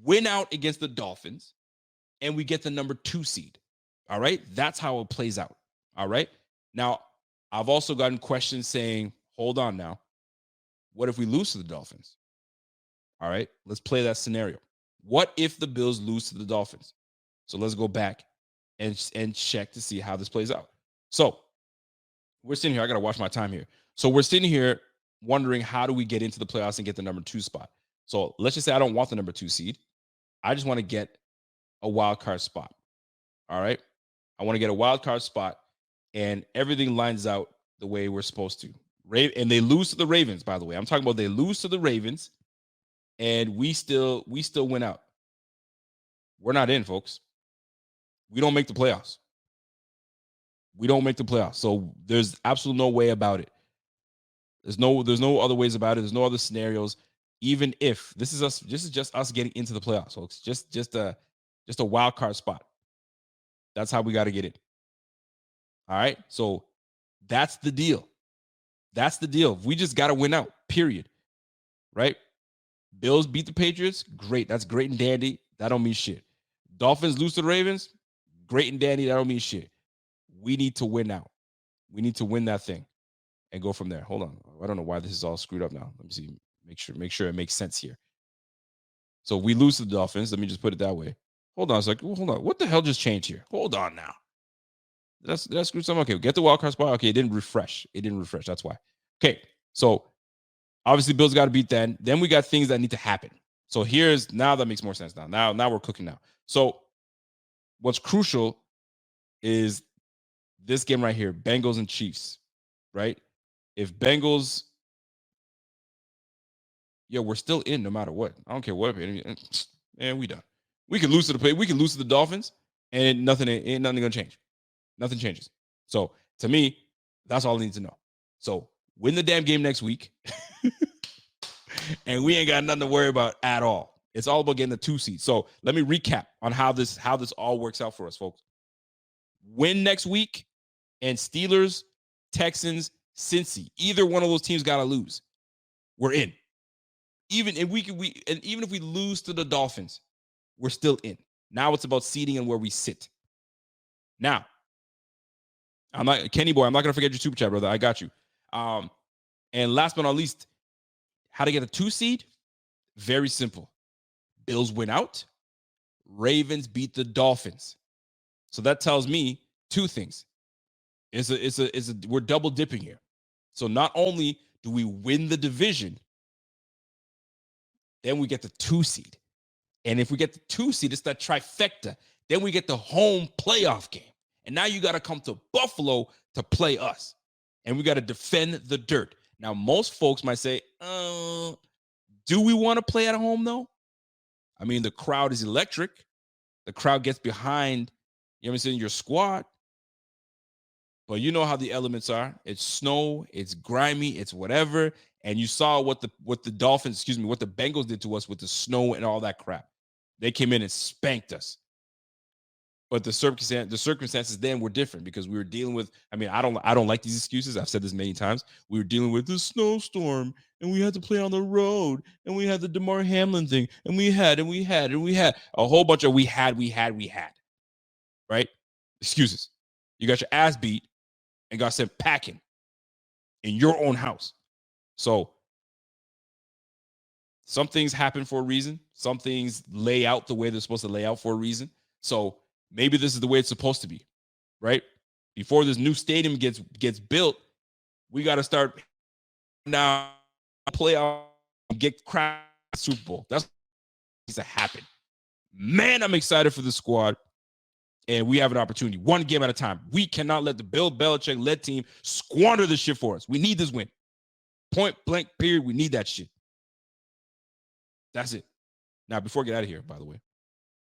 Speaker 4: Win out against the Dolphins. And we get the number 2 seed. All right? That's how it plays out. All right? Now, I've also gotten questions saying, hold on now. What if we lose to the Dolphins? All right, let's play that scenario. What if the Bills lose to the Dolphins? So let's go back and check to see how this plays out. So we're sitting here. I got to watch my time here. So we're sitting here wondering, how do we get into the playoffs and get the number 2 spot? So let's just say I don't want the number 2 seed. I just want to get a wild card spot. All right. I want to get a wild card spot, and everything lines out the way we're supposed to. And they lose to the Ravens, by the way. I'm talking about they lose to the Ravens, and we still win out. We're not in, folks. We don't make the playoffs. We don't make the playoffs. So there's absolutely no way about it. There's no other ways about it. There's no other scenarios. Even if this is just us getting into the playoffs, folks. Just a wild card spot. That's how we got to get it. All right. So that's the deal. That's the deal. We just got to win out, period. Right? Bills beat the Patriots. Great. That's great and dandy. That don't mean shit. Dolphins lose to the Ravens. Great and dandy. That don't mean shit. We need to win out. We need to win that thing and go from there. Hold on. I don't know why this is all screwed up now. Let me see. Make sure it makes sense here. So we lose to the Dolphins. Let me just put it that way. Hold on. It's like, hold on. What the hell just changed here? Hold on now. Did I screw something? Okay, get the wild card spot. Okay, it didn't refresh. That's why. Okay, so obviously Bills got to beat that. Then we got things that need to happen. So now that makes more sense now. Now we're cooking now. So what's crucial is this game right here, Bengals and Chiefs, right? If Bengals, we're still in no matter what. I don't care what. And we done. We can lose to the Dolphins, and ain't nothing gonna change. Nothing changes. So to me, that's all I need to know. So win the damn game next week, and we ain't got nothing to worry about at all. It's all about getting the 2 seed. So let me recap on how this all works out for us, folks. Win next week, and Steelers, Texans, Cincy. Either one of those teams got to lose. We're in. Even if we lose to the Dolphins, we're still in. Now it's about seeding and where we sit. Now, Kenny boy, I'm not gonna forget your super chat, brother. I got you. And last but not least, how to get a 2 seed? Very simple. Bills win out. Ravens beat the Dolphins. So that tells me 2 things. We're double dipping here. So not only do we win the division, then we get the 2 seed. And if we get the 2 seed, it's that trifecta. Then we get the home playoff game. And now you got to come to Buffalo to play us. And we got to defend the dirt. Now, most folks might say, do we want to play at home, though? I mean, the crowd is electric. The crowd gets behind, your squad. But you know how the elements are. It's snow, it's grimy, it's whatever. And you saw what the Bengals did to us with the snow and all that crap. They came in and spanked us. But the circumstances then were different because we were dealing with, I don't like these excuses. I've said this many times. We were dealing with the snowstorm, and we had to play on the road, and we had the DeMar Hamlin thing, and we had a whole bunch of we had, right? Excuses. You got your ass beat and got sent packing in your own house. So some things happen for a reason. Some things lay out the way they're supposed to lay out for a reason. So maybe this is the way it's supposed to be, right? Before this new stadium gets built, we got to start now playoff and get crowd Super Bowl. That's what needs to happen. Man, I'm excited for the squad, and we have an opportunity. One game at a time. We cannot let the Bill Belichick-led team squander this shit for us. We need this win. Point blank, period. We need that shit. That's it. Now, before I get out of here, by the way,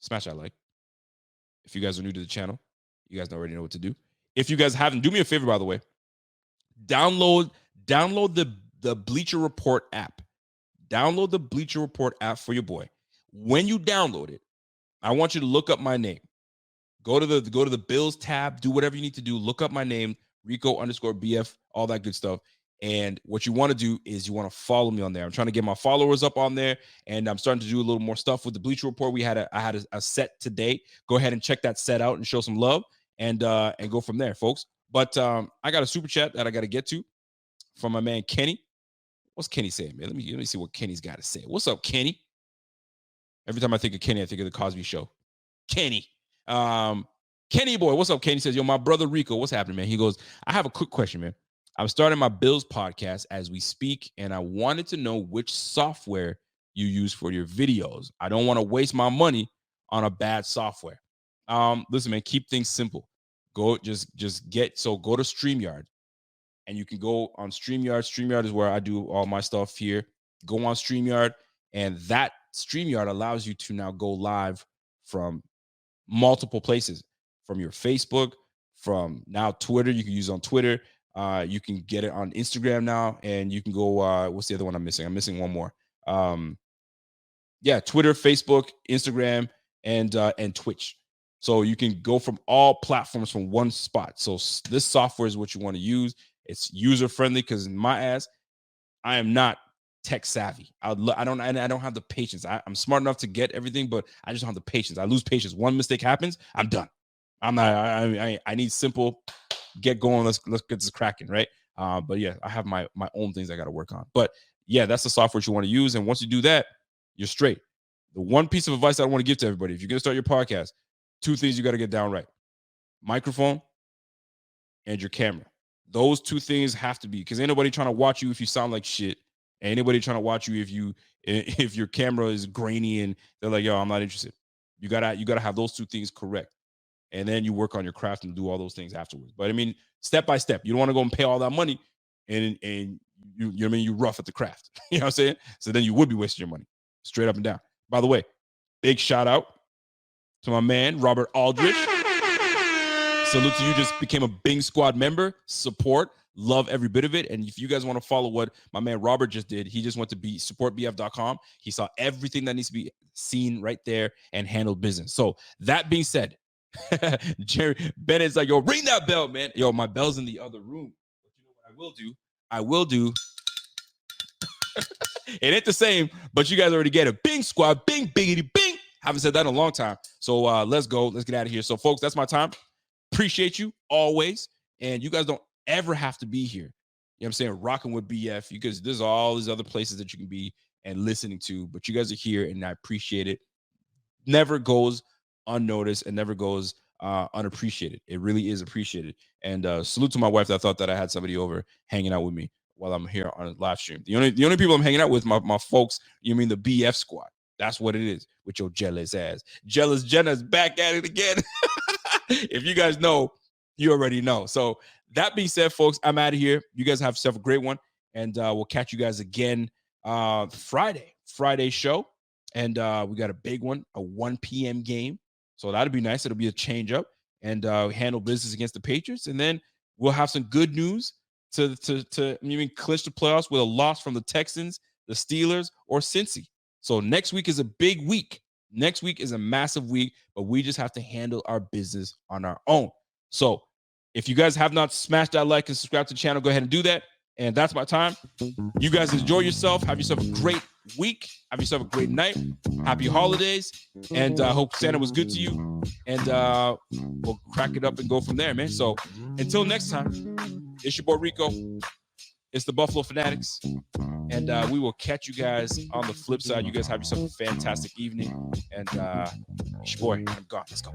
Speaker 4: smash that like. If you guys are new to the channel, you guys already know what to do. If you guys haven't, do me a favor, by the way. Download the Bleacher Report app. Download the Bleacher Report app for your boy. When you download it, I want you to look up my name. Go to the Bills tab. Do whatever you need to do. Look up my name, Rico_BF, all that good stuff. And what you want to do is you want to follow me on there. I'm trying to get my followers up on there, and I'm starting to do a little more stuff with the Bleacher Report. I had a set today. Go ahead and check that set out and show some love, and go from there, folks. But I got a super chat that I got to get to from my man Kenny. What's Kenny saying, man? Let me see what Kenny's got to say. What's up, Kenny? Every time I think of Kenny, I think of the Cosby Show. Kenny. Kenny boy, what's up, Kenny? Says, yo, my brother Rico, what's happening, man? He goes, I have a quick question, man. I'm starting my Bills podcast as we speak, and I wanted to know which software you use for your videos. I don't want to waste my money on a bad software. Listen, man, keep things simple. Go to StreamYard, and you can go on StreamYard. StreamYard is where I do all my stuff here. Go on StreamYard, and that StreamYard allows you to now go live from multiple places, from your Facebook, from now Twitter. You can use it on Twitter. You can get it on Instagram now, and you can go. What's the other one I'm missing? I'm missing one more. Twitter, Facebook, Instagram, and Twitch. So you can go from all platforms from one spot. So this software is what you want to use. It's user friendly because in my ass, I am not tech savvy. I don't have the patience. I'm smart enough to get everything, but I just don't have the patience. I lose patience. One mistake happens, I'm done. I'm not. I need simple. Get going. Let's get this cracking, right? But yeah, I have my own things I got to work on. But yeah, that's the software you want to use. And once you do that, you're straight. The one piece of advice I want to give to everybody: if you're gonna start your podcast, 2 things you got to get down right: microphone and your camera. Those 2 things have to be, because ain't nobody trying to watch you if you sound like shit. Ain't anybody trying to watch you if your camera is grainy and they're like, yo, I'm not interested. You gotta have those 2 things correct. And then you work on your craft and do all those things afterwards. But I mean, step by step. You don't want to go and pay all that money and you rough at the craft. You know what I'm saying? So then you would be wasting your money. Straight up and down. By the way, big shout out to my man, Robert Aldrich. Salute to you. Just became a Bing Squad member. Support. Love every bit of it. And if you guys want to follow what my man Robert just did, he just went to supportbf.com. He saw everything that needs to be seen right there and handled business. So that being said, Jerry Bennett's like, yo, ring that bell, man. Yo, my bell's in the other room. But you know what I will do? It ain't the same, but you guys already get it. Bing Squad, bing, biggity, bing. Haven't said that in a long time. So let's go. Let's get out of here. So, folks, that's my time. Appreciate you always. And you guys don't ever have to be here. You know what I'm saying? Rocking with BF, because there's all these other places that you can be and listening to, but you guys are here and I appreciate it. Never goes unnoticed and never goes unappreciated. It really is appreciated. And salute to my wife that thought that I had somebody over hanging out with me while I'm here on a live stream. The only people I'm hanging out with, my folks, you mean the BF squad. That's what it is with your jealous ass. Jealous Jenna's back at it again. If you guys know, you already know. So that being said, folks, I'm out of here. You guys have yourself a great one. And we'll catch you guys again Friday show. And we got a big one, a 1 p.m. game. So that'll be nice. It'll be a change up and handle business against the Patriots. And then we'll have some good news to even clinch the playoffs with a loss from the Texans, the Steelers, or Cincy. So next week is a big week. Next week is a massive week, but we just have to handle our business on our own. So if you guys have not smashed that like and subscribe to the channel, go ahead and do that. And that's my time. You guys enjoy yourself. Have yourself a great week. Have yourself a great night. Happy holidays. And I hope Santa was good to you. And we'll crack it up and go from there, man. So until next time, it's your boy Rico. It's the Buffalo Fanatics. And we will catch you guys on the flip side. You guys have yourself a fantastic evening. And it's your boy. I'm gone. Let's go.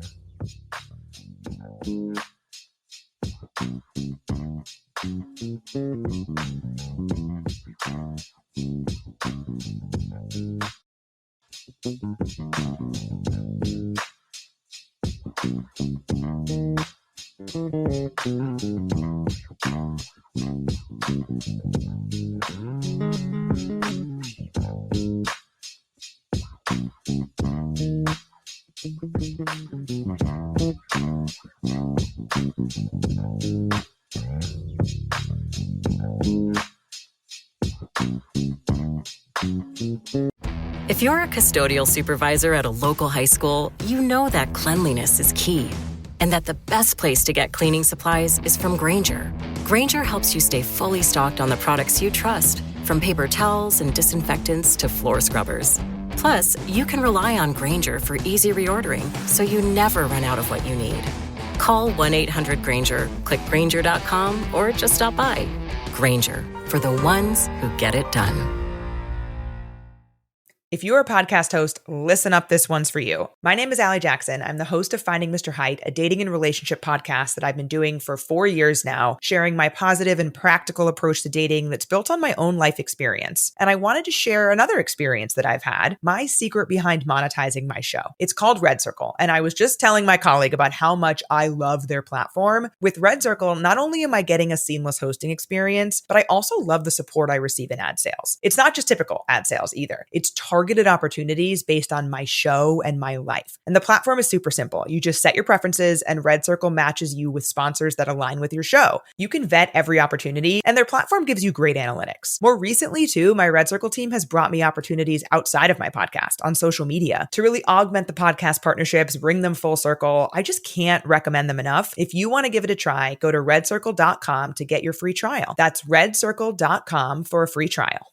Speaker 1: If you're a custodial supervisor at a local high school, you know that cleanliness is key, and that the best place to get cleaning supplies is from Grainger. Grainger helps you stay fully stocked on the products you trust, from paper towels and disinfectants to floor scrubbers. Plus, you can rely on Grainger for easy reordering, so you never run out of what you need. Call 1-800-GRANGER, click Grainger.com, or just stop by. Grainger, for the ones who get it done.
Speaker 2: If you're a podcast host, listen up, this one's for you. My name is Allie Jackson. I'm the host of Finding Mr. Height, a dating and relationship podcast that I've been doing for 4 years now, sharing my positive and practical approach to dating that's built on my own life experience. And I wanted to share another experience that I've had, my secret behind monetizing my show. It's called Red Circle, and I was just telling my colleague about how much I love their platform. With Red Circle, not only am I getting a seamless hosting experience, but I also love the support I receive in ad sales. It's not just typical ad sales either. It's targeted opportunities based on my show and my life. And the platform is super simple. You just set your preferences and Red Circle matches you with sponsors that align with your show. You can vet every opportunity and their platform gives you great analytics. More recently too, my Red Circle team has brought me opportunities outside of my podcast on social media to really augment the podcast partnerships, bring them full circle. I just can't recommend them enough. If you want to give it a try, go to redcircle.com to get your free trial. That's redcircle.com for a free trial.